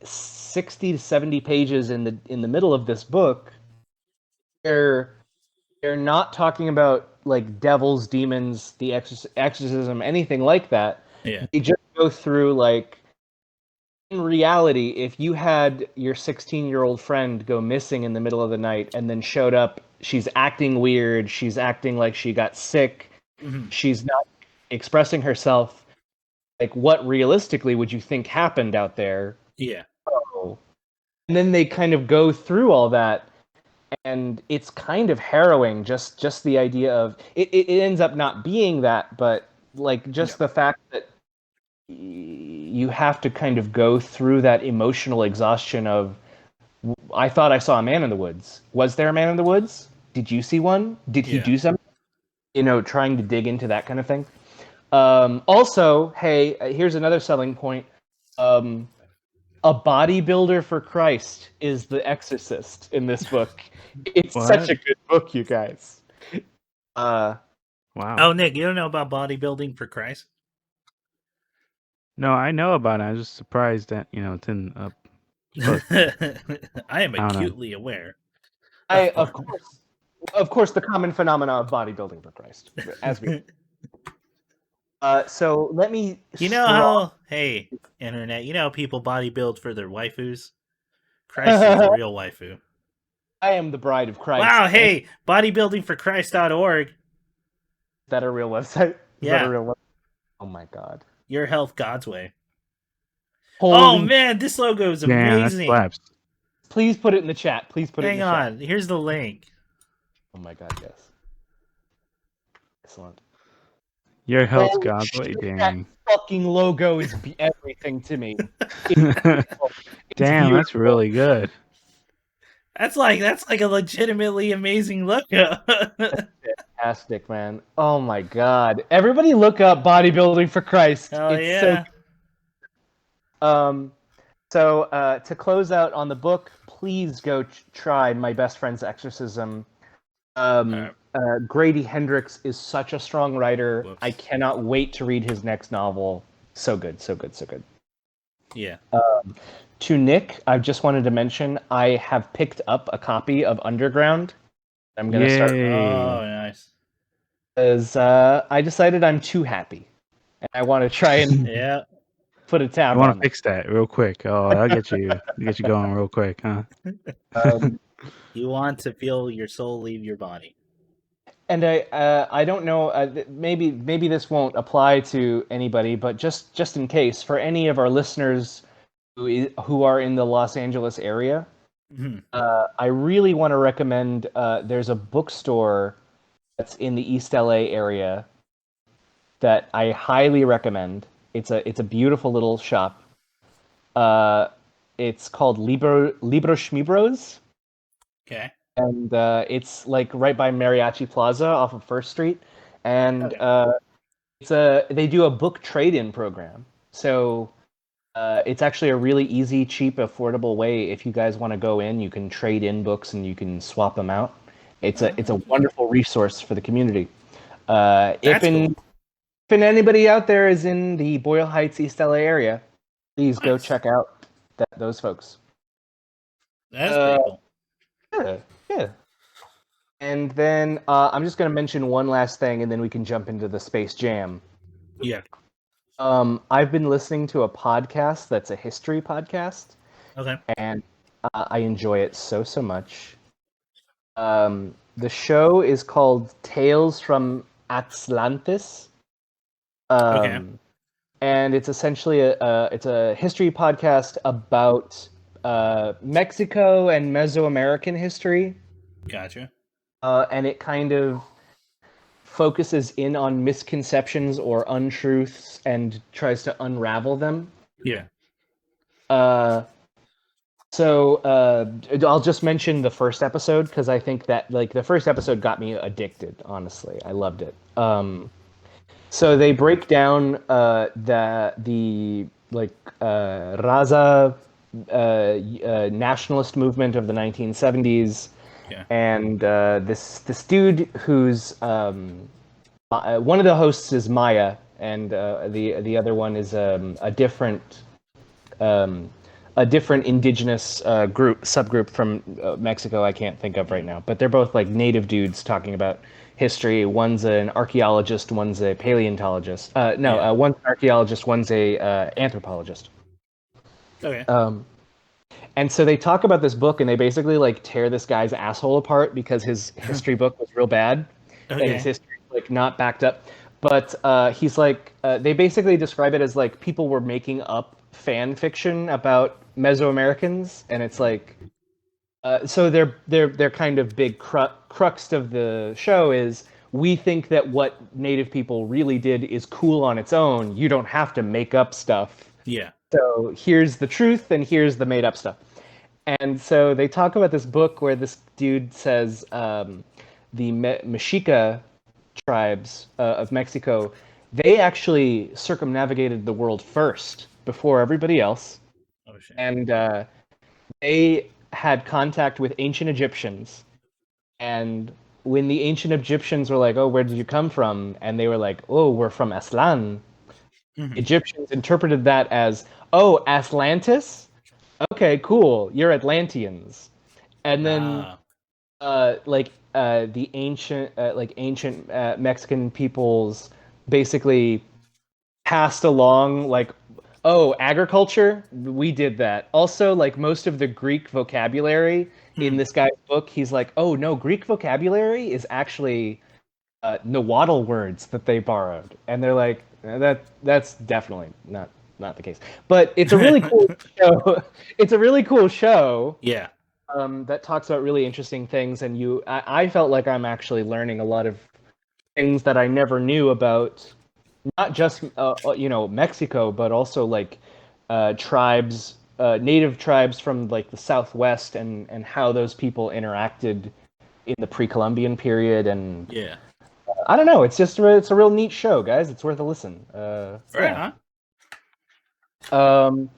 60 to 70 pages in the middle of this book. They're not talking about like devils, demons, the exorcism, anything like that. Yeah. They just go through like, in reality, if you had your 16-year-old friend go missing in the middle of the night and then showed up, she's acting weird, she's acting like she got sick, she's not expressing herself, like what realistically would you think happened out there? Yeah. And then they kind of go through all that, and it's kind of harrowing, just the idea of it ends up not being that, but like just the fact that you have to kind of go through that emotional exhaustion of, I thought I saw a man in the woods. Was there a man in the woods? Did you see one? Did he do something? Trying to dig into that kind of thing. Also, hey, here's another selling point. A bodybuilder for Christ is the exorcist in this book. It's such a good book, you guys. Wow. Oh, Nick, you don't know about bodybuilding for Christ? No, I know about it. I was just surprised that, it's in a book. I am acutely aware. Of course, the common phenomena of bodybuilding for Christ, as we. So let me. Hey, internet, how people bodybuild for their waifus? Christ is the real waifu. I am the bride of Christ. Wow, hey, bodybuildingforchrist.org. Is that a real website? Is that a real website? Oh my god. Your health God's way. Holy man, this logo is amazing. Please put it in the chat. Please put it in the chat. Hang on, here's the link. Oh my god, yes. Excellent. Your health God's way, dang. That fucking logo is everything to me. Damn, that's really good. That's like a legitimately amazing logo. Fantastic, man. Oh my god. Everybody look up Bodybuilding for Christ. It's so to close out on the book, please go try My Best Friend's Exorcism. Grady Hendrix is such a strong writer. Whoops. I cannot wait to read his next novel. So good, so good, so good. Yeah. To Nick, I just wanted to mention I have picked up a copy of Underground. I'm gonna start Oh, nice. because I decided I'm too happy, and I want to try and Yeah. put a You tab want on to that. fix that real quick? Oh, I'll get you going real quick, huh? You want to feel your soul leave your body. And I don't know, maybe this won't apply to anybody, but just in case, for any of our listeners who are in the Los Angeles area, Mhm. I really want to recommend. There's a bookstore that's in the East LA area that I highly recommend. It's a beautiful little shop. Uh, it's called Libro Schmibros, Okay. and it's like right by Mariachi Plaza off of First Street, and Okay. they do a book trade-in program. So it's actually a really easy, cheap, affordable way. If you guys want to go in, you can trade in books and you can swap them out. It's a Interesting. wonderful resource for the community. That's cool. If anybody out there is in the Boyle Heights, East LA area, please go Nice. check out those folks. That's Uh, pretty cool. yeah, yeah. And then I'm just going to mention one last thing, and then we can jump into the Space Jam. Yeah. I've been listening to a podcast that's a history podcast, Okay. and I enjoy it so much. The show is called Tales from Atlantis, Okay. and it's essentially it's a history podcast about Mexico and Mesoamerican history, Gotcha. and it kind of focuses in on misconceptions or untruths and tries to unravel them. Yeah. Uh, I'll just mention the first episode because I think that like the first episode got me addicted. Honestly, I loved it. So they break down the like Raza nationalist movement of the 1970s, Yeah. and this dude who's one of the hosts is Maya, and the other one is um, a different indigenous subgroup from Mexico. I can't think of right now, but they're both like native dudes talking about history. One's an archaeologist, one's a paleontologist. Yeah. One's an archaeologist, one's a anthropologist. Okay. And so they talk about this book, and they basically like tear this guy's asshole apart because his history book was real bad, and his Okay. history like not backed up. But he's like, they basically describe it as like people were making up fan fiction about Mesoamericans, and it's like, so their kind of big crux of the show is we think that what Native people really did is cool on its own. You don't have to make up stuff. Yeah. So here's the truth, and here's the made up stuff. And so they talk about this book where this dude says the Mexica tribes of Mexico, they actually circumnavigated the world first before everybody else. Oh shit. And they had contact with ancient Egyptians. And when the ancient Egyptians were like, "Oh, where did you come from?" and they were like, "Oh, we're from Aslan," Mhm. Egyptians interpreted that as, "Oh, Atlantis? Okay, cool. You're Atlanteans." And then Ah. the ancient Mexican peoples basically passed along like, oh, agriculture, we did that. Also, like most of the Greek vocabulary in Hmm. this guy's book, he's like, oh no, Greek vocabulary is actually Nahuatl words that they borrowed, and they're like, that's definitely not the case. But it's a really cool show. It's a really cool show Yeah. that talks about really interesting things, and I felt like I'm actually learning a lot of things that I never knew about, not just Mexico, but also like tribes, native tribes from like the Southwest, and how those people interacted in the pre-Columbian period, and Yeah. I don't know. It's a real neat show, guys. It's worth a listen. Right on. Um,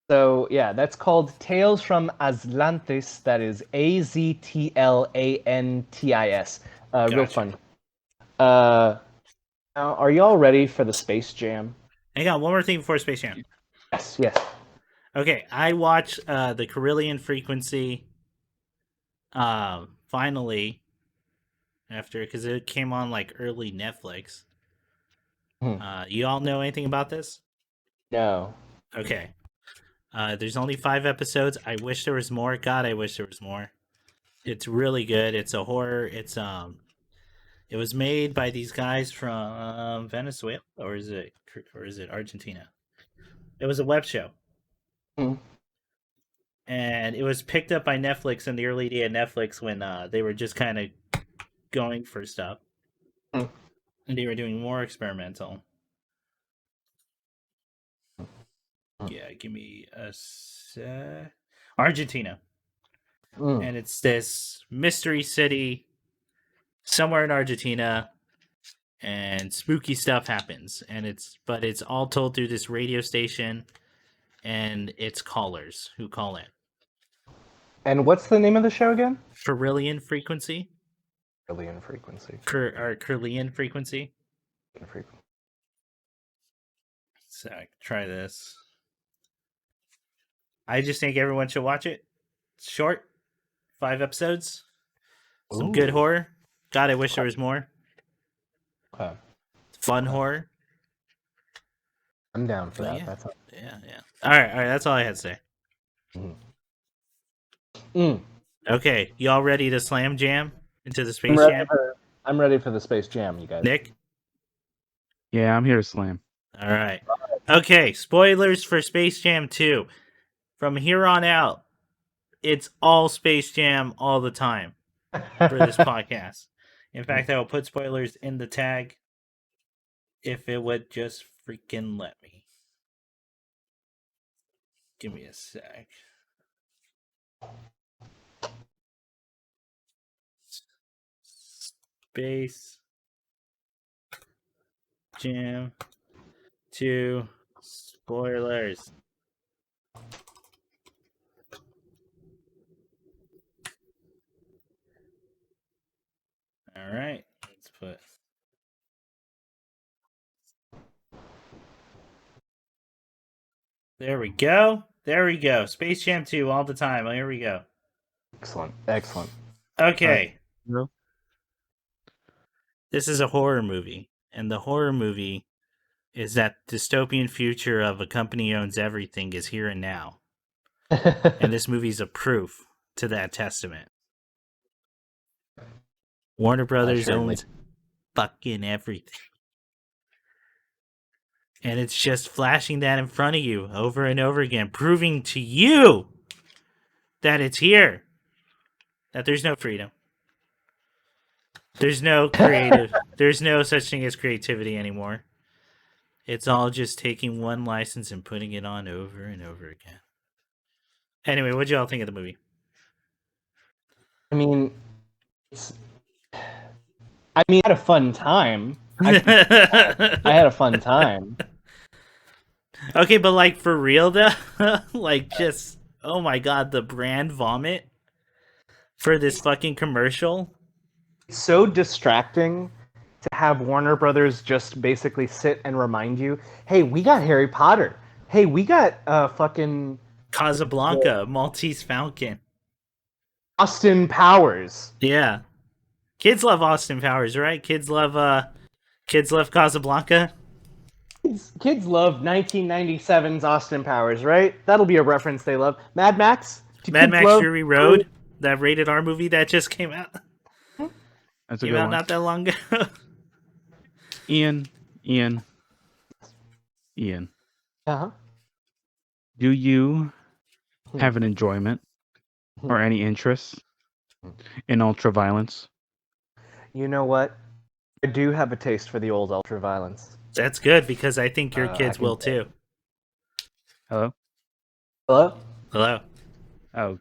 So yeah, that's called Tales from Atlantis. That is Aztlantis. Real Gotcha. fun. Now, are y'all ready for the Space Jam? Hang on, one more thing before Space Jam. Yes, yes. Okay, I watched the Carillion Frequency finally, after because it came on like early Netflix. Hmm. You all know anything about this? No. Okay. There's only 5 episodes. I wish there was more. God, I wish there was more. It's really good. It's a horror. It was made by these guys from Venezuela, or is it Argentina? It was a web show, Hmm. and it was picked up by Netflix in the early day of Netflix when they were just kind of going for stuff, Hmm. and they were doing more experimental. Hmm. Yeah, give me a sec. Argentina. Mm. And it's this mystery city somewhere in Argentina, and spooky stuff happens, and it's all told through this radio station, and it's callers who call in. And what's the name of the show again? Carillion frequency. Alien frequency. Carillion frequency. Frequency. So try this. I just think everyone should watch it. It's short, 5 episodes. Some good Ooh. horror. God, I wish there was more. Okay. Fun horror. I'm down for But that. yeah. That's Yeah. All right. That's all I had to say. Mm. Okay, y'all ready to slam jam into the I'm Space ready Jam? I'm ready for the Space Jam, you guys. Nick? Yeah, I'm here to slam. All right. Okay, spoilers for Space Jam 2. From here on out, it's all Space Jam all the time for this podcast. In fact, I will put spoilers in the tag if it would just freaking let me. Give me a sec. Space Jam 2 spoilers. All right, let's put. There we go. There we go. Space Jam 2 all the time. Here we go. Excellent. Excellent. Okay. No? This is a horror movie. And the horror movie is that dystopian future of a company owns everything is here and now. And this movie's a proof to that testament. Warner Brothers owns fucking everything. And it's just flashing that in front of you over and over again, proving to you that it's here. That there's no freedom. There's no creative. There's no such thing as creativity anymore. It's all just taking one license and putting it on over and over again. Anyway, what'd y'all think of the movie? I mean, I had a fun time. I had a fun time. Okay, but like for real though, like just oh my god, the brand vomit for this fucking commercial. It's so distracting to have Warner Brothers just basically sit and remind you, hey, we got Harry Potter. Hey, we got fucking Casablanca, Maltese Falcon. Austin Powers. Yeah. Kids love Austin Powers, right? Kids love Casablanca. Kids love 1997's Austin Powers, right? That'll be a reference they love. Mad Max? Mad Max Fury Road, that rated R movie that just came out. That's a Came good out one. not that long ago. Ian. Uh-huh. Do you have an enjoyment or any interest in ultraviolence? You know what? I do have a taste for the old ultraviolence. That's good because I think your I kids can will say. too. Hello? Hello? Hello. Oh,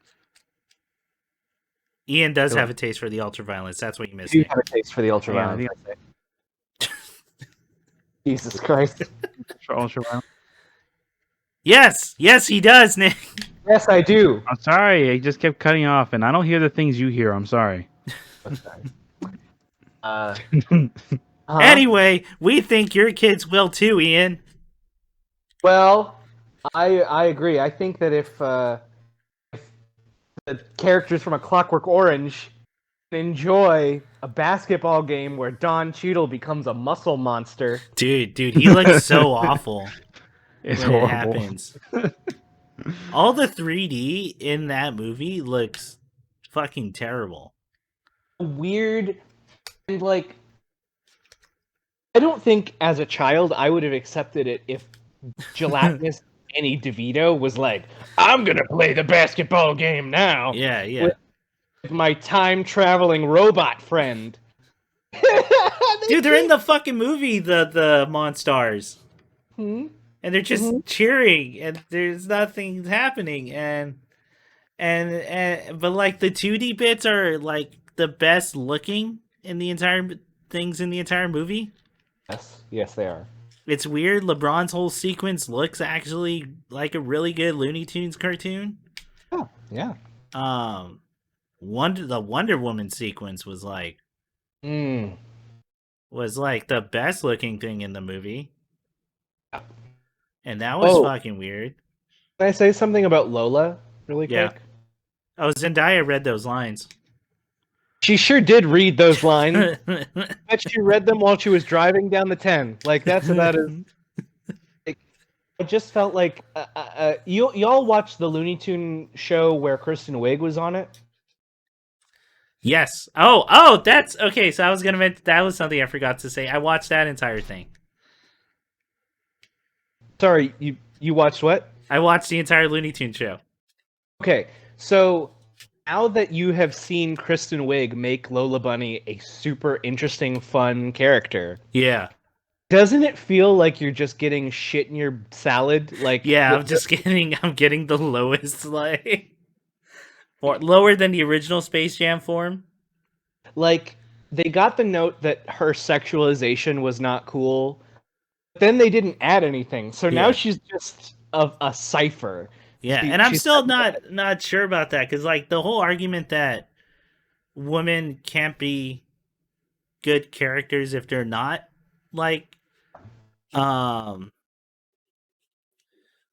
Ian does Hello. have a taste for the ultraviolence. That's what you I missed. do Nick. have a taste for the ultraviolence. Yeah, I say. Jesus Christ. for ultraviolence? Yes, he does, Nick. Yes, I do. I'm sorry, I just kept cutting off, and I don't hear the things you hear. I'm sorry. Anyway, we think your kids will too, Ian. Well, I agree. I think that if the characters from A Clockwork Orange enjoy a basketball game where Don Cheadle becomes a muscle monster. Dude, he looks so awful It's when it horrible. happens. All the 3D in that movie looks fucking terrible. Weird, and like, I don't think as a child I would have accepted it if gelatinous Danny DeVito was like, I'm gonna play the basketball game now. Yeah, yeah. With my time traveling robot friend. Dude, they're in the fucking movie, the Monstars. Hmm? And they're just cheering and there's nothing happening and but like the 2D bits are like the best looking in the entire things in the entire movie. Yes, they are. It's weird. LeBron's whole sequence looks actually like a really good Looney Tunes cartoon. Oh, yeah. The Wonder Woman sequence was like the best looking thing in the movie. And that was fucking weird. Can I say something about Lola really quick? Oh, Zendaya read those lines. She sure did read those lines. But she read them while she was driving down the 10. Like, that's about as... Like, I just felt like... y'all watched the Looney Tune show where Kristen Wiig was on it? Yes. Oh, that's... Okay, so I was going to mention... That was something I forgot to say. I watched that entire thing. Sorry, you watched what? I watched the entire Looney Tune show. Okay, so now that you have seen Kristen Wiig make Lola Bunny a super interesting, fun character, yeah, doesn't it feel like you're just getting shit in your salad? Like, yeah, I'm getting the lowest, like, or lower than the original Space Jam form. Like, they got the note that her sexualization was not cool. Then they didn't add anything, so now she's just a cipher. Yeah, and I'm still not sure about that because, like, the whole argument that women can't be good characters if they're not like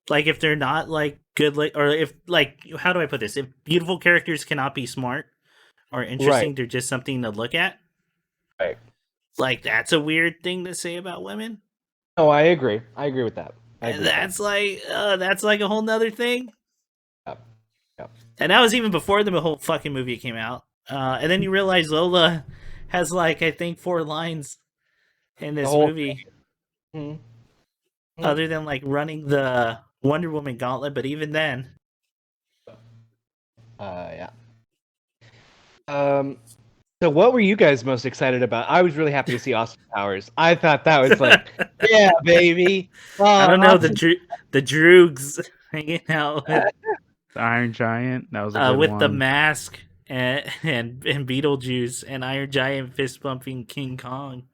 if they're not like good, like, or if, like, how do I put this? If beautiful characters cannot be smart or interesting, they're just something to look at. Right. Like, that's a weird thing to say about women. Oh, I agree. I agree with that. That's like a whole nother thing. Yep. And that was even before the whole fucking movie came out. And then you realize Lola has, like, I think 4 lines in this movie. Other than, like, running the Wonder Woman gauntlet, but even then. Yeah. So what were you guys most excited about? I was really happy to see Austin Powers. I thought that was like, yeah, baby. I don't know, the Droogs hanging out with the Iron Giant. That was a good with one. the mask and Beetlejuice and Iron Giant fist bumping King Kong.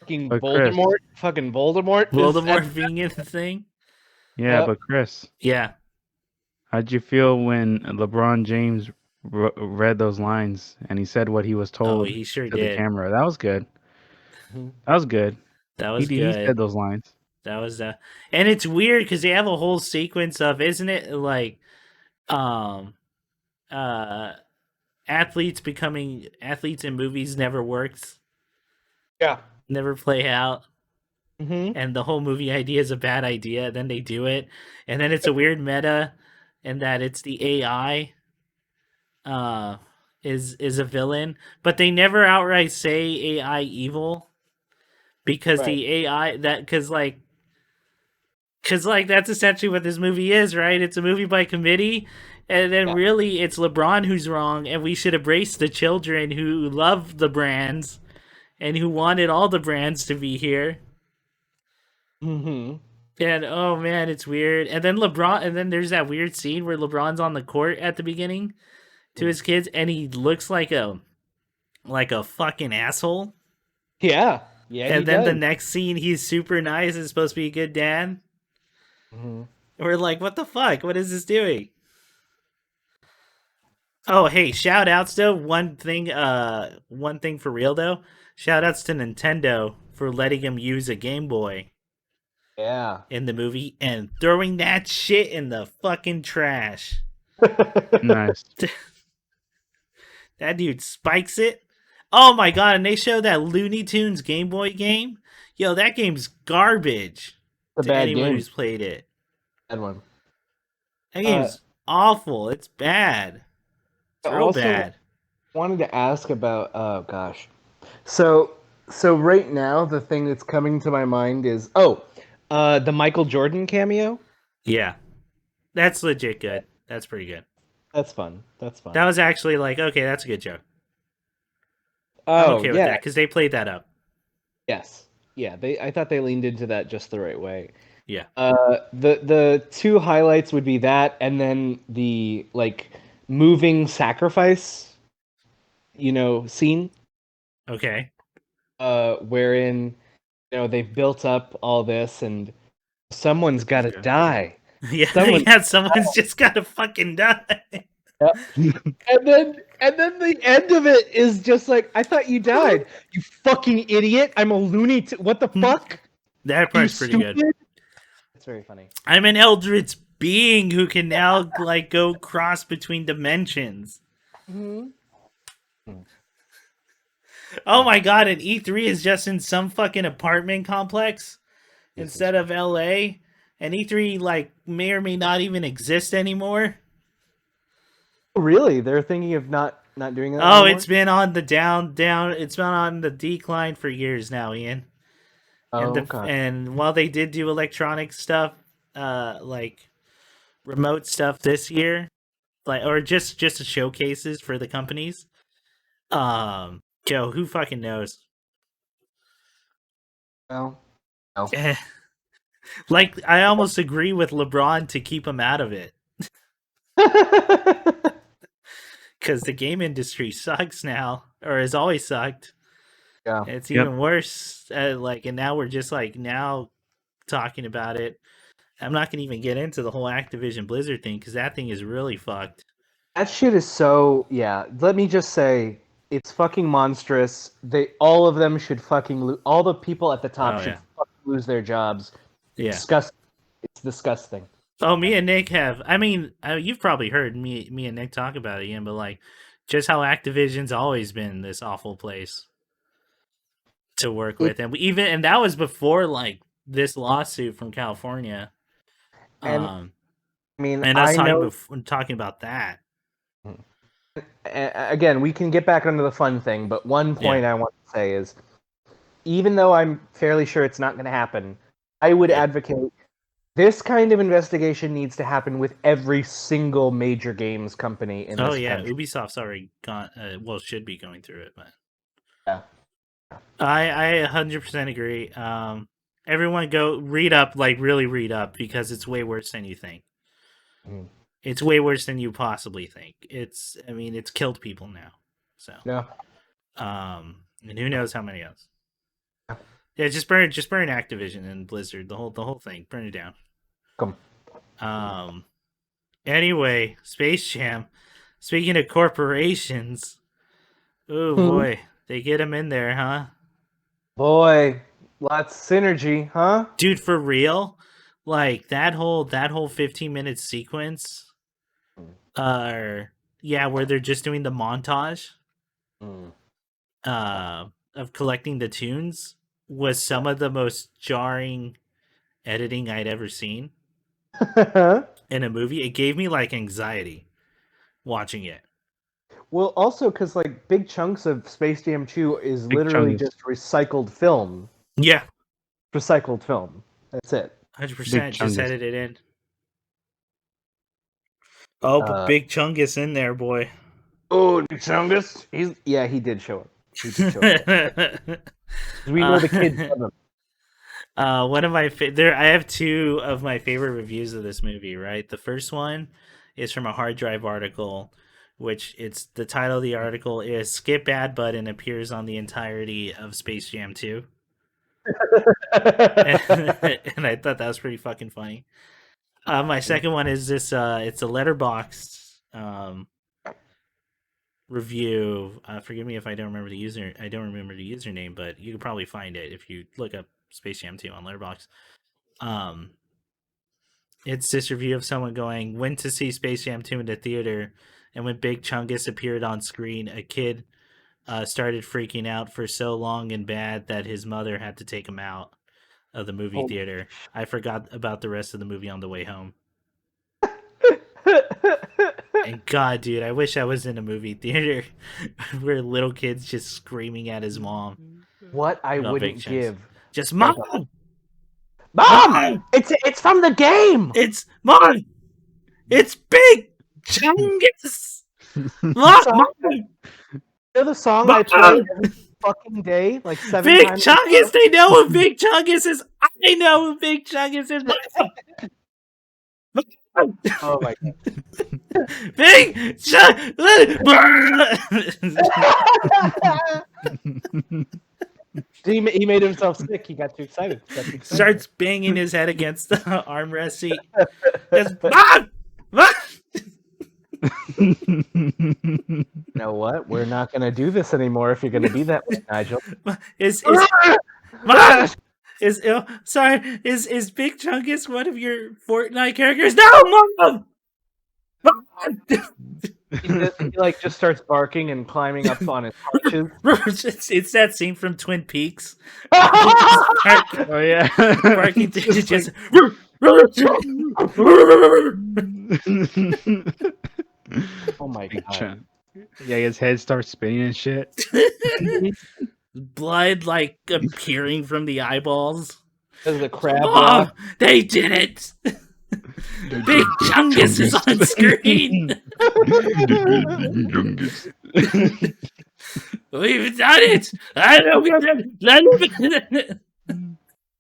Fucking Voldemort. Fucking Voldemort. Voldemort being in the thing. Yeah, but Chris. Yeah. How'd you feel when LeBron James read those lines and he said what he was told? Oh, he sure to did. The camera. That was good. That was good. That was good. He said those lines. That was and it's weird because they have a whole sequence of, isn't it, like, athletes becoming athletes in movies never works. Yeah. Never play out. Mm-hmm. And the whole movie idea is a bad idea. Then they do it, and then it's a weird meta, in that it's the AI is a villain, but they never outright say AI evil, because the AI because that's essentially what this movie is, right? It's a movie by committee, and then really it's LeBron who's wrong, and we should embrace the children who love the brands and who wanted all the brands to be here. Mm-hmm. And oh man, it's weird. And then there's that weird scene where LeBron's on the court at the beginning to his kids, and he looks like a fucking asshole. Yeah. Yeah. And then the next scene, he's super nice and supposed to be a good dad. Mm-hmm. We're like, what the fuck? What is this doing? Oh, hey, shout outs though. One thing for real though. Shout outs to Nintendo for letting him use a Game Boy. Yeah. In the movie and throwing that shit in the fucking trash. Nice. That dude spikes it Oh my god! And they show that Looney Tunes Game Boy game. Yo, that game's garbage. It's a To bad anyone game. who's played it, Bad one. that game's awful. It's bad. I It's real also bad. wanted to ask about. Oh gosh. So right now the thing that's coming to my mind is the Michael Jordan cameo. Yeah, that's legit good. That's pretty good. That's fun. That's fun. That was actually like, okay, that's a good joke. I'm Oh okay with yeah. that because they played that up. Yes. Yeah. I thought they leaned into that just the right way. Yeah. The two highlights would be that, and then the like moving sacrifice, scene, Okay. wherein they've built up all this, and someone's got to Yeah. die. Yeah, Someone, yeah. Someone's just gotta fucking die. Yep. and then the end of it is just like, I thought you died, you fucking idiot. I'm a loony. What the fuck? That Are you part's pretty stupid? good. It's very funny. I'm an eldritch being who can now like go cross between dimensions. Mm-hmm. Oh my god! And E3 is just in some fucking apartment complex instead of LA, and E3 like may or may not even exist anymore. Really? They're thinking of not doing that Oh, anymore? it's been on the down. It's been on the decline for years now, Ian. Oh, God. And while they did do electronic stuff, like remote stuff this year, like or just showcases for the companies, Joe, who fucking knows? No. No. Like I almost agree with LeBron to keep him out of it because the game industry sucks now, or has always sucked. Yeah. It's even worse. And now we're just like now talking about it. I'm not gonna even get into the whole Activision Blizzard thing because that thing is really fucked. That shit is so, yeah. Let me just say, it's fucking monstrous. All of them should fucking all the people at the top should fucking lose their jobs. Yeah. Disgusting. It's disgusting. Oh, me and Nick have. I mean, you've probably heard me and Nick talk about it again, but like, just how Activision's always been this awful place to work with, and that was before like this lawsuit from California. And I mean, and us talking about that. Again, we can get back onto the fun thing, but one point I want to say is, even though I'm fairly sure it's not going to happen, I would advocate this kind of investigation needs to happen with every single major games company in this country. Ubisoft's already gone. Should be going through it, but yeah, I 100% agree. Everyone go read up, like really read up, because it's way worse than you think. Mm. It's way worse than you possibly think. It's killed people now. So yeah. And who knows how many else. Yeah, just burn Activision and Blizzard, the whole thing. Burn it down. Come. Anyway, Space Jam. Speaking of corporations, oh boy, they get them in there, huh? Boy, lots of synergy, huh? Dude, for real? Like that whole 15-minute sequence, where they're just doing the montage, of collecting the tunes was some of the most jarring editing I'd ever seen in a movie. It gave me like anxiety watching it. Well, also because like big chunks of Space Jam 2 is literally just recycled film. Yeah, recycled film. That's it. 100% just edited in. Oh, but Big Chungus in there, boy. Oh, Chungus! He did show up. We know the kids love him. One of my I have two of my favorite reviews of this movie. Right, the first one is from a hard drive article, which the title of the article is "Skip Ad Button appears on the entirety of Space Jam 2." and I thought that was pretty fucking funny. My second one is this. It's a Letterboxd review. Forgive me if I don't remember the user. I don't remember the username, but you can probably find it if you look up Space Jam 2 on Letterboxd. It's this review of someone going, went to see Space Jam 2 in the theater, and when Big Chungus appeared on screen, a kid started freaking out for so long and bad that his mother had to take him out of the movie theater. I forgot about the rest of the movie on the way home. And God, dude, I wish I was in a movie theater where little kids just screaming at his mom. What I About wouldn't Big Chunks. give. Just Mom! Mom! It's from the game! It's Mom! It's Big Chungus! Mom! You know the song I play every fucking day, like 7 Big times? Chungus! They know who Big Chungus is! I know who Big Chungus is! Oh my god. Big Chungus! He made himself sick. He got too excited. Starts banging his head against the armrest seat. Just, Mom! Mom! You know what? We're not going to do this anymore if you're going to be that way, Nigel. Is Big Chungus one of your Fortnite characters? No, Mom! He like just starts barking and climbing up on his haunches. It's that scene from Twin Peaks. Oh yeah. Barking just Oh my god. Yeah, his head starts spinning and shit. blood like appearing from the eyeballs. There's a crab Mom, walk. they did it. Big Chungus is on screen. We've done it. I know.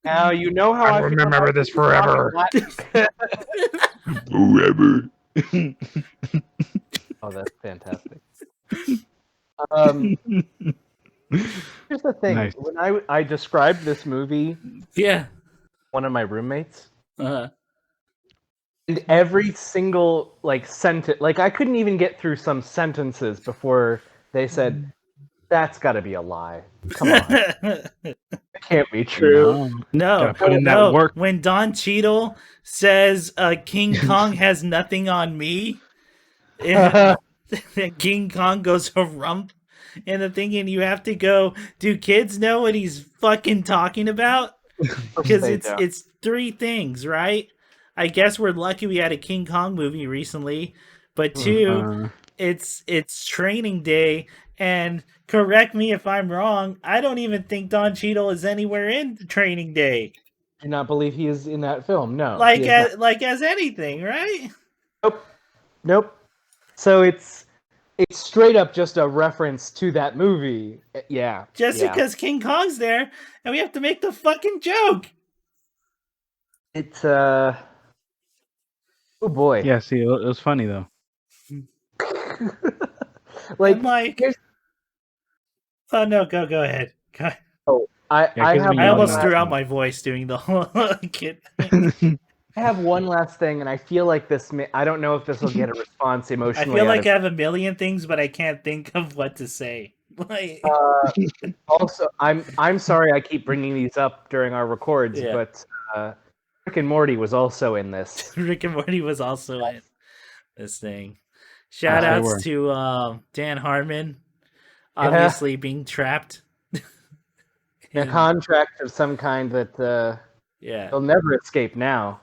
Now you know how I feel remember about this forever. Forever. Oh, that's fantastic. Here's the thing: Nice. when I described this movie, Yeah. one of my roommates, Uh-huh. and every single like sentence, like I couldn't even get through some sentences before they said, "That's got to be a lie." Come on, it can't be true. No, Gotta put in that no. work. When Don Cheadle says King Kong has nothing on me, and King Kong goes harump in the thing, and you have to go, do kids know what he's fucking talking about? Because They it's don't. it's three things, right? I guess we're lucky we had a King Kong movie recently, but two, it's Training Day, and correct me if I'm wrong, I don't even think Don Cheadle is anywhere in Training Day. Do not believe he is in that film. No, Like he is not. as anything, right? Nope. So it's straight up just a reference to that movie. Yeah. Just yeah. because King Kong's there, and we have to make the fucking joke. It's oh boy. Yeah, see, it was funny though. Like I'm like, here's- oh no, go ahead. Go. I Yeah, 'cause have when I you almost know threw that- out my voice doing the whole kid thing. I have one last thing, and I feel like I don't know if this will get a response I emotionally. feel out like I have a million things, but I can't think of what to say. Like, also, I'm sorry I keep bringing these up during our records, Yeah. but Rick and Morty was also in this. Rick and Morty was also in this thing. Shout Yes, they were. outs to Dan Harmon, obviously being trapped. A contract of some kind that Yeah, he'll never escape now.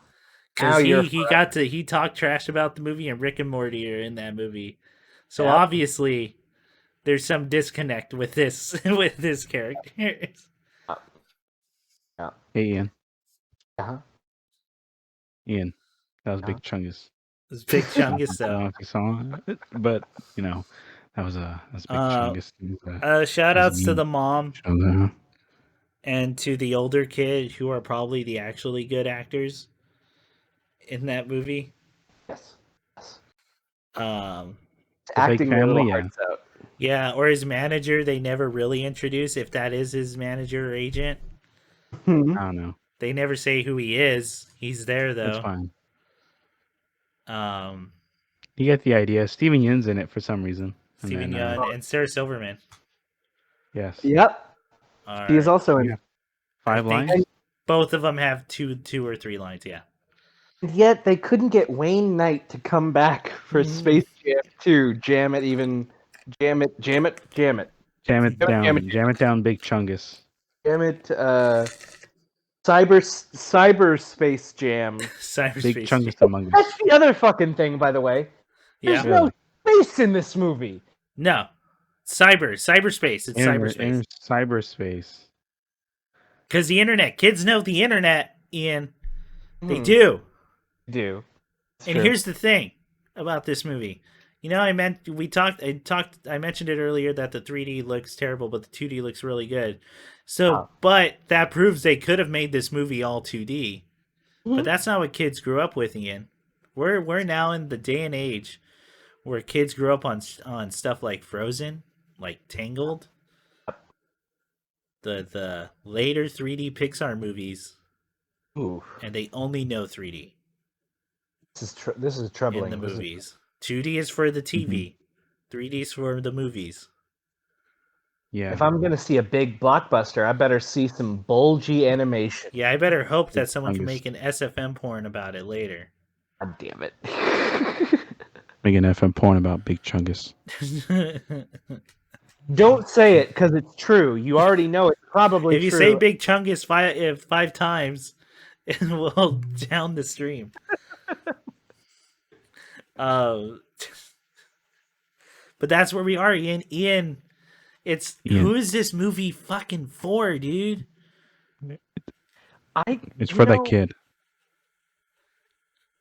Now because you're he talked trash about the movie, and Rick and Morty are in that movie. So Yep. obviously, there's some disconnect with this with this character. Hey, Ian. Uh-huh. Ian, that was Yeah. Big Chungus. It's Big Chungus, I don't though. know if you saw it, but you know, that was Big Chungus. Shout outs to the mom Chungus. and to the older kid, who are probably the actually good actors in that movie. Yes. Yes. Um, It's The fake acting their family, little yeah. hearts out. yeah, or his manager. They never really introduce if that is his manager or agent. I don't know. They never say who he is. He's there That's though. fine. Um, You get the idea. Steven Yeun's in it for some reason. And Steven then, Yeun and Sarah Silverman. Yes. Yep. All He is right. also in. Yeah. 5 I think lines. both of them have two or three lines. Yeah. And yet they couldn't get Wayne Knight to come back for Space Jam 2. Jam it. Jam it Jam it. down. Jam it down, Big Chungus. Damn it, cyberspace jam. Big Cyberspace. Chungus Among Us. That's the other fucking thing, by the way. There's Yeah. no space in this movie. No. Cyberspace. It's cyberspace. Cyberspace. Because the internet. Kids know the internet, Ian. They Hmm. do. Do. And here's the thing about this movie. You know, I mentioned it earlier that the 3D looks terrible, but the 2D looks really good. So, but that proves they could have made this movie all 2D. But that's not what kids grew up with, Ian. We're now in the day and age where kids grew up on stuff like Frozen, like Tangled, the later 3D Pixar movies, Ooh, and they only know 3D this is troubling. in the movies. 2D is for the TV, 3D is for the movies. Yeah. If I'm gonna see a big blockbuster, I better see some bulgy animation. Yeah, I better hope that someone can Fungus. make an SFM porn about it later. God damn it. Make an FM porn about Big Chungus. Don't say it because it's true. You already know it's probably If you true. say Big Chungus five times, it will down the stream. But that's where we are, Ian. Ian, who is this movie fucking for, dude? It's for that kid.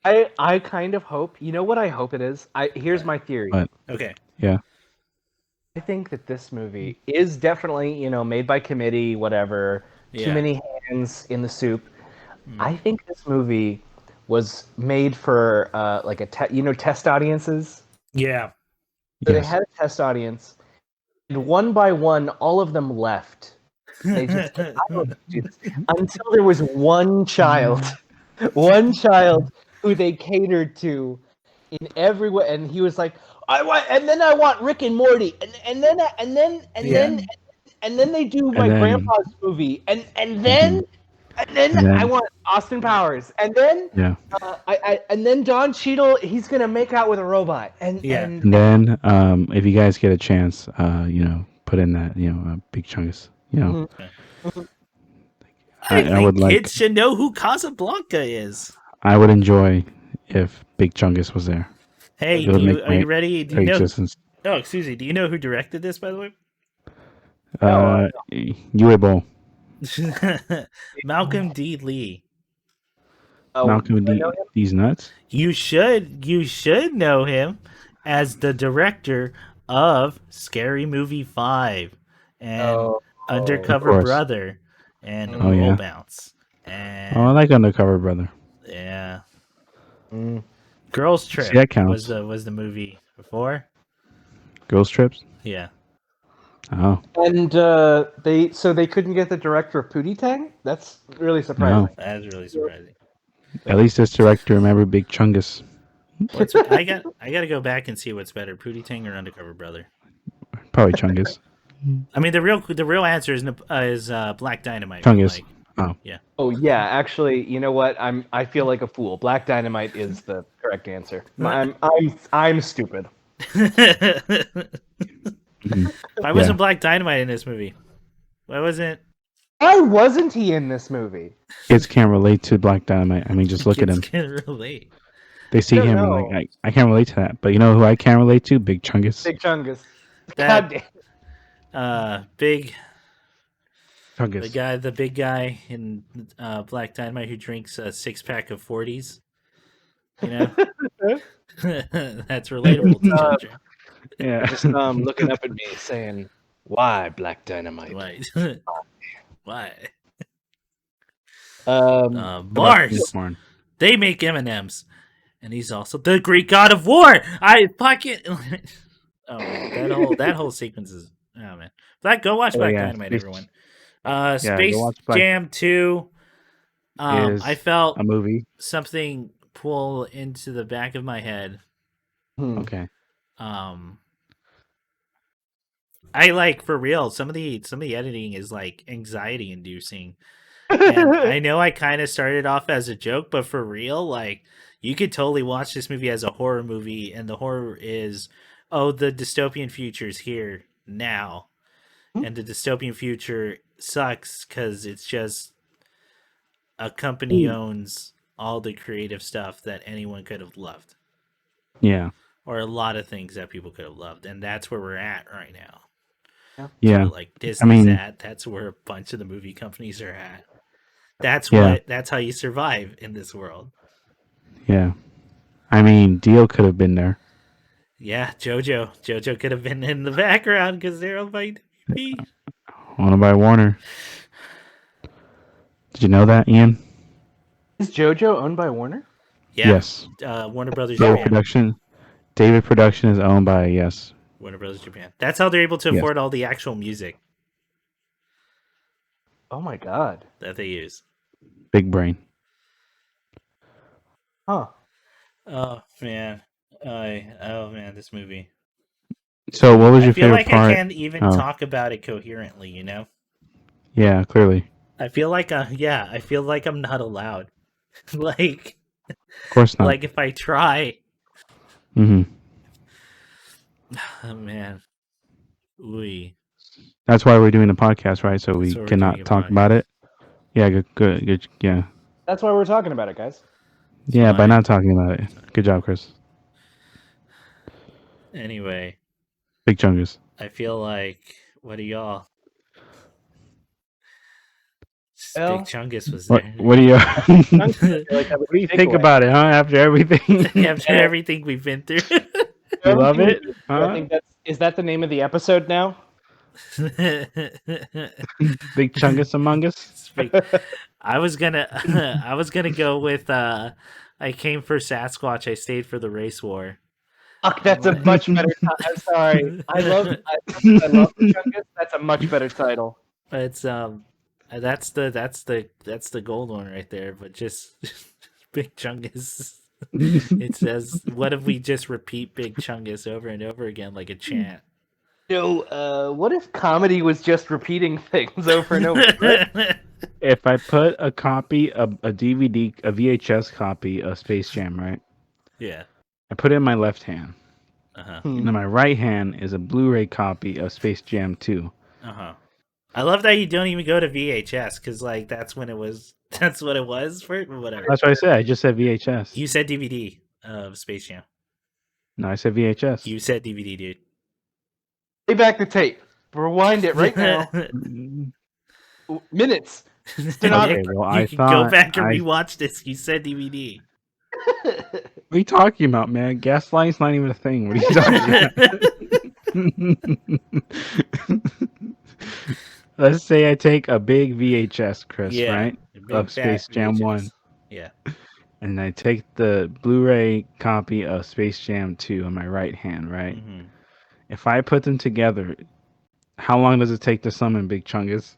I kind of hope. You know what I hope it is? Here's my theory. What? Okay. Yeah. I think that this movie is definitely, made by committee, whatever. Yeah. Too many hands in the soup. I think this movie was made for like test audiences. Yeah. So Yes. they had a test audience, and one by one, all of them left. They just said, I don't do this. Until there was one child who they catered to in every way, and he was like, I want Rick and Morty, and then they do my grandpa's movie, and then I want Austin Powers, and then and then Don Cheadle, he's gonna make out with a robot, and then if you guys get a chance, put in that Big Chungus. I would think like. kids should know who Casablanca is. I would enjoy if Big Chungus was there. Hey, It would make are you my ready? Do you know? existence. Oh, excuse me. Do you know who directed this, by the way? Uebo. Malcolm D. Lee. Malcolm D's nuts. You should know him as the director of Scary Movie 5 and Undercover Brother and Roll Bounce. And I like Undercover Brother. yeah. Girls Trip See, that counts. was the movie before. Girls Trips. Yeah. Oh. And they couldn't get the director of Pootie Tang? That's really surprising. No. That's really surprising. At least this director remembered Big Chungus. I got to go back and see what's better, Pootie Tang or Undercover Brother. Probably Chungus. I mean, the real answer is Black Dynamite. Chungus. Yeah. Oh yeah, actually, you know what? I feel like a fool. Black Dynamite is the correct answer. I'm stupid. Why wasn't Black Dynamite in this movie? Why wasn't he in this movie? Kids can't relate to Black Dynamite. I mean, just look at him. Kids can relate. They see him and like, I can't relate to that. But you know who I can relate to? Big Chungus. Big Chungus. That- God damn. Big Chungus. the big guy in Black Dynamite who drinks a 6-pack of 40s. You know, that's relatable to children. Yeah. Just looking up at me saying, "Why Black Dynamite? Why? Mars. Mars. They make M&Ms, and he's also the Greek god of war. I fucking that whole sequence is man. Go watch Black Dynamite, everyone. Space Jam 2. I felt a movie. something pull into the back of my head. Okay. I like, for real, some of the editing is like anxiety inducing. And I know I kind of started off as a joke, but for real, like, you could totally watch this movie as a horror movie, and the horror is, the dystopian future is here now. and the dystopian future sucks because it's just a company owns all the creative stuff that anyone could have loved, Yeah. or a lot of things that people could have loved, and that's where we're at right now. That's Yeah. where, like, Disney's mean- at. That's where a bunch of the movie companies are at. That's Yeah. That's how you survive in this world. Yeah. I mean, Dio could have been there. Yeah, JoJo could have been in the background because they're owned by WB. Owned by Warner. Did you know that, Ian? Is JoJo owned by Warner? Yeah. Yes. Warner Brothers David Japan. Production. David Production is owned by Warner Brothers Japan. That's how they're able to Yes. afford all the actual music Oh my god. that they use. Big Brain. Huh. Oh man. Oh man, this movie. So, what was I your feel favorite like part? I can't even Oh. talk about it coherently, you know? Yeah, clearly. I feel like I feel like I'm not allowed. Like Of course not. like if I try. hmm Oh man. Ooh. That's why we're doing the podcast, right? So we That's why we're cannot doing a talk podcast. about it. Yeah, good. Yeah. That's why we're talking about it, guys. Yeah, by fine. not talking about it. Good job, Chris. Anyway, Big Chungus. I feel like what are y'all? Well, Big Chungus was What, there. what do you I feel like that was what do you the think takeaway. about it, huh? After everything, After everything we've been through. you love Everything it, we- huh? I think is that the name of the episode now? Big Chungus Among Us. I was gonna go with I came for Sasquatch, I stayed for the race war. Fuck, that's a much better. I'm sorry. I love Chungus. That's a much better title. It's that's the gold one right there, but just Big Chungus. It says, what if we just repeat Big Chungus over and over again like a chant? What if comedy was just repeating things over and over? Right? If I put a copy of a DVD, a VHS copy of Space Jam, right? Yeah. I put it in my left hand, Uh-huh. and in my right hand is a Blu-ray copy of Space Jam 2. Uh-huh. I love that you don't even go to VHS because, like, that's what it was for whatever. That's what I said. I just said VHS. You said DVD of Space Jam. No, I said VHS. You said DVD, dude. Play back the tape. Rewind it right now. Minutes. Okay, well, you I can thought go back and I- rewatch this. You said DVD. What are you talking about, man? Gaslighting's not even a thing. What are you talking about? Let's say I take a big VHS, Chris, Yeah, right? a big Of fat Space Jam VHS. 1. Yeah. And I take the Blu-ray copy of Space Jam 2 in my right hand, right? Mm-hmm. If I put them together, how long does it take to summon Big Chungus?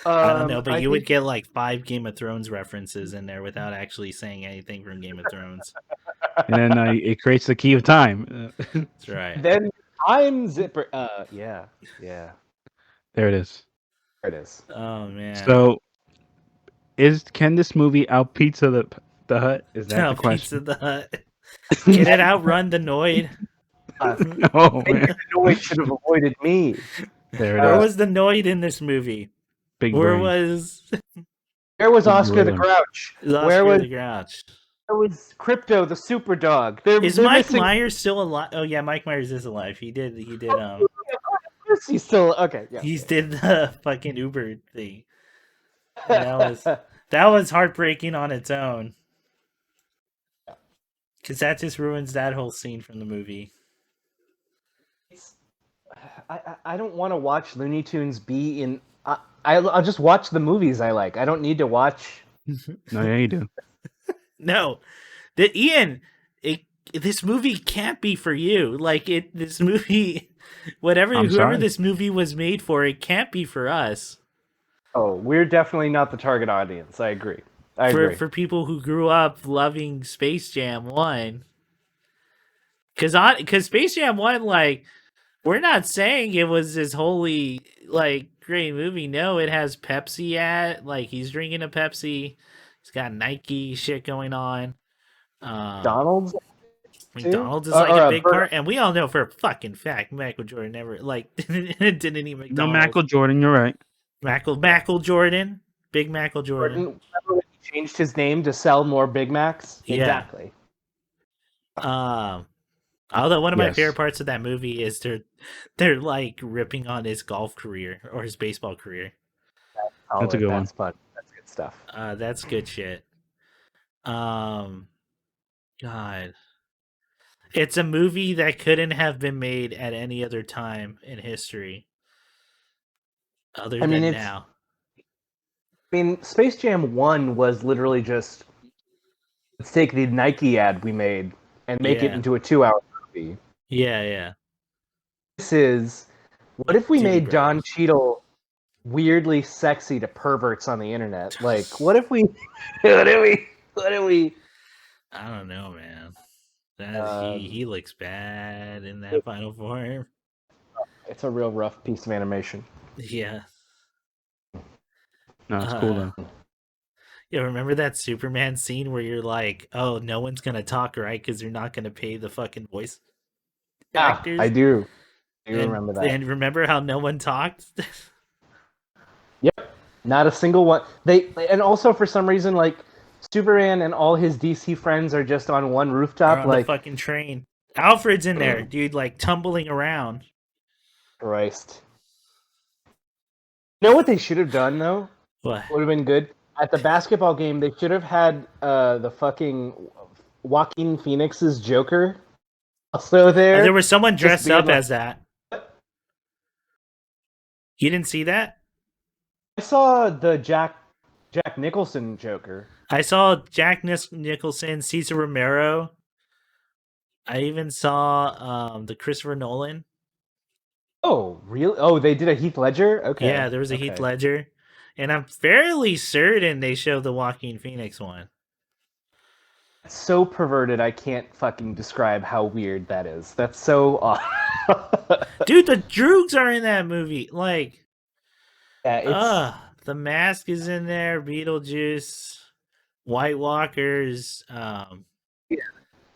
I don't know, but I you would think- get like 5 Game of Thrones references in there without actually saying anything from Game of Thrones. And then it creates the key of time. That's right. Then time zipper. Yeah. There it is. There it is. Oh man. So, can this movie out Pizza the Hut? Is that Now, the question? Pizza the Hut. Can it outrun the Noid? Oh man, Noid should have avoided me. there it Where is. was the Noid in this movie? Big Where brain. was Where was Oscar the Gorilla. Grouch? Oscar Where was the Grouch? Crypto the Super Dog? They're Is Mike missing... Myers still alive? Oh yeah, Mike Myers is alive. He did Of course he's still okay. Yeah. he did the fucking Uber thing. That was heartbreaking on its own. Cause that just ruins that whole scene from the movie. I don't want to watch Looney Tunes be in. I'll just watch the movies I like. I don't need to watch. No, yeah, you do. No, Ian, this movie can't be for you. Like this movie, whoever sorry. this movie was made for, it can't be for us. Oh, we're definitely not the target audience. I agree. I agree. For people who grew up loving Space Jam 1. Cause Space Jam 1, like, we're not saying it was this wholly like great movie. No, it has Pepsi like he's drinking a Pepsi. He's got Nike shit going on. McDonald's. McDonald's is Or- like or a a big burger. part, and we all know for a fucking fact Michael Jordan never like didn't eat No, McDonald's. Michael Jordan, you're right. Mackle Jordan, big Mackle Jordan. Remember when he changed his name to sell more Big Macs? Yeah. Exactly. Although one of my Yes. favorite parts of that movie is they're like ripping on his golf career or his baseball career. That's a good one. That's fun. That's good stuff. That's good shit. God, it's a movie that couldn't have been made at any other time in history, other than now. I mean, Space Jam 1 was literally just, let's take the Nike ad we made and make it Yeah. into a 2-hour movie. Yeah. This is, what if we Doobie made Don Brothers. Cheadle weirdly sexy to perverts on the internet? Like, what if we, what do we? I don't know, man. He looks bad in that final form. It's a real rough piece of animation. Yeah. No, it's cool though. Yeah, remember that Superman scene where you're like, oh, no one's going to talk, right? Because they're not going to pay the fucking voice actors. I do. I do and, remember that. And remember how no one talked? Yep. Not a single one. And also for some reason, like, Superman and all his DC friends are just on one rooftop, on like, the fucking train. Alfred's in there, dude, like tumbling around. Christ. You know what they should have done, though? What? Would have been good? At the basketball game, they should have had the fucking Joaquin Phoenix's Joker also there. There was someone dressed being up like- as that. You didn't see that? I saw the Jack Nicholson Joker. I saw Jack Nicholson, Cesar Romero. I even saw the Christopher Nolan. Oh, really? Oh, they did a Heath Ledger? Okay. Yeah, there was a Heath Ledger. And I'm fairly certain they showed the Joaquin Phoenix one. It's so perverted, I can't fucking describe how weird that is. That's so odd. Dude, the Droogs are in that movie. Like, yeah, the Mask is in there, Beetlejuice, White Walkers,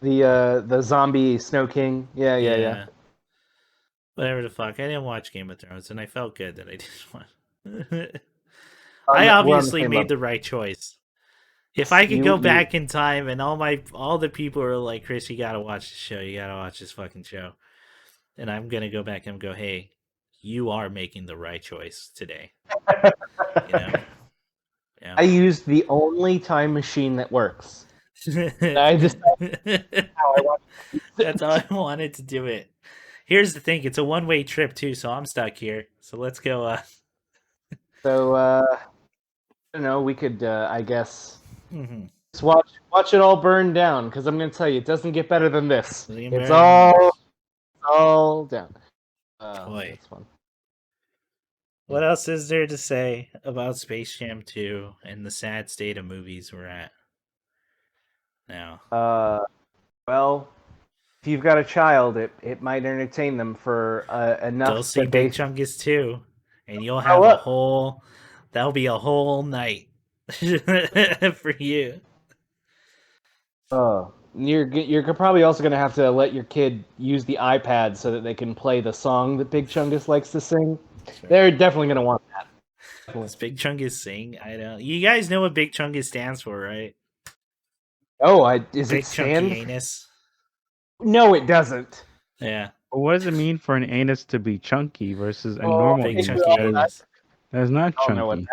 the zombie Snow King. Yeah. Whatever the fuck. I didn't watch Game of Thrones, and I felt good that I didn't watch. I obviously made the right choice. If I could go back in time and all the people are like, Chris, you gotta watch the show, you gotta watch this fucking show. And I'm gonna go back and go, hey, you are making the right choice today. You know? Yeah. I used the only time machine that works. I just That's how I wanted to do it. Here's the thing, it's a one-way trip too, so I'm stuck here. So let's go So I don't know, we could I guess just watch it all burn down, because I'm gonna tell you, it doesn't get better than this. It's all down. Boy. That's fun. What else is there to say about Space Jam 2 and the sad state of movies we're at now? Well, if you've got a child, it might entertain them for enough. Go see that Big they... Chungus 2, and you'll have that'll be a whole night for you. You're probably also going to have to let your kid use the iPad so that they can play the song that Big Chungus likes to sing. Sure. They're definitely going to want that. Does Big Chungus sing? I don't. You guys know what Big Chungus stands for, right? Oh, is Big it stand? Chunky Anus? No, it doesn't. Yeah. Well, what does it mean for an anus to be chunky versus a normal big anus? chunky anus? That's not chunky.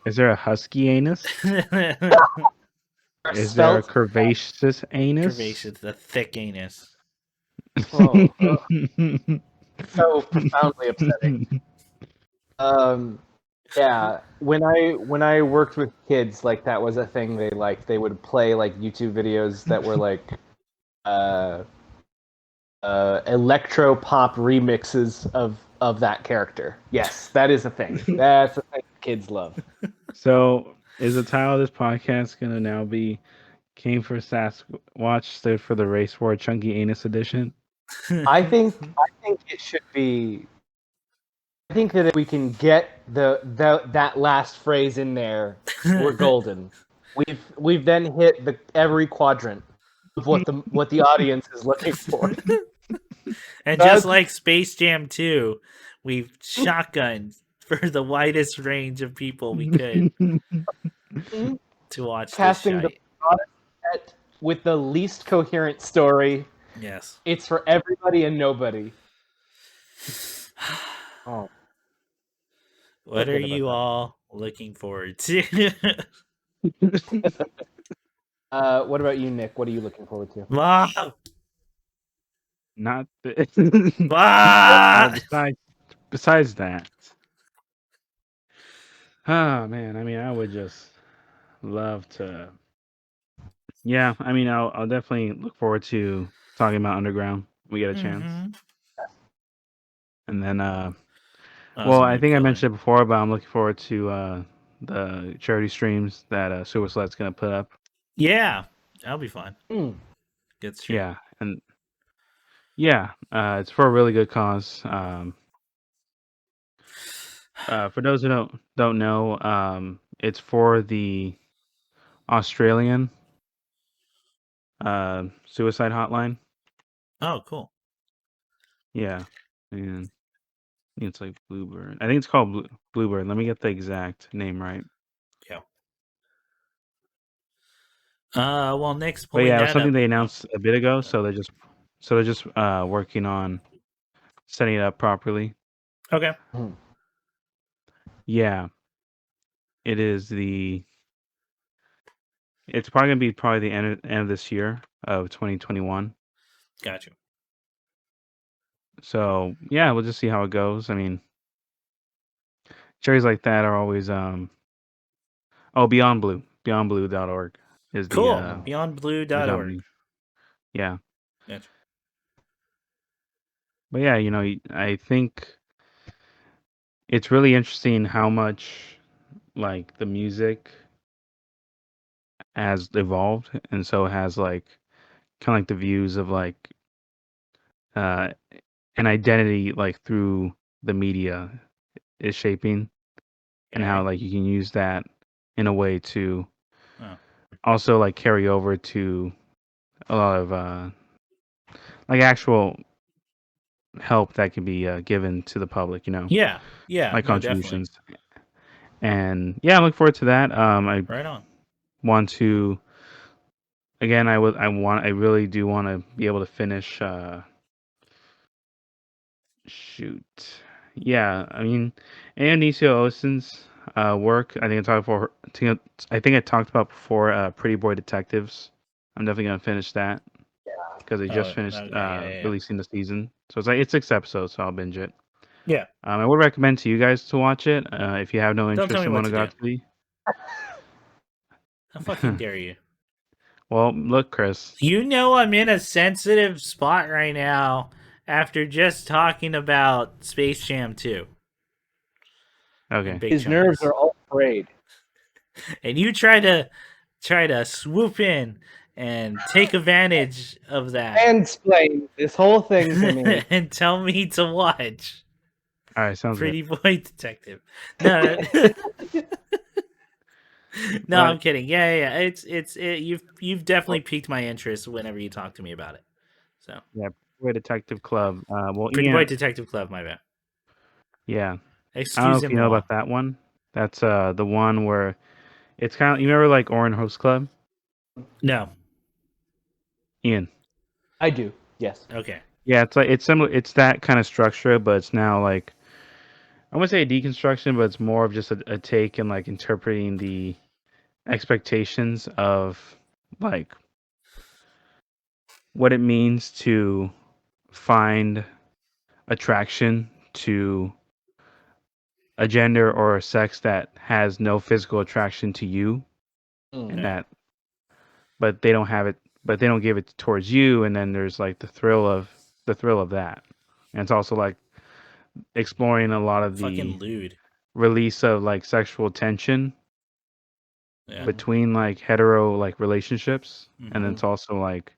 Is there a husky anus? Is there a curvaceous anus? Curvaceous, the thick anus. Oh. So profoundly upsetting. Yeah, when I worked with kids, like, that was a thing they liked. They would play like YouTube videos that were like electro pop remixes of that character. Yes, that is a thing. That's a thing kids love. So is the title of this podcast gonna now be "Came for Sasquatch, stood for the race war Chunky Anus Edition"? I think it should be. I think that if we can get that last phrase in there, we're golden. We've then hit every quadrant. of what the audience is looking for. And That's- just like Space Jam 2, we've shotgunned for the widest range of people we could to watch Casting this the shite. hottest set with the least coherent story. Yes. It's for everybody and nobody. Oh, What good are about you that. all looking forward to? What about you, Nick? What are you looking forward to? Wow. Not the, Wow. besides that. Oh man, I mean, I would just love to. Yeah, I mean, I'll definitely look forward to talking about Underground. When we get a chance, Mhm. and then That was well, a I mood think I killer. mentioned it before, but I'm looking forward to the charity streams that Suicide gonna put up. Yeah, that'll be fun. Mm. Good stream. Yeah, and yeah, it's for a really good cause. For those who don't know, it's for the Australian suicide hotline. Oh, cool. Yeah, and it's like Bluebird. I think it's called Bluebird. Let me get the exact name right. Yeah. Well, Nick's But pulling yeah, it was that something up. they announced a bit ago, so they're just working on setting it up properly. Okay. Yeah, it is it's probably gonna be probably the end of this year of 2021. Got you. So yeah, we'll just see how it goes. I mean, charities like that are always beyondblue.org is the Cool. the Beyondblue.org. company. Yeah. Gotcha. But yeah, I think it's really interesting how much like the music has evolved, and so has like kind of like the views of like uh an identity like through the media is shaping, and how Okay. like you can use that in a way to Oh. also like carry over to a lot of like actual help that can be given to the public, Yeah. Yeah. like No, definitely. contributions. And yeah, I look forward to that. I Right on. want to again. I really do want to be able to finish. Shoot, yeah. I mean, Anicio Osen's work. I think I think I talked about before. Pretty Boy Detectives. I'm definitely gonna finish that because they just Oh, finished okay. Yeah. releasing the season. So it's 6 episodes, so I'll binge it. Yeah. I would recommend to you guys to watch it if you have no Don't tell interest me in what to do. Monogatari. How fucking dare you? Well, look, Chris. You know I'm in a sensitive spot right now after just talking about Space Jam 2. Okay. And Big His nerves Chungus. are all frayed. And you try to swoop in and take advantage of that Mansplain this whole thing to me. and tell me to watch All right, sounds Pretty good. Boy Detective. No, no, I'm kidding. Yeah. You've definitely piqued my interest whenever you talk to me about it. So Yeah, Boy Detective Club. Well, Pretty Boy Ian, Detective Club, my bad. yeah. I don't know if you know Excusez-moi. about that one. That's the one where it's kind of, you remember like Orange Host Club? No. Ian. I do. Yes. Okay. Yeah, it's like it's similar. It's that kind of structure, but it's now like I wouldn't say a deconstruction, but it's more of just a take and like interpreting the expectations of like what it means to find attraction to a gender or a sex that has no physical attraction to you, and Okay. that but they don't have it, but they don't give it towards you, and then there's like the thrill of that. And it's also like exploring a lot of Fucking the lewd. release of like sexual tension Yeah. between like hetero like relationships, and then Mhm. it's also like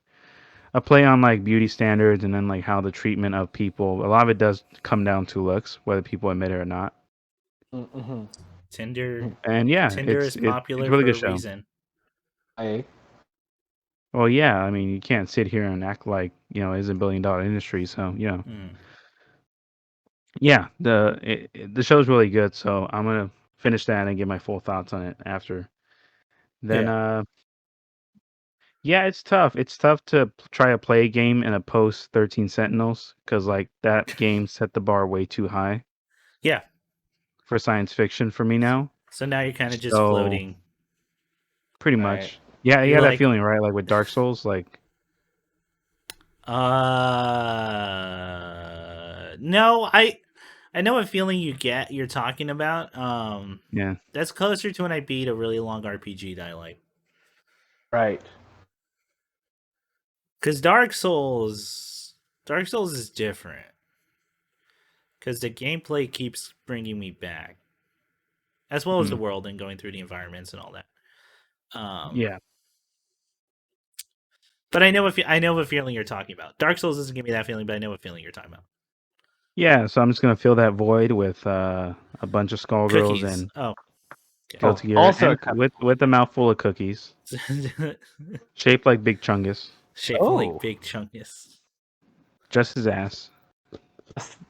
a play on like beauty standards, and then like how the treatment of people, a lot of it does come down to looks, whether people admit it or not. Mm-hmm. Tinder And yeah, Tinder is it's a popular really for good a show. reason. I Well, yeah. I mean, you can't sit here and act like it's a billion-dollar industry. So yeah. The show's really good. So I'm gonna finish that and get my full thoughts on it after. Then yeah, it's tough. It's tough to try to play a game in a post 13 Sentinels because like that game set the bar way too high Yeah. for science fiction for me now. So now you're kind of just So floating. pretty Right. much, yeah, you You're got that like, feeling, right? Like with Dark Souls, like no, I know what feeling you're talking about. yeah, That's closer to when I beat a really long RPG that I like. Right. Because Dark Souls is different. Because the gameplay keeps bringing me back, as well as the world and going through the environments and all that. yeah, But I know what feeling you're talking about. Dark Souls doesn't give me that feeling, but I know what feeling you're talking about. yeah. So I'm just gonna fill that void with a bunch of Skullgirls Cookies. and Oh, go okay. together, also and with a mouthful of cookies shaped like Big Chungus, Shaped like Oh, big chunkus. just his ass.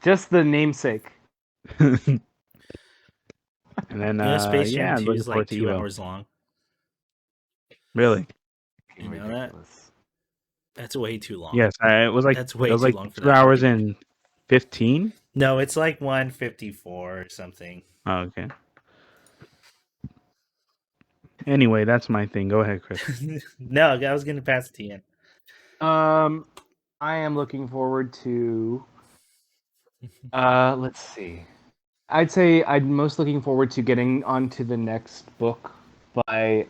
just the namesake. And then Space Jam yeah, 2 looking is like forward to 2 Evo. hours long. Really? You know that? Ridiculous. That's way too long. Yes, it was like That's way too long for 2 that hours fucking game. and 15. No, it's like 154 or something. Oh, okay. Anyway, that's my thing. Go ahead, Chris. No, I was going to pass it to Ian. I am looking forward to. Let's see. I'd say I'm most looking forward to getting onto the next book by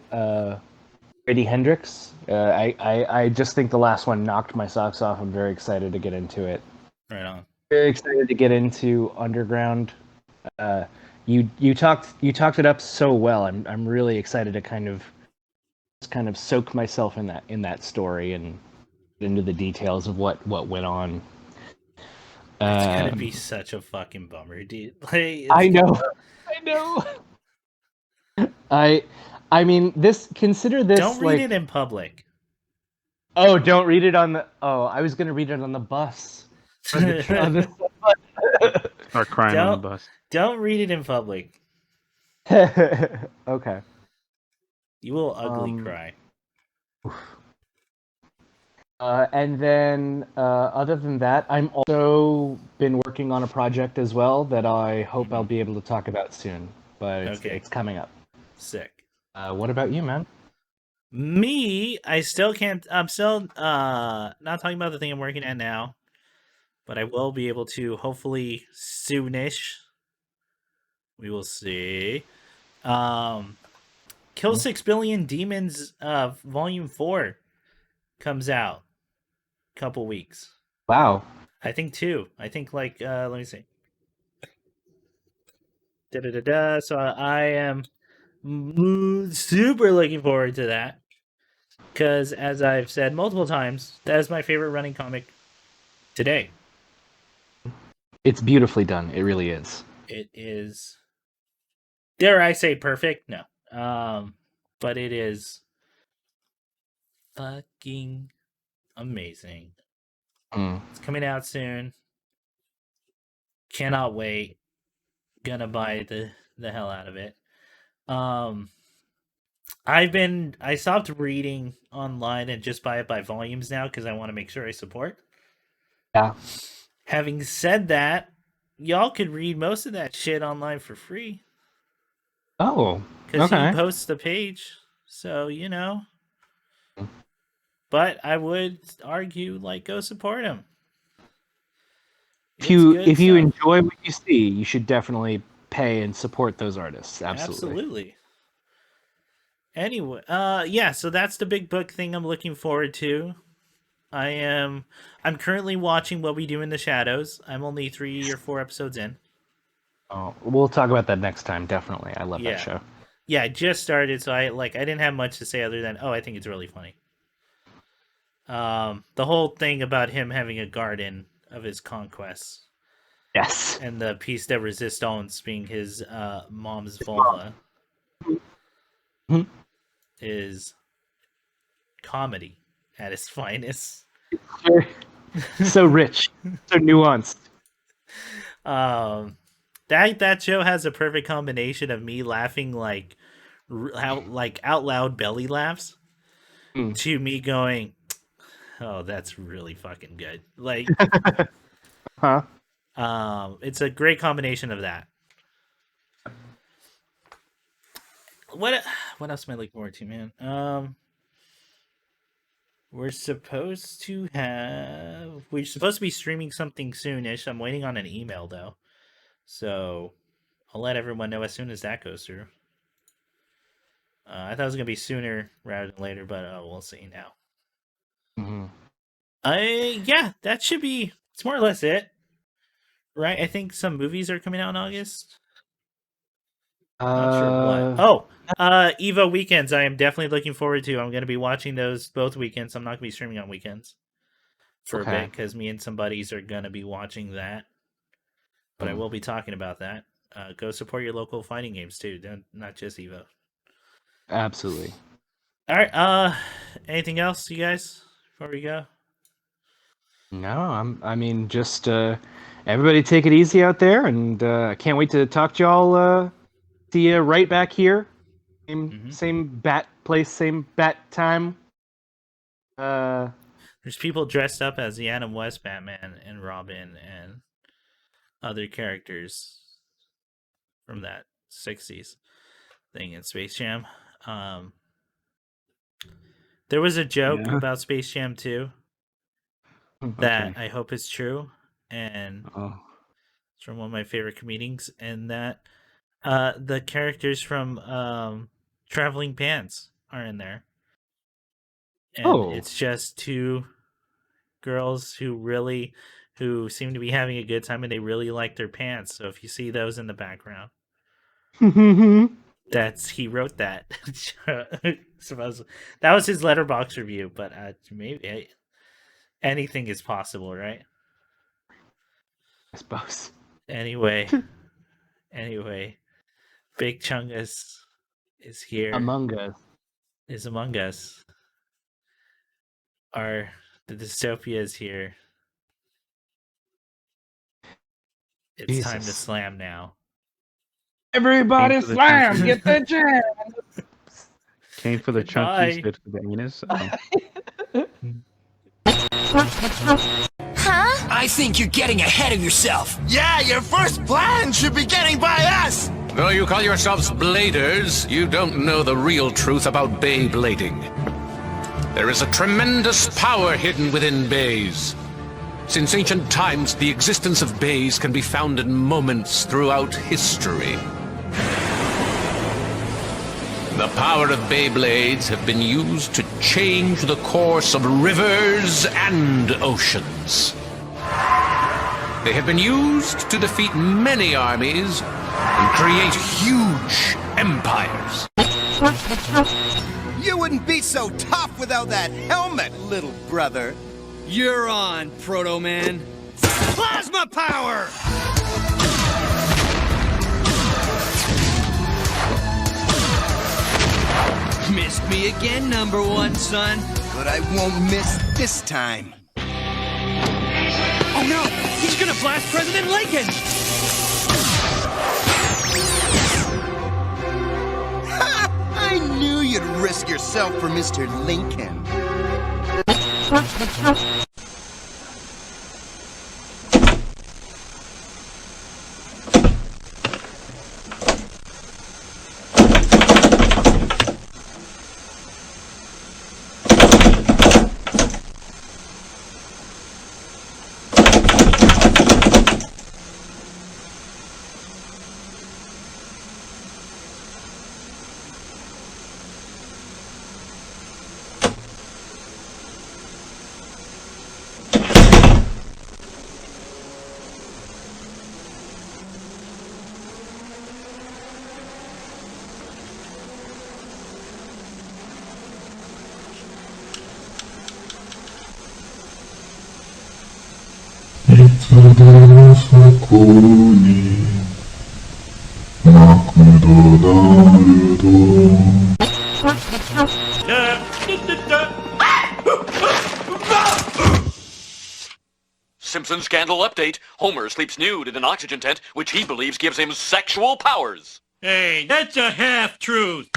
Brady Hendricks. I just think the last one knocked my socks off. I'm very excited to get into it. Right on. Very excited to get into Underground. You talked it up so well. I'm really excited to kind of soak myself in that story and into the details of what went on. It's going to be such a fucking bummer, dude. Like, I know. I mean, consider this don't read like it in public. oh, don't read it on the I was gonna read it on the bus. Start crying on the bus. Don't read it in public. Okay. You will ugly cry. And then, other than that, I'm also been working on a project as well that I hope I'll be able to talk about soon. But it's coming up. Sick. What about you, man? Me, I still can't. I'm still not talking about the thing I'm working at now, but I will be able to hopefully soonish. We will see. Kill 6 Billion Demons Volume 4 comes out couple weeks. Wow. I think 2. I think like let me see. So I am super looking forward to that. Because as I've said multiple times, that is my favorite running comic today. It's beautifully done. It really is. It is, dare I say, perfect? No. But it is fucking amazing. It's coming out soon. Cannot wait. Gonna buy the hell out of it. I stopped reading online and just buy it by volumes now because I want to make sure I support. Yeah. Having said that, y'all could read most of that shit online for free. Oh, because he posts the page, so you know. But I would argue, like, go support him. If you enjoy what you see, you should definitely pay and support those artists. Absolutely. Anyway, yeah, so that's the big book thing I'm looking forward to. I'm currently watching What We Do in the Shadows. I'm only 3 or 4 episodes in. Oh, we'll talk about that next time. Definitely, I love that show. Yeah, I just started, so I didn't have much to say other than I think it's really funny. The whole thing about him having a garden of his conquests. Yes. And the piece de resistance being his mom's vulva is comedy. at its finest. So rich, so nuanced. That show has a perfect combination of me laughing like out loud belly laughs to me going, "Oh, that's really fucking good." Like, Huh? it's a great combination of that. What else am I looking forward to, man? We're supposed to be streaming something soonish. I'm waiting on an email though, so I'll let everyone know as soon as that goes through. I thought it was gonna be sooner rather than later, but we'll see now. Yeah, that should be. It's more or less it, right? I think some movies are coming out in August. Not sure what. Oh, Evo weekends. I am definitely looking forward to. I'm going to be watching those both weekends. I'm not going to be streaming on weekends for a bit because me and some buddies are going to be watching that. But I will be talking about that. Go support your local fighting games too, not just Evo. Absolutely. All right. Anything else, you guys, before we go? No, I mean, just everybody take it easy out there, and I can't wait to talk to y'all. See you right back here, same bat place, same bat time. There's people dressed up as the Adam West Batman and Robin and other characters from that 60s thing in Space Jam. There was a joke about Space Jam 2 that I hope is true, and it's from one of my favorite comedians, and that the characters from Traveling Pants are in there. And it's just two girls who seem to be having a good time, and they really like their pants. So if you see those in the background, he wrote that. Suppose that was his Letterboxd review, but maybe anything is possible, right? I suppose. Anyway, Big Chungus is here. Is among us. The dystopia is here. It's time to slam now. Everybody slam! Get the jam! Came for the chunky, stood for the anus. Huh? I think you're getting ahead of yourself. Yeah, your first plan should be getting by us! Though you call yourselves bladers, you don't know the real truth about bay blading. There is a tremendous power hidden within bays. Since ancient times, the existence of bays can be found in moments throughout history. The power of Beyblades have been used to change the course of rivers and oceans. They have been used to defeat many armies and create huge empires. You wouldn't be so tough without that helmet, little brother. You're on, Proto Man. Plasma power! Missed me again, number one, son. But I won't miss this time. Oh no! He's gonna blast President Lincoln! I knew you'd risk yourself for Mr. Lincoln. Simpson scandal update. Homer sleeps nude in an oxygen tent, which he believes gives him sexual powers. Hey, that's a half-truth.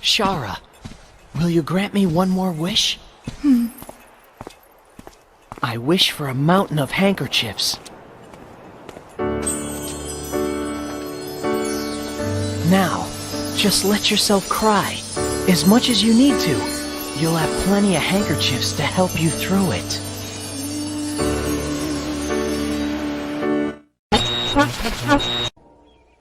Shara, will you grant me one more wish? I wish for a mountain of handkerchiefs. Now, just let yourself cry, as much as you need to. You'll have plenty of handkerchiefs to help you through it.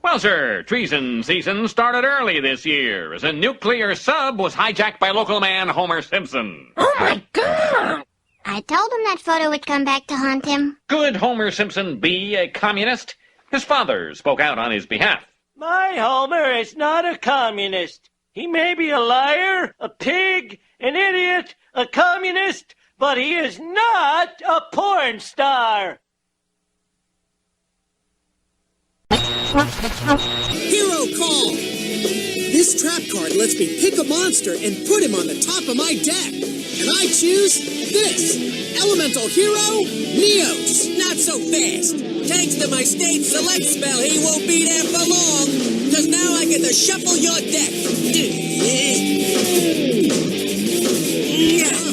Well, sir, treason season started early this year as a nuclear sub was hijacked by local man Homer Simpson. Oh my God! I told him that photo would come back to haunt him. Could Homer Simpson be a communist? His father spoke out on his behalf. My Homer is not a communist. He may be a liar, a pig, an idiot, a communist, but he is not a porn star. Hero call! This trap card lets me pick a monster and put him on the top of my deck. And I choose this. Elemental Hero, Neos. Not so fast. Thanks to my state select spell, he won't be there for long. Cause now I get to shuffle your deck.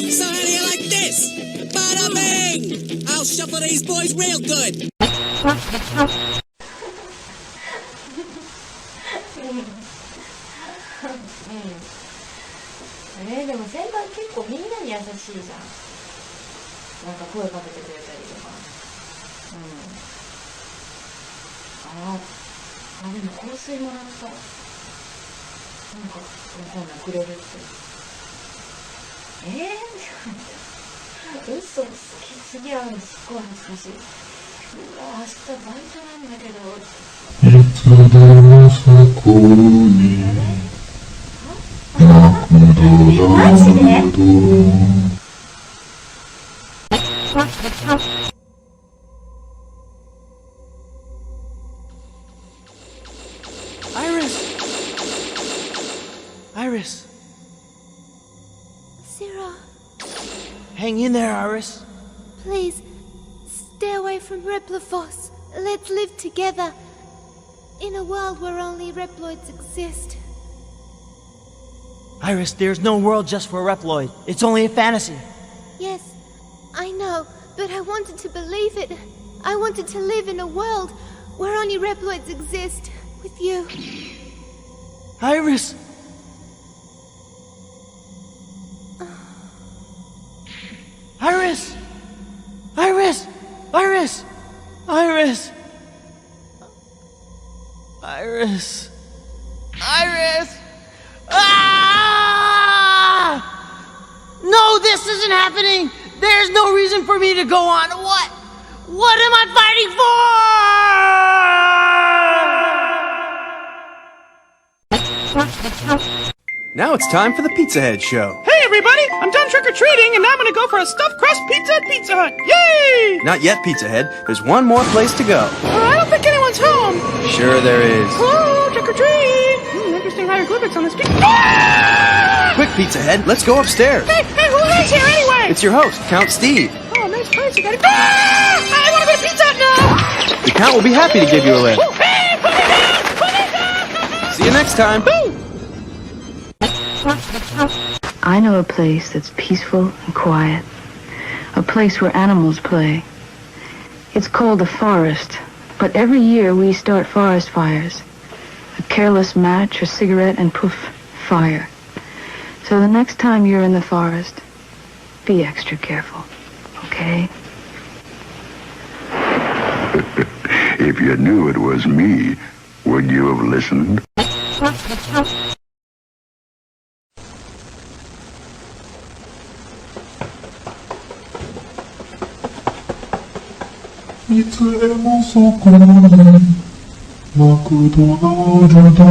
So how do you like this? Bada bing! I'll shuffle these boys real good.でも先輩結構みんなに優しいじゃん。なんか声かけてくれたりとか。でも香水もらった。なんかわかんないくれるって。嘘つきすぎやんのすっごい恥ずかしい。明日バイトなんだけど。いつでもそこに。マジでIris! Sarah, Hang in there, Iris. please, stay away from Replifos. Let's live together. In a world where only Reploids exist. Iris, there's no world just for Reploid. It's only a fantasy. Yes, I know, but I wanted to believe it. I wanted to live in a world where only Reploids exist. With you. Iris! Iris! Iris! Iris! Iris! Iris! Iris! Ah! No, this isn't happening! There's no reason for me to go on. What? What am I fighting for? Now it's time for the Pizza Head Show. Hey everybody, I'm done trick-or-treating and now I'm gonna go for a stuffed crust pizza at Pizza Hut. Yay! Not yet, Pizza Head. There's one more place to go. I don't think anyone's home. Sure there is. Hello, trick-or-treat! Interesting hieroglyphics on this pizza. Quick, Pizza Head, let's go upstairs. Hey, who lives here anyway? It's your host, Count Steve. Oh, nice place, you got it. I wanna go to Pizza Hut now! The Count will be happy to give you a lift. Hey, put me down! Put me down! See you next time. I know a place that's peaceful and quiet. A place where animals play. It's called the forest, but every year we start forest fires. A careless match, a cigarette, and poof, fire. So the next time you're in the forest, be extra careful, okay? If you knew it was me, would you have listened? いつでもそこにマクドナルド。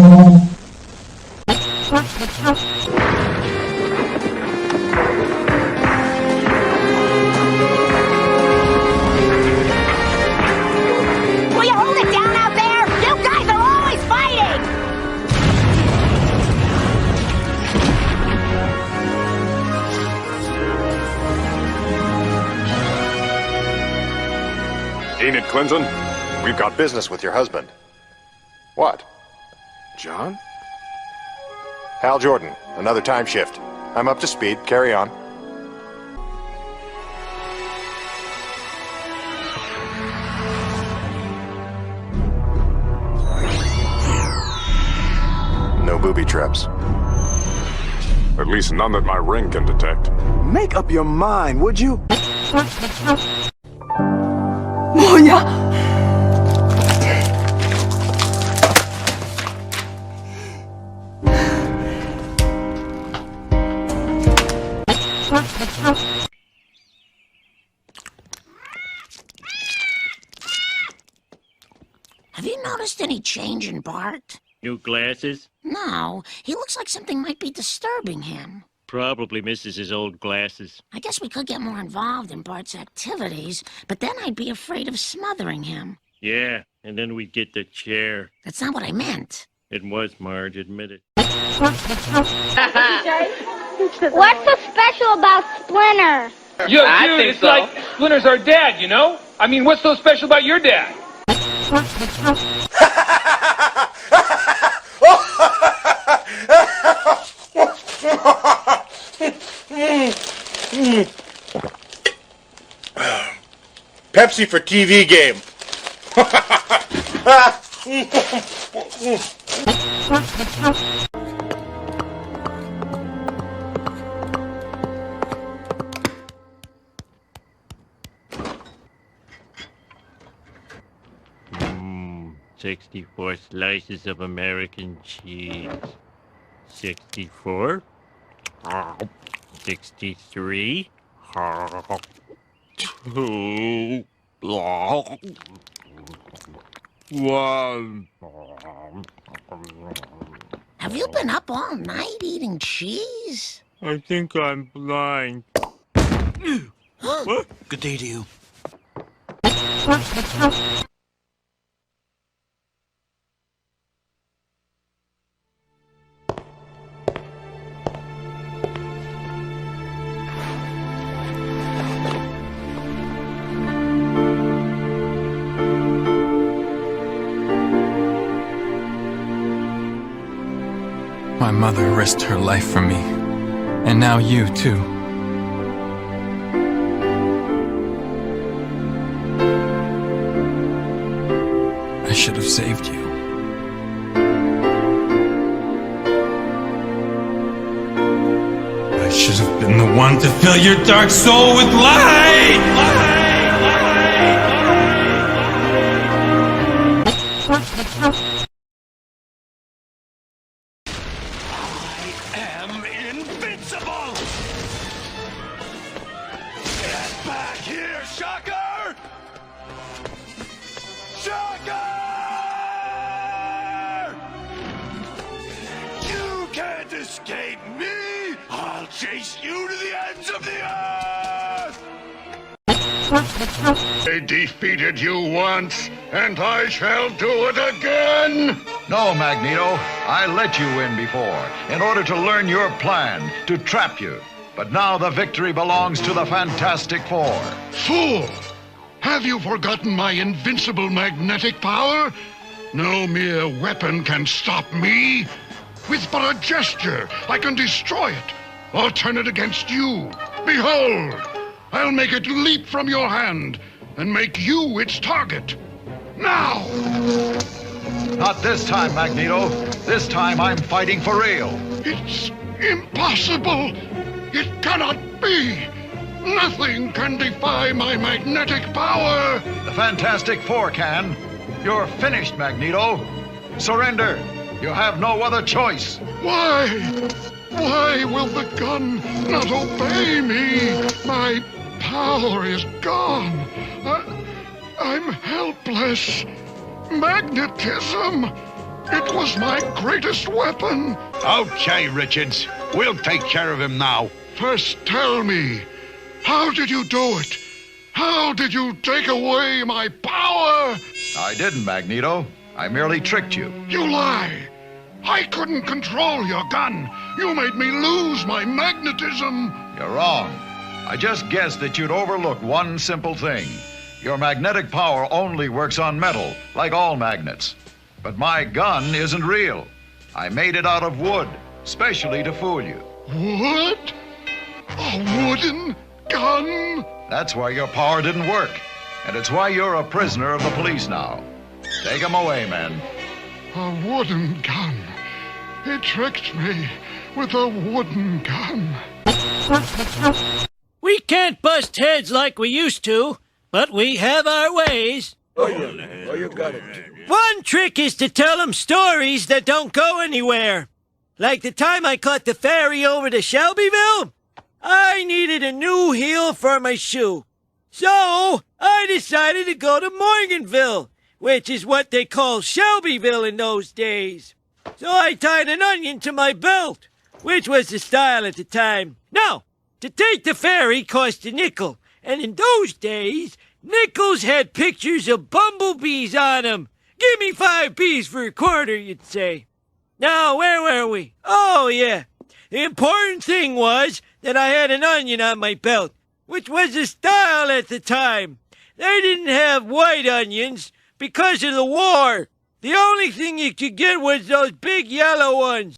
Will you hold it down out there? You guys are always fighting! Enid Clinton, we've got business with your husband. What? John? Hal Jordan, another time shift. I'm up to speed. Carry on. No booby traps. At least none that my ring can detect. Make up your mind, would you? 뭐야? Have you noticed any change in Bart? New glasses? No, he looks like something might be disturbing him. Probably misses his old glasses. I guess we could get more involved in Bart's activities, but then I'd be afraid of smothering him. Yeah, and then we'd get the chair. That's not what I meant. It was, Marge, admit it. What's so special about Splinter? Yo, dude, it's like Splinter's our dad, you know? I mean, what's so special about your dad? Pepsi for TV game. Mmm, 64 slices of American cheese. 64. 63. 2. 1. Have you been up all night eating cheese? I think I'm blind. What? Good day to you. My mother risked her life for me, and now you too. I should have saved you. I should have been the one to fill your dark soul with light! Escape me! I'll chase you to the ends of the earth! I defeated you once, and I shall do it again! No, Magneto. I let you win before, in order to learn your plan, to trap you. But now the victory belongs to the Fantastic Four. Fool! Have you forgotten my invincible magnetic power? No mere weapon can stop me. With but a gesture, I can destroy it, or turn it against you. Behold! I'll make it leap from your hand, and make you its target. Now! Not this time, Magneto. This time I'm fighting for real. It's impossible! It cannot be! Nothing can defy my magnetic power! The Fantastic Four can. You're finished, Magneto. Surrender. You have no other choice. Why? Why will the gun not obey me? My power is gone. I'm helpless. Magnetism! It was my greatest weapon. Okay, Richards. We'll take care of him now. First tell me, how did you do it? How did you take away my power? I didn't, Magneto. I merely tricked you. You lie. I couldn't control your gun. You made me lose my magnetism. You're wrong. I just guessed that you'd overlook one simple thing. Your magnetic power only works on metal, like all magnets. But my gun isn't real. I made it out of wood, specially to fool you. What? A wooden gun? That's why your power didn't work. And it's why you're a prisoner of the police now. Take him away, men. A wooden gun. He tricked me with a wooden gun. We can't bust heads like we used to, but we have our ways. Oh, you got it. One trick is to tell them stories that don't go anywhere. Like the time I caught the ferry over to Shelbyville. I needed a new heel for my shoe. So I decided to go to Morganville, which is what they call Shelbyville in those days. So I tied an onion to my belt, which was the style at the time. Now, to take the ferry cost a nickel, and in those days, nickels had pictures of bumblebees on them. Give me 5 bees for a quarter, you'd say. Now, where were we? Oh, yeah. The important thing was that I had an onion on my belt, which was the style at the time. They didn't have white onions because of the war. The only thing you could get was those big yellow ones.